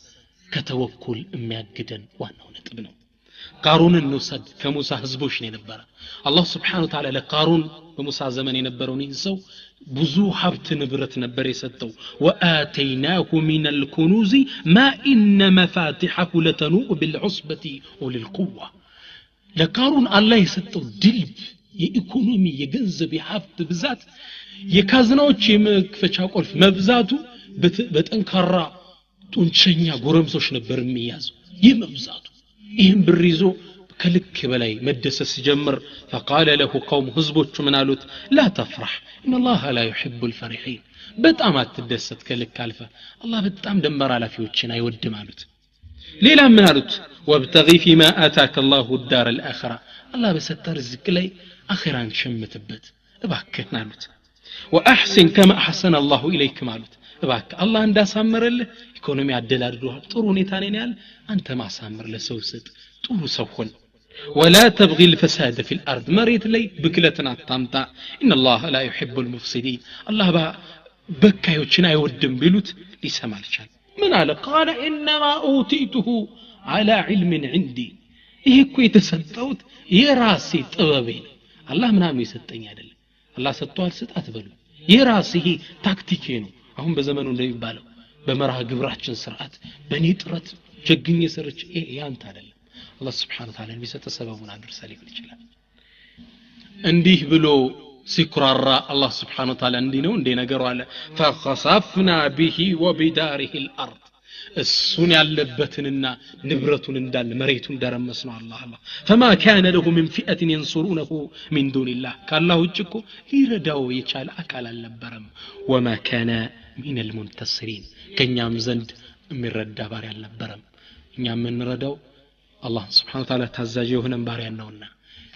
ከተወኩል የሚያግደን ዋናው ነጥብ ነው ቃሩንን እንውሰድ ከሙሳ ህዝቦች ነው የነበረ አላህ Subhanahu Wa Ta'ala ለቃሩን በሙሳ ዘመን የነበረውን ሰው ብዙ ሀብት ንብረት ነበር የሰጠው ወአተይናሁ ሚነል ኩኑዚ ማ ኢነ መፋቲሐሁ ለተኑኡ ቢልዑስበቲ ወልልቁዋ ለቃሩን አላህ የሰጠው ድልብ የኢኮኖሚ የገንዘብ የሀብት ብዛት የካዝናዎች የመክፈቻ ቁልፍ መብዛቱ በጠንካራ ጡንቸኛ ጎረምሶች ነበር የሚያዙ ይመብዛቱ ይህም ብሪዞ ከልክ በላይ መደሰስ ሲጀምር فقال له قوم ህዝቦቹ ምን አሉት لا تفرح ان الله لا يحب الفرحين በጣም አትደሰት ከልክ አልፈ አላህ በጣም ደንበር አላፊዎችን አይወድም አሉት ሌላ ምን አሉት وابتغي فيما آتاك الله الدار الآخرة الله በሰጠ ርዝቅ ላይ አኺራን ሸምትበት እባክህ አሉት واحسن كما احسن الله اليك ማለት እባክህ አላህ እንዳሳመረልህ ኢኮኖሚ አደላድሏል ጥሩ ሁኔታ ነኝ ያለ አንተ ማሳመር ለሰው ስጥ ጥሩ ሰው ሆን ولا تبغي الفساد في الارض مريت لي بكلتنا አታምጣ ان الله لا يحب المفسدين الله በካዮችን አይወድም ቢሉት ሊሰማ አልቻለም ምን አለ قال انما اوتيته على علم عندي ይሄ እኮ የተሰጠውት የራሴ ጥበቤ ነው አላህ ምናምን ይሰጠኝ አይደለም አላህ ሰጥቷል ስጣት በሉ የራሴ ታክቲኬ ነው አሁን በዘመኑ እንደሚባለው በመርሃ ግብራችን ስርዓት በኔ ጥረት ጀግኝ ሰርች ያንተ አይደለም አላህ Subhanahu Wa Ta'ala ቢሰጠ ሰበቡን አድርሰል ይችላል እንዲህ ብሎ ሲኩራራ አላህ Subhanahu Wa Ta'ala እንዲህ ነው እንደ ነገሩ አለ فخسفنا به وبداره الارض እሱን ያለበትንና ንብረቱን እንዳለ መሬቱን ደረመስነው አላህ فما كان له من فئة ينصرونه من دون الله ካላህ ውጭ እኮ ሊረዳው የቻለ አካል አልነበረም وما كان من المنتصرين ከኛም ዘንድ የሚረዳ ባሪያ አልነበረም እኛም እንረዳው አላህ Subhanahu Wa Ta'ala ታዛዥ የሆነን ባሪያ ነውና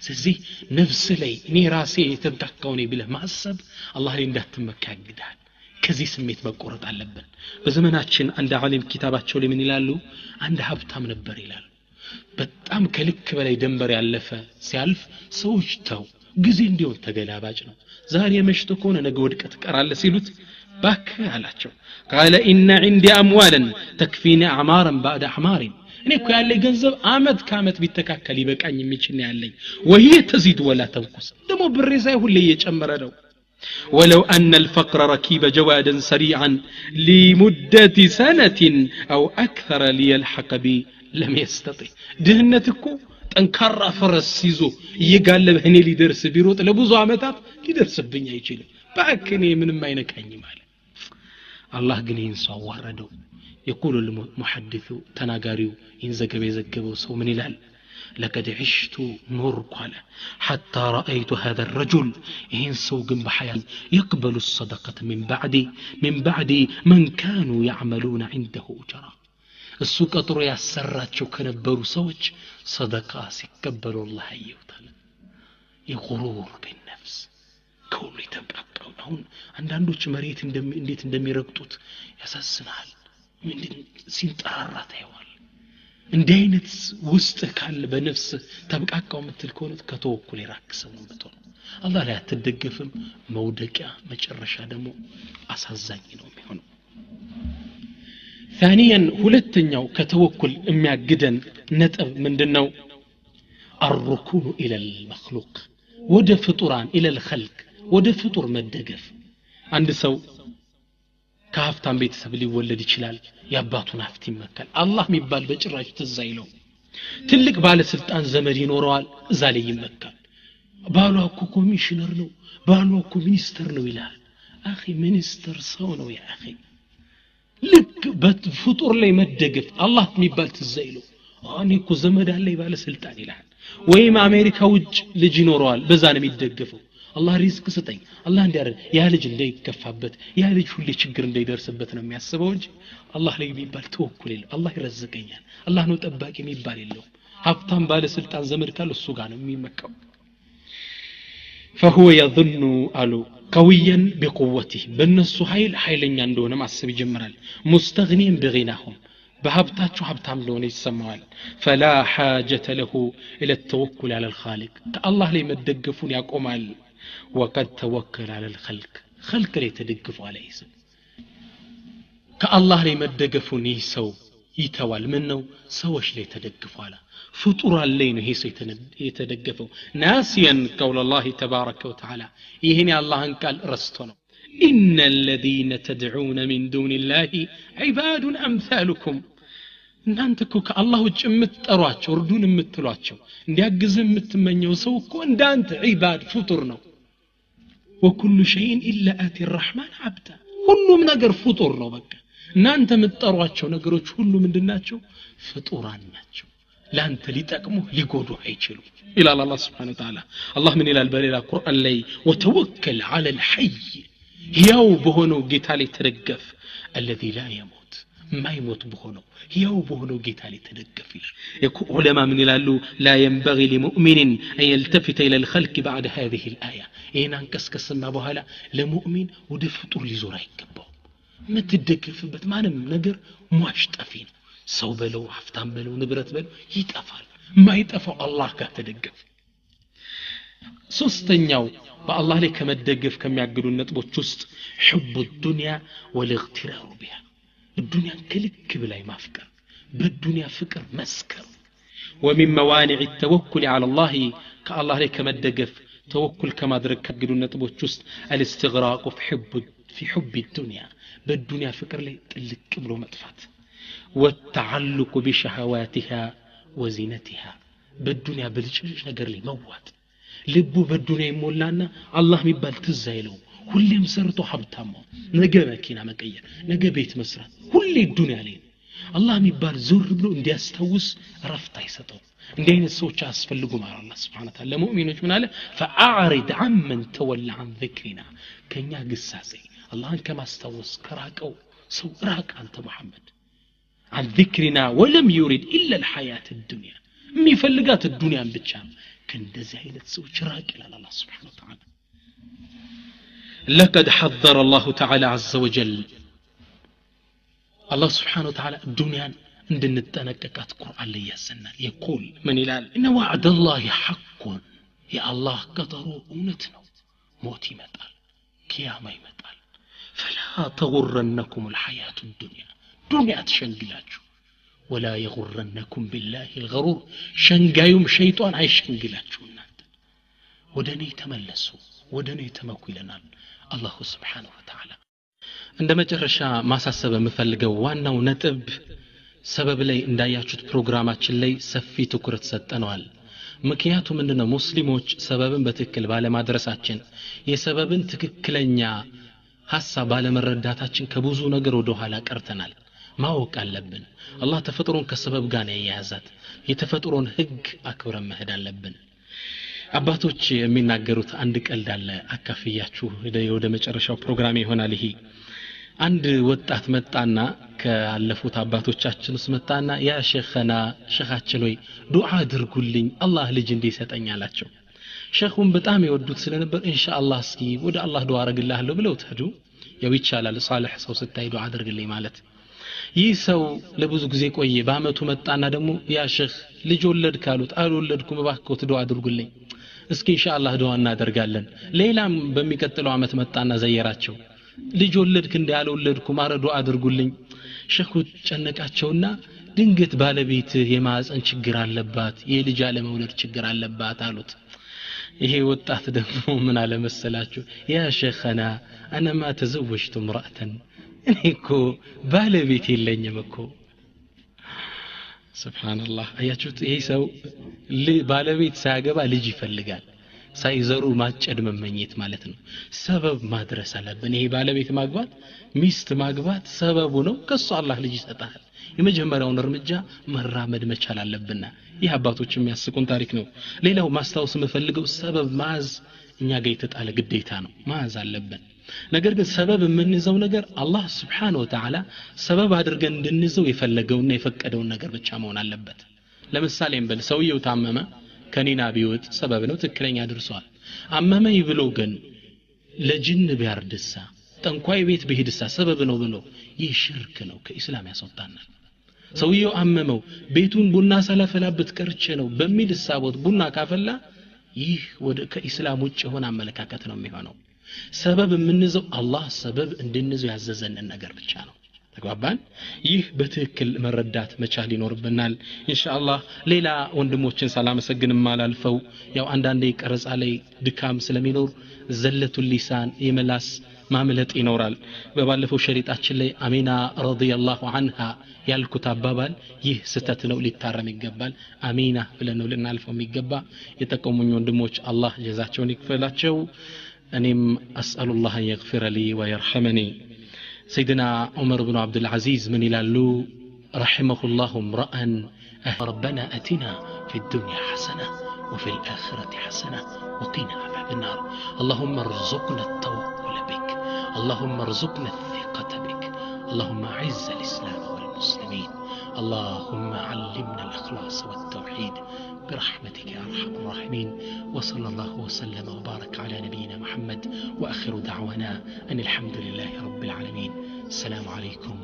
ስለዚህ ነፍስ ላይ እኔ ራሴ የተብቃቃው ነኝ ብለህ ማሰብ አላህ ላይ እንዳትመካ ያግዳል ከዚህ ስሜት መቆረጥ አለብን በዘመናችን አንድ ዓሊም ኪታባቸው ላይ ምን ይላሉ አንድ ሀብታም ነበር ይላሉ በጣም ከልክ በላይ ደንበር ያለፈ ሲያልፍ ሰዎች ተው ጊዜ እንዲው ተገላባጭ ነው ዛሬ መሽቶ ከሆነ ነገ ወድቀት ቀራለ ሲሉት ባክ አላቸው قال ان عندي اموالا تكفيني اعمارا بعد اعمار እኔ እኮ ያለ ገንዘብ አመት ከአመት ቢተካከል ይበቃኝ የሚችል ነው ያለኝ وهي تزيد ولا تنقص ደሞ ብሬ ሳይ ሁሌ እየጨመረ ነው ولو أن الفقر ركيب جوادا سريعا لمدة سنة أو أكثر ليلحق بي لم يستطيع دهنتكو تنكر فرس سيزو يقال هني لي درس بيروت لبوزو عمتات لي درس بني يجيل باكني من ما ينكاني مالي الله قنين سوى وردو يقول المحدث تناقاريو ينزقب يزقبو سو من الهل لقد عشت نور قال حتى رأيت هذا الرجل ينسوق بحياة يقبل الصدقة من بعد من كانوا يعملون عنده أجرا السوق أطروا يسرات شو كنبروا سوج صدقة سيقبلوا الله يوتالا يغرور بالنفس كوني تبقى هون عندوش مريت انديت اندمي رقطوت يساسنال من سينترارات هيوال እንዲህ አይነት ውስጥ ካለ በነፍስ ተብቃቃው ምትልኮነት ከተወኩል ይራክሰው ነው በተው አላህ ላይ አትደገፍም መውደቂያ መጨረሻ ደግሞ አሳዛኝ ነው የሚሆነው ثانيا ሁለተኛው ከተወኩል የሚያግደን ነጥብ ምንድነው الركون الى المخلوق ወደ ፍጡራን الى الخلق ወደ ፍጡር መደገፍ አንድ ሰው ከሀብታም ቤተሰብ ሊወለድ ይችላል ያባቱን ሀብት ይመካል አላህ የሚባል በጭራሽ ተዛይለው ትልቅ ባለ ስልጣን ዘመድ ይኖረዋል እዛ ላይ ይመካል ባሏ እኮ ኮሚሽነር ነው ባሏ እኮ ሚኒስተር ነው ይላል አኺ ሚኒስተር ሰው ነው ያ አኺ ልክ በፍጡር ላይ መደገፍ አላህ የሚባል ተዛይለው እኔ እኮ ዘመድ አለኝ ባለ ስልጣን ይላል ወይም አሜሪካ ውጭ ልጅ ይኖረዋል በዛ ነው የሚደገፈው አላህ ሪዝቅ ስጠኝ አላህ እንዲያረግ ያ ልጅ እንዳይከፋበት ያ ልጅ ሁሌ ችግር እንዳይደርስበት ነው የሚያስበው እንጂ አላህ ላይ የሚባል ተወኩል የለም አላህ ይረዝቀኛል አላህ ነው ጠባቂ የሚባል የለው ሀብታም ባለ ስልጣን ዘመድ ካለ እሱ ጋር ነው የሚመካው فهو يظن አሉ قويا بقوته በእነሱ ኃይለኛ እንደሆነ ማሰብ ይጀምራል مستغنين بغناهم በሀብታቸው ሀብታም እንደሆነ ይሰማዋል فلا حاجة له الى التوكل على الخالق الله ላይ መደገፉን ያቆማል وقد توكل على الخلق خلق ላይ ተደግፎ عليه ሰው ከአላህ ላይ መደገፉን ይህ ሰው ይተዋል ምን ነው ሰዎች ላይ ተደግፏል ፍጡራን ላይ ነው ይሄ ሰው የተደገፈው ናሲያን ቀውል الله تبارك وتعالى ይሄን የአላህን ቃል ረስቶ ነው إن الذين تدعون من دون الله عباد أمثالكم እናንተ እኮ ከአላህ ውጭ የምትጠሯቸው እርዱን የምትሏቸው እንዲያግዝ የምትመኘው ሰው እኮ እንዳንተ ዒባድ ፍጡር ነው وكل شيء إلا آتي الرحمن عبدا ሁሉም ነገር ፍጡር ነው በቃ እናንተ የምትጠሯቸው ነገሮች ሁሉ ምንድናቸው ፍጡራን ናቸው ላንተ ሊጠቅሙ ሊጎዱ አይችሉም ይላል አላህ Subhanahu Wa Ta'ala አላህ ምን ይላል በሌላ ቁርአን ላይ وتوكل على الحي ያው በሆነው ጌታ ላይ ተደገፍ الذي لا يموت ما يموت بهونو ياو بهونو جيتا لي تدقف يقول علماء من يلالو لا ينبغي لمؤمن أن يلتفت إلى الخلق بعد هذه الآية إن انكسكسنا بهالا لمؤمن ودفطر لزورا يكبو ما تدقف بت ما نقر معشتفين سو بلو حفتان بلو نبرت بلو يتأفل ما يتأفل الله كه تدقف ሶስተኛው በአላህ ላይ ከመደገፍ ከሚያግዱን ነጥቦች ውስጥ حب الدنيا والاغترار بها الدنيا كلك بلاي مافكر بالدنيا فكر مسكر ومن موانع التوكل على الله كالله لك مدقف توكل كما درك كقدون نطبوچ ውስጥ الاستغراق في حب الدنيا بالدنيا فكر لي تلك بلو مطفات والتعلق بشهواتها وزينتها بالدنيا بالشش ነገር ላይ መዋት ልቡ በዱንያ ይሞላና አላህ የሚባል ትዝ አይለው ሁሌም ሰርቶ ሀብታም ነገ መኪና መቀየር ነገ ቤት መስራት ሁሌ ዱንያ ላይ አላህ የሚባል ዞር ብሎ እንዲያስተውስ ረፍት አይሰጠው እንዲህ አይነት ሰዎች አስፈልጉ ማለት አላህ Subhanahu Wa Ta'ala ለሙእሚኖች ምን አለ فأعرض عمن تولى عن ذكرنا ከኛ ግሳጼ አላህን ከማስተዋወስ ከራቀው ሰው ራቅ አንተ መሐመድ عن ذكرنا ولم يريد إلا الحياة الدنيا የሚፈልጋት ዱንያን ብቻ كندزي አይነት ሰዎች ራቅ ይላል አላህ Subhanahu Wa Ta'ala لقد حذر الله تعالى عز وجل الله سبحانه وتعالى الدنيا እንድንጠነቀቃት ቁርአን ላይ ያሰናል يقول من ይላል ان وعد الله حق يا الله ቀጠሮ እውነት ነው ሞት ይመጣል ቂያማ ይመጣል فلا تغرنكم الحياة الدنيا ዱንያ ተሸንግላችሁ ولا يغرنكم بالله الغرور شنغايوم شيطان አይሸንግላችሁ እናንተ ወደኔ ተመለሱ ወደኔ ተመኩ ይለናል አላህ Subhanahu Wa Ta'ala እንደ መጨረሻ ማሳሰብ የምፈልገው ዋናው ነጥብ ሰበብ ላይ እንዳያችሁት ፕሮግራማችን ላይ ሰፊ ትኩረት ሰጠነዋል ምክንያቱም ምንድነው ሙስሊሞች ሰበብን በትክክል ባለማድረሳችን የሰበብን ትክክለኛ ሐሳብ ባለመረዳታችን ከብዙ ነገር ወደ ኋላ ቀርተናል ማወቅ አለብን አላህ ተፈጥሮን ከሰበብ ጋር ያያዛት የተፈጥሮን ህግ አክብረን መሄድ አለብን አባቶች የሚናገሩት አንድ ቀልድ አለ አካፍያችሁ ወደ መጨረሻው ፕሮግራም ይሆናል ይሄ አንድ ወጣት መጣና ከአለፉት አባቶቻችን ውስጥ መጣና ያ ሸኸና ሸኻችን ወይ ዱዓ አድርጉልኝ አላህ ልጅ እንዲሰጠኝ አላቸው ሸኹም በጣም ይወዱት ስለነበር ኢንሻአላህ እስኪ ወደ አላህ ዱዓ አረግልሃለሁ ብለው ተዱ ያው ይቻላል ሷሊህ ሰው ስታይ ዱዓ አድርግልኝ ማለት ይህ ሰው ለብዙ ጊዜ ቆየ በአመቱ መጣና ደግሞ ያ ሸኽ ልጅ ወለድክ አሉት አልወለድኩም እባክዎት ዱዓ አድርጉልኝ እስኪ ኢንሻአላህ ዱዓ እናደርጋለን ሌላም በሚቀጥለው አመት መጣና ዘየራቸው ልጅ ወለድክ እንደ ያልወለድኩም አረ ዱዓ አድርጉልኝ ሸኹ ጨነቃቸውና ድንገት ባለቤት የማህፀን ችግር አለባት የልጅ አለመውለድ ችግር አለባት አሉት ይሄ ወጣት ደግሞ ምን አለ መሰላችሁ ያ ሸኸና انا ما تزوجت امراه እኔኮ ባለቤት የለኝም እኮ ሱብሃንአላህ አያችሁት ይሄ ሰው ባለቤት ሳያገባ ልጅ ይፈልጋል ሳይዘሩ ማጨድ መመኘት ማለት ነው ሰበብ ማድረስ አለብን ይሄ ባለቤት ማግባት ሚስት ማግባት ሰበቡ ነው ከሱ አላህ ልጅ ይሰጣል የመጀመሪያውን እርምጃ መራመድ መቻል አለብንና ይህ አባቶች የሚያስቁን ታሪክ ነው ሌላው ማስታወስ የምፈልገው ሰበብ ማዝ እኛ ጋር የተጣለ ግዴታ ነው ማዝ አለብን ነገር ግን ሰበብ የምንይዘው ነገር አላህ Subhanahu Wa Ta'ala ሰበብ አድርገን እንድንይዘው የፈለገውና የፈቀደውን ነገር ብቻ መሆን አለበት ለምሳሌ እንበል ሰውየው ታመመ ከኒና ቢወጥ ሰበብ ነው ትክክለኛ ድርሷል አመመኝ ብሎ ግን ለጅን ቢያርድሳ ጠንቋይ ቤት ቢሄድሳ ሰበብ ነው ብሎ ይህ ሽርክ ነው ከኢስላም ያስወጣናል ሰውየው አመመው ቤቱን ቡና ሰላፈላበት ቀርቼ ነው በሚል ሐሳቦት ቡና ካፈላ ይህ ወደ ከኢስላም ውጭ ሆነ አመለካከት ነው የሚሆነው ሰበብ የምንይዘው አላህ ሰበብ እንድንይዘው ያዘዘንን ነገር ብቻ ነው ተግባባን ይህ በትክክል መረዳት መቻል ይኖርብናል ኢንሻአላህ ሌላ ወንድሞችን ሳላመሰግንም ማላልፈው ያው አንዳንዴ ቀረጻ ላይ ድካም ስለሚኖር ዘለቱል ሊሳን የመላስ ማምለጥ ይኖራል በባለፈው ሸሪጣችን ላይ አሚና ረዲየላሁ ዐንሃ ያልኩት አባባል ይህ ስተት ነው ሊታረም ይገባል አሚና ብለን ነው ልናልፈው የሚገባ የጠቀሙኝ ወንድሞች አላህ ጀዛቸውን ይክፈላቸው እኔም አስአሉላህ يغفر لي ويرحمني سيدنا عمر بن عبد العزيز من يلالو رحمه الله امرأ ربنا أتنا في الدنيا حسنة وفي الآخرة حسنة وقنا عذاب النار اللهم ارزقنا التوكل بك اللهم ارزقنا الثقة بك اللهم أعز الإسلام والمسلمين اللهم علمنا الإخلاص والتوحيد برحمتك يا أرحم الراحمين وصلى الله وسلم وبارك على نبينا محمد وآخر دعوانا أن الحمد لله رب العالمين السلام عليكم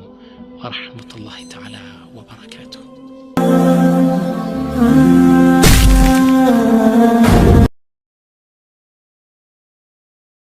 ورحمة الله تعالى وبركاته